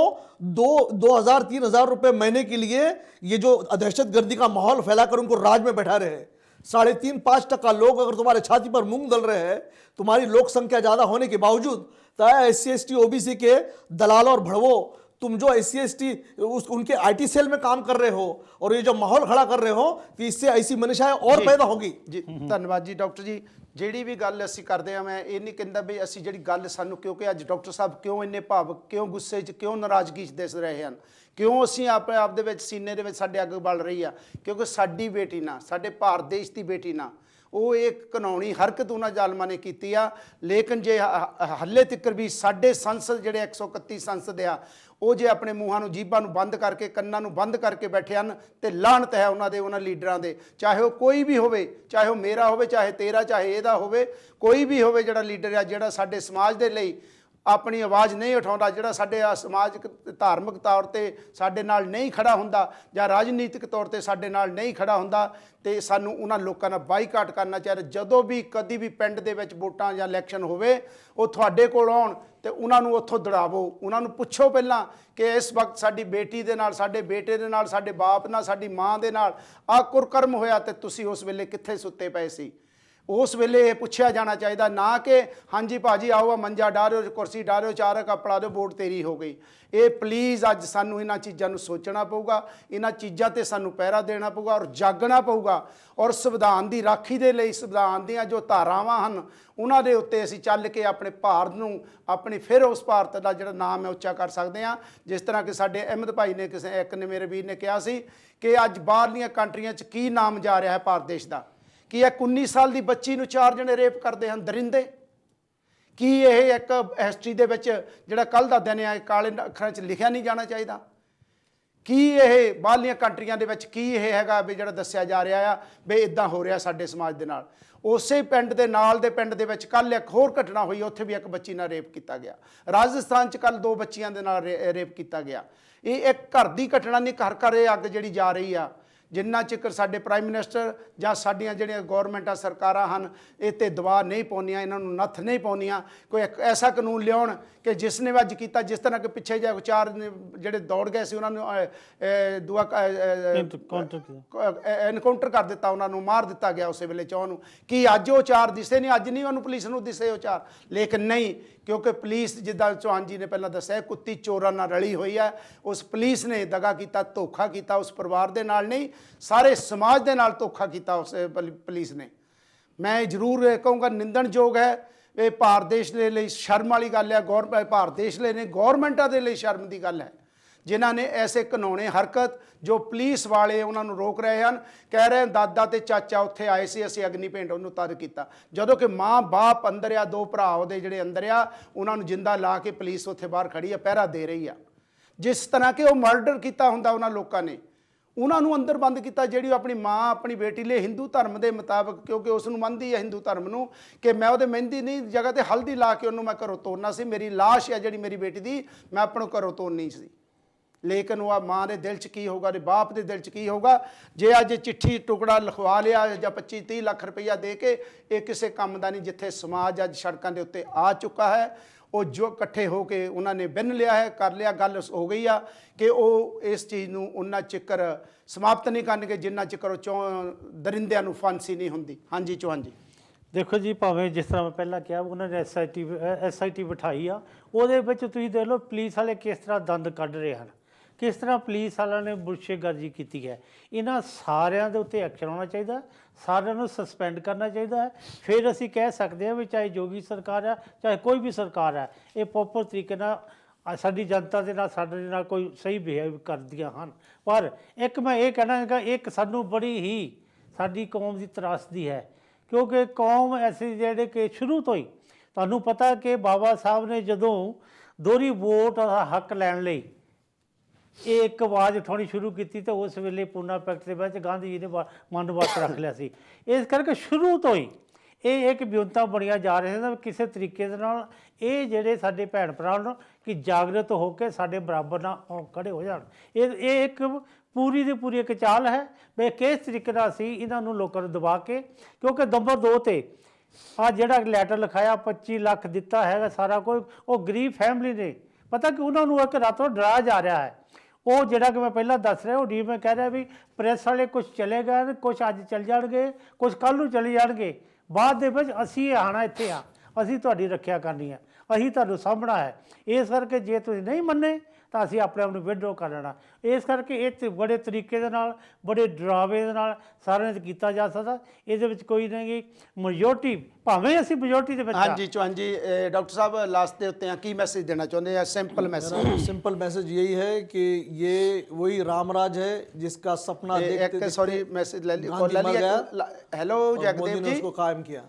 2,000-3,000 रुपए महीने के लिए ये जो दहशतगर्दी का माहौल फैलाकर उनको राज में बैठा रहे हैं। 3.5-5% लोग अगर तुम्हारे छाती पर मूंग दल रहे हैं, तुम्हारी लोक संख्या ज्यादा होने के बावजूद, तो SC ST OBC के दलाल और भड़वो, तुम जो SC ST उनके IT सेल में काम कर रहे हो और ये जो माहौल खड़ा कर रहे हो, तो इससे ऐसी मनीषाएं और पैदा होगी जी। धन्यवाद जी डॉक्टर जी। ਜਿਹੜੀ ਵੀ ਗੱਲ ਅਸੀਂ ਕਰਦੇ ਆ, ਮੈਂ ਇਹ ਨਹੀਂ ਕਹਿੰਦਾ ਵੀ ਅਸੀਂ ਜਿਹੜੀ ਗੱਲ ਸਾਨੂੰ, ਕਿਉਂਕਿ ਅੱਜ ਡਾਕਟਰ ਸਾਹਿਬ ਕਿਉਂ ਇੰਨੇ ਭਾਵਕ, ਕਿਉਂ ਗੁੱਸੇ 'ਚ, ਕਿਉਂ ਨਾਰਾਜ਼ਗੀ 'ਚ ਦਿਸ ਰਹੇ ਹਨ, ਕਿਉਂ ਅਸੀਂ ਆਪਣੇ ਆਪ ਦੇ ਵਿੱਚ ਸੀਨੇ ਦੇ ਵਿੱਚ ਸਾਡੇ ਅੱਗ ਬਲ ਰਹੀ ਆ, ਕਿਉਂਕਿ ਸਾਡੀ ਬੇਟੀ ਨਾਲ, ਸਾਡੇ ਭਾਰਤ ਦੇਸ਼ ਦੀ ਬੇਟੀ ਨਾਲ ਉਹ ਇੱਕ ਕਾਨੂੰਨੀ ਹਰਕਤ ਉਹਨਾਂ ਜ਼ਾਲਮਾਂ ਨੇ ਕੀਤੀ ਆ। ਲੇਕਿਨ ਜੇ ਹੱਲੇ ਤੱਕ ਵੀ ਸਾਡੇ ਸੰਸਦ ਜਿਹੜੇ 131 ਸੰਸਦ ਆ, ਉਹ ਜੇ ਆਪਣੇ ਮੂੰਹਾਂ ਨੂੰ, ਜੀਭਾਂ ਨੂੰ ਬੰਦ ਕਰਕੇ, ਕੰਨਾਂ ਨੂੰ ਬੰਦ ਕਰਕੇ ਬੈਠੇ ਹਨ, ਤੇ ਲਾਹਨਤ ਹੈ ਉਹਨਾਂ ਦੇ, ਉਹਨਾਂ ਲੀਡਰਾਂ ਦੇ, ਚਾਹੇ ਉਹ ਕੋਈ ਵੀ ਹੋਵੇ, ਚਾਹੇ ਉਹ ਮੇਰਾ ਹੋਵੇ, ਚਾਹੇ ਤੇਰਾ, ਚਾਹੇ ਇਹਦਾ ਹੋਵੇ, ਕੋਈ ਵੀ ਹੋਵੇ ਜਿਹੜਾ ਲੀਡਰ ਆ, ਜਿਹੜਾ ਸਾਡੇ ਸਮਾਜ ਦੇ ਲਈ ਆਪਣੀ ਆਵਾਜ਼ ਨਹੀਂ ਉਠਾਉਂਦਾ, ਜਿਹੜਾ ਸਾਡੇ ਸਮਾਜਿਕ ਧਾਰਮਿਕ ਤੌਰ ਤੇ ਸਾਡੇ ਨਾਲ ਨਹੀਂ ਖੜਾ ਹੁੰਦਾ, ਜਾਂ ਰਾਜਨੀਤਿਕ ਤੌਰ ਤੇ ਸਾਡੇ ਨਾਲ ਨਹੀਂ ਖੜਾ ਹੁੰਦਾ, ਤੇ ਸਾਨੂੰ ਉਹਨਾਂ ਲੋਕਾਂ ਨਾਲ ਬਾਈਕਾਟ ਕਰਨਾ ਚਾਹੀਦਾ। ਜਦੋਂ ਵੀ ਕਦੀ ਵੀ ਪਿੰਡ ਦੇ ਵਿੱਚ ਵੋਟਾਂ ਜਾਂ ਇਲੈਕਸ਼ਨ ਹੋਵੇ, ਉਹ ਤੁਹਾਡੇ ਕੋਲ ਆਉਣ ਤੇ ਉਹਨਾਂ ਨੂੰ ਉੱਥੋਂ ਦੜਾਵੋ, ਉਹਨਾਂ ਨੂੰ ਪੁੱਛੋ ਪਹਿਲਾਂ ਕਿ ਇਸ ਵਕਤ ਸਾਡੀ ਬੇਟੀ ਦੇ ਨਾਲ, ਸਾਡੇ ਬੇਟੇ ਦੇ ਨਾਲ, ਸਾਡੇ ਬਾਪ ਨਾਲ, ਸਾਡੀ ਮਾਂ ਦੇ ਨਾਲ ਆਹ ਕੁਰਕਰਮ ਹੋਇਆ, ਤੇ ਤੁਸੀਂ ਉਸ ਵੇਲੇ ਕਿੱਥੇ ਸੁੱਤੇ ਪਏ ਸੀ। उस वेले ये पूछा जाना चाहिए, ना कि हाँ जी भाजी आओ मंजा डालो, कुर्सी डालो, चार कपड़ा दो, वोट तेरी हो गई। ये प्लीज़ अज सानू इन्हां चीज़ों को सोचना पऊगा, इन्हां चीज़ों ते सानू पहरा देना पऊगा और जागना पऊगा, और संविधान की राखी दे लई संविधान दीआं जो धारावां हन उन्हां दे उत्ते असीं चल के अपने भारत नूं, अपनी फिर उस भारत का जिहड़ा नाम है उच्चा कर सकते हैं। जिस तरह कि साडे अहमद भाई ने, किसी एक ने, मेरे वीर ने कहा सी कि अज बाहरलियां कंट्रियां च की नाम जा रहा है भारत देश का, कि एक 19 साल की बच्ची नूं 4 जने रेप करते हैं, दरिंदे। कि यह एक हिस्टरी दे विच जिहड़ा कल दा दिन है काले अखरां च लिखिया नहीं जाना चाहिए? कि यह बाहरलियां कंट्रियां दे विच की यह हैगा भी जिहड़ा दस्सिया जा रहा है भी इदां हो रहा साडे समाज दे नाल। उसे पिंड दे नाल दे पिंड दे विच कल एक होर घटना हुई, उत्थे भी एक बच्ची नाल रेप किया गया। राजस्थान च कल 2 बच्चियां दे नाल रेप किया गया। ये एक घर की घटना नहीं, घर घर अग जिहड़ी जा रही आ, ਜਿੰਨਾ ਚਿਰ ਸਾਡੇ ਪ੍ਰਾਈਮ ਮਿਨਿਸਟਰ ਜਾਂ ਸਾਡੀਆਂ ਜਿਹੜੀਆਂ ਗੌਰਮੈਂਟਾਂ ਸਰਕਾਰਾਂ ਹਨ ਇਹ 'ਤੇ ਦਬਾਅ ਨਹੀਂ ਪਾਉਂਦੀਆਂ, ਇਹਨਾਂ ਨੂੰ ਨੱਥ ਨਹੀਂ ਪਾਉਂਦੀਆਂ, ਕੋਈ ਇੱਕ ਐਸਾ ਕਾਨੂੰਨ ਲਿਆਉਣ ਕਿ ਜਿਸ ਨੇ ਅੱਜ ਕੀਤਾ, ਜਿਸ ਤਰ੍ਹਾਂ ਕਿ ਪਿੱਛੇ ਜਿਹੇ 4 ਜਿਹੜੇ ਦੌੜ ਗਏ ਸੀ ਉਹਨਾਂ ਨੂੰ ਦੁਆ ਐਨਕਾਊਂਟਰ ਕਰ ਦਿੱਤਾ, ਉਹਨਾਂ ਨੂੰ ਮਾਰ ਦਿੱਤਾ ਗਿਆ ਉਸੇ ਵੇਲੇ 4 ਨੂੰ। ਕੀ ਅੱਜ ਉਹ 4 ਦਿਸੇ ਨਹੀਂ? ਅੱਜ ਨਹੀਂ ਉਹਨੂੰ ਪੁਲਿਸ ਨੂੰ ਦਿਸੇ ਉਹ 4? ਲੇਕਿਨ ਨਹੀਂ, ਕਿਉਂਕਿ ਪੁਲਿਸ ਜਿੱਦਾਂ ਚੌਹਾਨ ਜੀ ਨੇ ਪਹਿਲਾਂ ਦੱਸਿਆ ਕੁੱਤੀ ਚੋਰਾਂ ਨਾਲ ਰਲੀ ਹੋਈ ਹੈ। ਉਸ ਪੁਲਿਸ ਨੇ ਦਗਾ ਕੀਤਾ, ਧੋਖਾ ਕੀਤਾ, ਉਸ ਪਰਿਵਾਰ ਦੇ ਨਾਲ ਨਹੀਂ ਸਾਰੇ ਸਮਾਜ ਦੇ ਨਾਲ ਧੋਖਾ ਕੀਤਾ ਉਸ ਪੁਲਿਸ ਨੇ। ਮੈਂ ਜ਼ਰੂਰ ਇਹ ਕਹੂੰਗਾ ਨਿੰਦਣਯੋਗ ਹੈ, ਇਹ ਭਾਰਤ ਦੇਸ਼ ਦੇ ਲਈ ਸ਼ਰਮ ਵਾਲੀ ਗੱਲ ਹੈ, ਭਾਰਤ ਦੇਸ਼ ਲਈ ਨੇ ਗੌਰਮੈਂਟਾਂ ਦੇ ਲਈ ਸ਼ਰਮ ਦੀ ਗੱਲ ਹੈ ਜਿਨ੍ਹਾਂ ਨੇ ਐਸੇ ਘਿਨੌਣੇ ਹਰਕਤ ਜੋ ਪੁਲਿਸ ਵਾਲੇ ਉਹਨਾਂ ਨੂੰ ਰੋਕ ਰਹੇ ਹਨ, ਕਹਿ ਰਹੇ ਦਾਦਾ ਤੇ ਚਾਚਾ ਉੱਥੇ ਆਏ ਸੀ, ਅਸੀਂ ਅਗਨੀ ਭੇਂਟ ਉਹਨੂੰ ਤਦ ਕੀਤਾ, ਜਦੋਂ ਕਿ ਮਾਂ ਬਾਪ ਅੰਦਰ ਆ, 2 ਭਰਾ ਉਹਦੇ ਜਿਹੜੇ ਅੰਦਰ ਆ, ਉਹਨਾਂ ਨੂੰ ਜਿੰਦਾ ਲਾ ਕੇ ਪੁਲਿਸ ਉੱਥੇ ਬਾਹਰ ਖੜੀ ਆ, ਪਹਿਰਾ ਦੇ ਰਹੀ ਆ। ਜਿਸ ਤਰ੍ਹਾਂ ਕਿ ਉਹ ਮਰਡਰ ਕੀਤਾ ਹੁੰਦਾ ਉਹਨਾਂ ਲੋਕਾਂ ਨੇ, ਉਹਨਾਂ ਨੂੰ ਅੰਦਰ ਬੰਦ ਕੀਤਾ। ਜਿਹੜੀ ਆਪਣੀ ਮਾਂ ਆਪਣੀ ਬੇਟੀ ਲਈ ਹਿੰਦੂ ਧਰਮ ਦੇ ਮੁਤਾਬਕ, ਕਿਉਂਕਿ ਉਸ ਨੂੰ ਮੰਨਦੀ ਹੈ ਹਿੰਦੂ ਧਰਮ ਨੂੰ, ਕਿ ਮੈਂ ਉਹਦੇ ਮਹਿੰਦੀ ਨਹੀਂ ਜਗ੍ਹਾ ਤੇ ਹਲਦੀ ਲਾ ਕੇ ਉਹਨੂੰ ਮੈਂ ਘਰੋਂ ਤੋਰਨਾ ਸੀ, ਮੇਰੀ ਲਾਸ਼ ਹੈ ਜਿਹੜੀ ਮੇਰੀ ਬੇਟੀ ਦੀ, ਮੈਂ ਆਪਣੋਂ ਘਰੋਂ ਤੋਰਨੀ ਸੀ। ਲੇਕਿਨ ਉਹ ਮਾਂ ਦੇ ਦਿਲ 'ਚ ਕੀ ਹੋਊਗਾ, ਉਹਦੇ ਬਾਪ ਦੇ ਦਿਲ 'ਚ ਕੀ ਹੋਊਗਾ ਜੇ ਅੱਜ ਚਿੱਠੀ ਟੁਕੜਾ ਲਿਖਵਾ ਲਿਆ ਜਾਂ 25-30 ਲੱਖ ਰੁਪਈਆ ਦੇ ਕੇ, ਇਹ ਕਿਸੇ ਕੰਮ ਦਾ ਨਹੀਂ। ਜਿੱਥੇ ਸਮਾਜ ਅੱਜ ਸੜਕਾਂ ਦੇ ਉੱਤੇ ਆ ਚੁੱਕਾ ਹੈ, ਉਹ ਜੋ ਇਕੱਠੇ ਹੋ ਕੇ ਉਹਨਾਂ ਨੇ ਬਿੰਨ ਲਿਆ ਹੈ, ਕਰ ਲਿਆ, ਗੱਲ ਹੋ ਗਈ ਆ ਕਿ ਉਹ ਇਸ ਚੀਜ਼ ਨੂੰ ਉਹਨਾਂ ਚਿਕਰ ਸਮਾਪਤ ਨਹੀਂ ਕਰਨਗੇ ਜਿੰਨਾ ਚਿਕਰ ਉਹ ਦਰਿੰਦਿਆਂ ਨੂੰ ਫਾਂਸੀ ਨਹੀਂ ਹੁੰਦੀ। ਹਾਂਜੀ ਚੌਹਾਨ ਜੀ। ਦੇਖੋ ਜੀ, ਭਾਵੇਂ ਜਿਸ ਤਰ੍ਹਾਂ ਮੈਂ ਪਹਿਲਾਂ ਕਿਹਾ ਉਹਨਾਂ ਨੇ SIT ਬਿਠਾਈ ਆ, ਉਹਦੇ ਵਿੱਚ ਤੁਸੀਂ ਦੇਖ ਲਓ ਪੁਲਿਸ ਵਾਲੇ ਕਿਸ ਤਰ੍ਹਾਂ ਦੰਦ ਕੱਢ ਰਹੇ ਹਨ, ਕਿਸ ਤਰ੍ਹਾਂ ਪੁਲਿਸ ਵਾਲਿਆਂ ਨੇ ਬੁਰਸ਼ੇਗਰਜੀ ਕੀਤੀ ਹੈ। ਇਹਨਾਂ ਸਾਰਿਆਂ ਦੇ ਉੱਤੇ ਐਕਸ਼ਨ ਹੋਣਾ ਚਾਹੀਦਾ, ਸਾਰਿਆਂ ਨੂੰ ਸਸਪੈਂਡ ਕਰਨਾ ਚਾਹੀਦਾ ਹੈ। ਫਿਰ ਅਸੀਂ ਕਹਿ ਸਕਦੇ ਹਾਂ ਵੀ ਚਾਹੇ ਜੋਗੀ ਸਰਕਾਰ ਹੈ ਚਾਹੇ ਕੋਈ ਵੀ ਸਰਕਾਰ ਹੈ, ਇਹ ਪ੍ਰੋਪਰ ਤਰੀਕੇ ਨਾਲ ਸਾਡੀ ਜਨਤਾ ਦੇ ਨਾਲ ਸਾਡੇ ਨਾਲ ਕੋਈ ਸਹੀ ਬਿਹੇਵ ਕਰਦੀਆਂ ਹਨ। ਪਰ ਇੱਕ ਮੈਂ ਇਹ ਕਹਿਣਾ ਹੈਗਾ, ਇੱਕ ਸਾਨੂੰ ਬੜੀ ਹੀ ਸਾਡੀ ਕੌਮ ਦੀ ਤਰਾਸਦੀ ਹੈ, ਕਿਉਂਕਿ ਕੌਮ ਐਸੀ ਜਿਹੜੇ ਕਿ ਸ਼ੁਰੂ ਤੋਂ ਹੀ ਤੁਹਾਨੂੰ ਪਤਾ ਕਿ ਬਾਬਾ ਸਾਹਿਬ ਨੇ ਜਦੋਂ ਦੋਹਰੀ ਵੋਟ ਦਾ ਹੱਕ ਲੈਣ ਲਈ ਇਹ ਇੱਕ ਆਵਾਜ਼ ਉਠਾਉਣੀ ਸ਼ੁਰੂ ਕੀਤੀ ਤਾਂ ਉਸ ਵੇਲੇ ਪੂਨਾ ਪੈਕਟ ਦੇ ਵਿੱਚ ਗਾਂਧੀ ਜੀ ਨੇ ਮਨ ਵਾਸਤੇ ਰੱਖ ਲਿਆ ਸੀ। ਇਸ ਕਰਕੇ ਸ਼ੁਰੂ ਤੋਂ ਹੀ ਇਹ ਇੱਕ ਵਿਉਂਤਾਂ ਬਣੀਆਂ ਜਾ ਰਹੀਆਂ ਨੇ ਕਿਸੇ ਤਰੀਕੇ ਦੇ ਨਾਲ ਇਹ ਜਿਹੜੇ ਸਾਡੇ ਭੈਣ ਭਰਾ ਨੂੰ ਕਿ ਜਾਗਰਤ ਹੋ ਕੇ ਸਾਡੇ ਬਰਾਬਰ ਨਾਲ ਖੜੇ ਹੋ ਜਾਣ। ਇਹ ਇੱਕ ਪੂਰੀ ਦੀ ਪੂਰੀ ਇੱਕ ਚਾਲ ਹੈ ਵੀ ਕਿਸ ਤਰੀਕੇ ਨਾਲ ਅਸੀਂ ਇਹਨਾਂ ਨੂੰ ਲੋਕਾਂ ਨੂੰ ਦਬਾ ਕੇ, ਕਿਉਂਕਿ ਨੰਬਰ 2 ਤੇ ਆ ਜਿਹੜਾ ਲੈਟਰ ਲਿਖਾਇਆ 25 ਲੱਖ ਦਿੱਤਾ ਹੈਗਾ ਸਾਰਾ ਕੁਝ, ਉਹ ਗਰੀਬ ਫੈਮਿਲੀ ਨੇ ਪਤਾ ਕਿ ਉਹਨਾਂ ਨੂੰ ਇੱਕ ਰਾਤੋਂ ਡਰਾਇਆ ਜਾ ਰਿਹਾ ਹੈ। ਉਹ ਜਿਹੜਾ ਕਿ ਮੈਂ ਪਹਿਲਾਂ ਦੱਸ ਰਿਹਾ, ਉਹ ਡੀ ਮੈਂ ਕਹਿ ਰਿਹਾ ਵੀ ਪ੍ਰੈਸ ਵਾਲੇ ਕੁਛ ਚਲੇ ਗਏ, ਕੁਛ ਅੱਜ ਚੱਲ ਜਾਣਗੇ, ਕੁਛ ਕੱਲ੍ਹ ਨੂੰ ਚਲੇ ਜਾਣਗੇ, ਬਾਅਦ ਦੇ ਵਿੱਚ ਅਸੀਂ ਆਉਣਾ ਇੱਥੇ ਆ, ਅਸੀਂ ਤੁਹਾਡੀ ਰੱਖਿਆ ਕਰਨੀ ਹੈ, ਅਸੀਂ ਤੁਹਾਨੂੰ ਸਾਂਭਣਾ ਹੈ। ਇਸ ਕਰਕੇ ਜੇ ਤੁਸੀਂ ਨਹੀਂ ਮੰਨੇ ਤਾਂ ਅਸੀਂ ਆਪਣੇ ਆਪ ਨੂੰ ਵਿਡਰੋ ਕਰ ਲੈਣਾ। ਇਸ ਕਰਕੇ ਇਹ ਬੜੇ ਤਰੀਕੇ ਦੇ ਨਾਲ ਬੜੇ ਡਰਾਵੇ ਦੇ ਨਾਲ ਸਾਰਿਆਂ ਨੇ ਕੀਤਾ ਜਾ ਸਕਦਾ। ਇਹਦੇ ਵਿੱਚ ਕੋਈ ਨਹੀਂ ਮੈਜੋਰਟੀ, ਭਾਵੇਂ ਅਸੀਂ ਮੈਜੋਰਟੀ ਦੇ ਵਿੱਚ। ਹਾਂਜੀ ਚੌਹਾਨ ਜੀ, डॉक्टर साहब लास्ट ਦੇ ਉੱਤੇ ਕੀ ਮੈਸੇਜ देना चाहते हैं? सिंपल मैसेज, सिंपल मैसेज यही है कि ये वही रामराज है जिसका सपना देखते सॉरी मैसेज ले लिया। हेलो जगदेव जी, उसको कायम किया।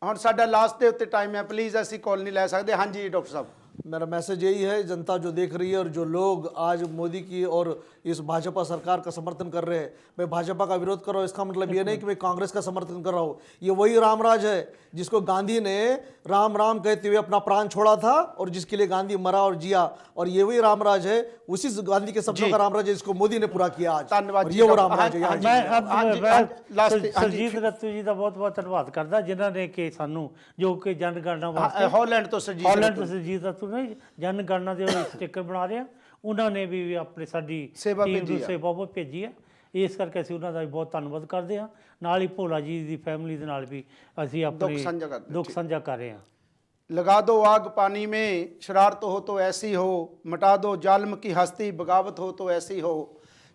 ਹੁਣ ਸਾਡਾ ਲਾਸਟ ਦੇ ਉੱਤੇ ਟਾਈਮ ਹੈ, ਪਲੀਜ਼ ਅਸੀਂ ਕਾਲ ਨਹੀਂ ਲੈ ਸਕਦੇ। ਹਾਂਜੀ डॉक्टर साहब, मेरा मैसेज यही है, जनता जो देख रही है और जो लोग आज मोदी की और इस भाजपा सरकार का समर्थन कर रहे हैं, मैं भाजपा का विरोध कर रहा हूँ, इसका मतलब ये नहीं कि मैं कांग्रेस का समर्थन कर रहा हूँ। ये वही रामराज है जिसको गांधी ने राम राम कहते हुए अपना प्राण छोड़ा था और जिसके लिए गांधी मरा और जिया, और ये वही रामराज है, उसी गांधी के सपनों का रामराज है जिसको मोदी ने पूरा किया आज। धन्यवाद। ये वो रामराज है। ਸਰਜੀਤ ਰੱਤੂ ਜੀ ਦਾ ਬਹੁਤ ਬਹੁਤ ਧੰਨਵਾਦ ਕਰਦਾ ਜਿਨ੍ਹਾਂ ਨੇ ਕਿ ਸਾਨੂੰ ਜੋ ਕਿ ਜਨਗਣਨਾ ਵਾਸਤੇ ਹਾਲੈਂਡ ਤੋਂ ਸਰਜੀਤ ਰੱਤੂ ਨੇ ਜਨਗਣਨਾ ਦੇ ਸਟਿੱਕਰ ਬਣਾ ਰਹੇ ਆ, ਉਹਨਾਂ ਨੇ ਵੀ ਆਪਣੇ ਸਾਡੀ ਟੀਮ ਨੂੰ ਸੇਵਾ ਬਹੁਤ ਭੇਜੀ ਹੈ। ਇਸ ਕਰਕੇ ਅਸੀਂ ਉਹਨਾਂ ਦਾ ਵੀ ਬਹੁਤ ਧੰਨਵਾਦ ਕਰਦੇ ਹਾਂ। ਨਾਲ ਹੀ ਭੋਲਾ ਜੀ ਦੀ ਫੈਮਿਲੀ ਦੇ ਨਾਲ ਵੀ ਅਸੀਂ ਆਪਣੀ ਦੁੱਖ ਸਾਂਝਾ ਕਰ ਰਹੇ ਹਾਂ। लगा दो आग पानी में, शरारत हो तो ऐसी हो, मिटा दो जालिम की हस्ती, बगावत हो तो ऐसी हो।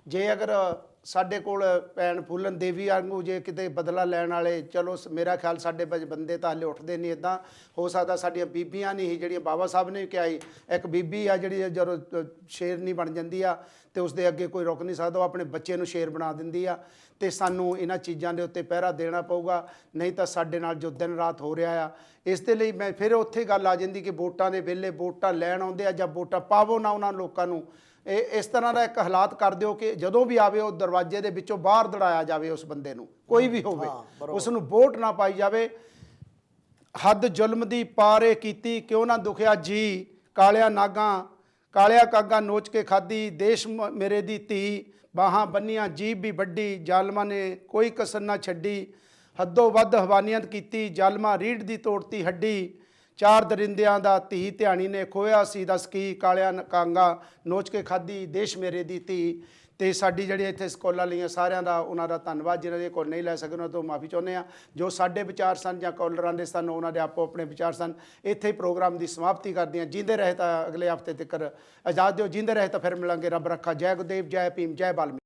जे अगर ਸਾਡੇ ਕੋਲ ਭੈਣ ਫੂਲਨ ਦੇਵੀ ਵਾਂਗੂ ਜੇ ਕਿਤੇ ਬਦਲਾ ਲੈਣ ਵਾਲੇ, ਚਲੋ ਮੇਰਾ ਖਿਆਲ ਸਾਡੇ ਬੰਦੇ ਤਾਂ ਹਲੇ ਉੱਠਦੇ ਨਹੀਂ। ਇੱਦਾਂ ਹੋ ਸਕਦਾ ਸਾਡੀਆਂ ਬੀਬੀਆਂ ਨਹੀਂ ਜਿਹੜੀਆਂ ਬਾਬਾ ਸਾਹਿਬ ਨੇ ਕਿਹਾ ਸੀ, ਇੱਕ ਬੀਬੀ ਆ ਜਿਹੜੀ ਜਦੋਂ ਸ਼ੇਰਨੀ ਬਣ ਜਾਂਦੀ ਆ ਤੇ ਉਸ ਦੇ ਅੱਗੇ ਕੋਈ ਰੁਕ ਨਹੀਂ ਸਕਦਾ, ਉਹ ਆਪਣੇ ਬੱਚੇ ਨੂੰ ਸ਼ੇਰ ਬਣਾ ਦਿੰਦੀ ਆ। ਤੇ ਸਾਨੂੰ ਇਹਨਾਂ ਚੀਜ਼ਾਂ ਦੇ ਉੱਤੇ ਪਹਿਰਾ ਦੇਣਾ ਪਊਗਾ, ਨਹੀਂ ਤਾਂ ਸਾਡੇ ਨਾਲ ਜੋ ਦਿਨ ਰਾਤ ਹੋ ਰਿਹਾ ਆ। ਇਸ ਦੇ ਲਈ ਮੈਂ ਫਿਰ ਉੱਥੇ ਗੱਲ ਆ ਜਾਂਦੀ ਕਿ ਵੋਟਾਂ ਦੇ ਵੇਲੇ ਵੋਟਾਂ ਲੈਣ ਆਉਂਦੇ ਆ ਜਾਂ ਵੋਟਾਂ ਪਾਵੋ ਨਾ ਉਹਨਾਂ ਲੋਕਾਂ ਨੂੰ। ਇਸ ਤਰ੍ਹਾਂ ਦਾ ਇੱਕ ਹਾਲਾਤ ਕਰ ਦਿਓ ਕਿ ਜਦੋਂ ਵੀ ਆਵੇ ਉਹ ਦਰਵਾਜ਼ੇ ਦੇ ਵਿੱਚੋਂ ਬਾਹਰ ਦੜਾਇਆ ਜਾਵੇ, ਉਸ ਬੰਦੇ ਨੂੰ ਕੋਈ ਵੀ ਹੋਵੇ ਉਸ ਨੂੰ ਵੋਟ ਨਾ ਪਾਈ ਜਾਵੇ। ਹੱਦ ਜ਼ੁਲਮ ਦੀ ਪਾਰੇ ਕੀਤੀ, ਕਿਉਂ ਨਾ ਦੁਖਿਆ ਜੀ, ਕਾਲਿਆ ਨਾਗਾਂ ਕਾਲਿਆ ਕਾਗਾ ਨੋਚ ਕੇ ਖਾਦੀ, ਦੇਸ਼ ਮੇਰੇ ਦੀ ਧੀ ਬਾਹਾਂ ਬੰਨੀਆਂ, ਜੀਭ ਵੀ ਵੱਢੀ, ਜ਼ਾਲਮਾਂ ਨੇ ਕੋਈ ਕਸਰ ਨਾ ਛੱਡੀ। ਹੱਦੋਂ ਵੱਧ ਹਵਾਨੀਅਤ ਕੀਤੀ, ਜ਼ਾਲਮਾਂ ਰੀੜ੍ਹ ਦੀ ਤੋੜਤੀ ਹੱਡੀ। 4 ਦਰਿੰਦਿਆਂ ਦਾ ਧੀ ਧਿਆਣੀ ਨੇ ਖੋਇਆ ਸੀ ਦੱਸ ਕੀ, ਕਾਲਿਆ ਕਾਂਗਾ ਨੋਚ ਕੇ ਖਾਧੀ ਦੇਸ਼ ਮੇਰੇ ਦੀ ਧੀ। ਤੇ ਸਾਡੀ ਜਿਹੜੀ ਇੱਥੇ ਸਕੋਲਾਂ ਲਈਆਂ ਸਾਰਿਆਂ ਦਾ ਉਹਨਾਂ ਦਾ ਧੰਨਵਾਦ, ਜਿਨ੍ਹਾਂ ਦੇ ਕੋਲ ਨਹੀਂ ਲੈ ਸਕੇ ਉਹਨਾਂ ਤੋਂ ਮਾਫੀ ਚਾਹੁੰਦੇ ਹਾਂ। ਜੋ ਸਾਡੇ ਵਿਚਾਰ ਸਨ ਜਾਂ ਕਾਲਰਾਂ ਦੇ ਸਨ, ਉਹਨਾਂ ਦੇ ਆਪੋ ਆਪਣੇ ਵਿਚਾਰ ਸਨ। ਇੱਥੇ ਹੀ ਪ੍ਰੋਗਰਾਮ ਦੀ ਸਮਾਪਤੀ ਕਰਦੇ ਹਾਂ। ਜਿੰਦੇ ਰਹੇ ਤਾਂ ਅਗਲੇ ਹਫਤੇ ਤੱਕ ਇਜਾਜ਼ਤ ਦਿਓ, ਜਿੰਦੇ ਰਹੇ ਤਾਂ ਫਿਰ ਮਿਲਾਂਗੇ। ਰੱਬ ਰੱਖਾ। ਜੈ ਗੁਰਦੇਵ, ਜੈ ਭੀਮ, ਜੈ ਵਾਲਮੀਕੀ।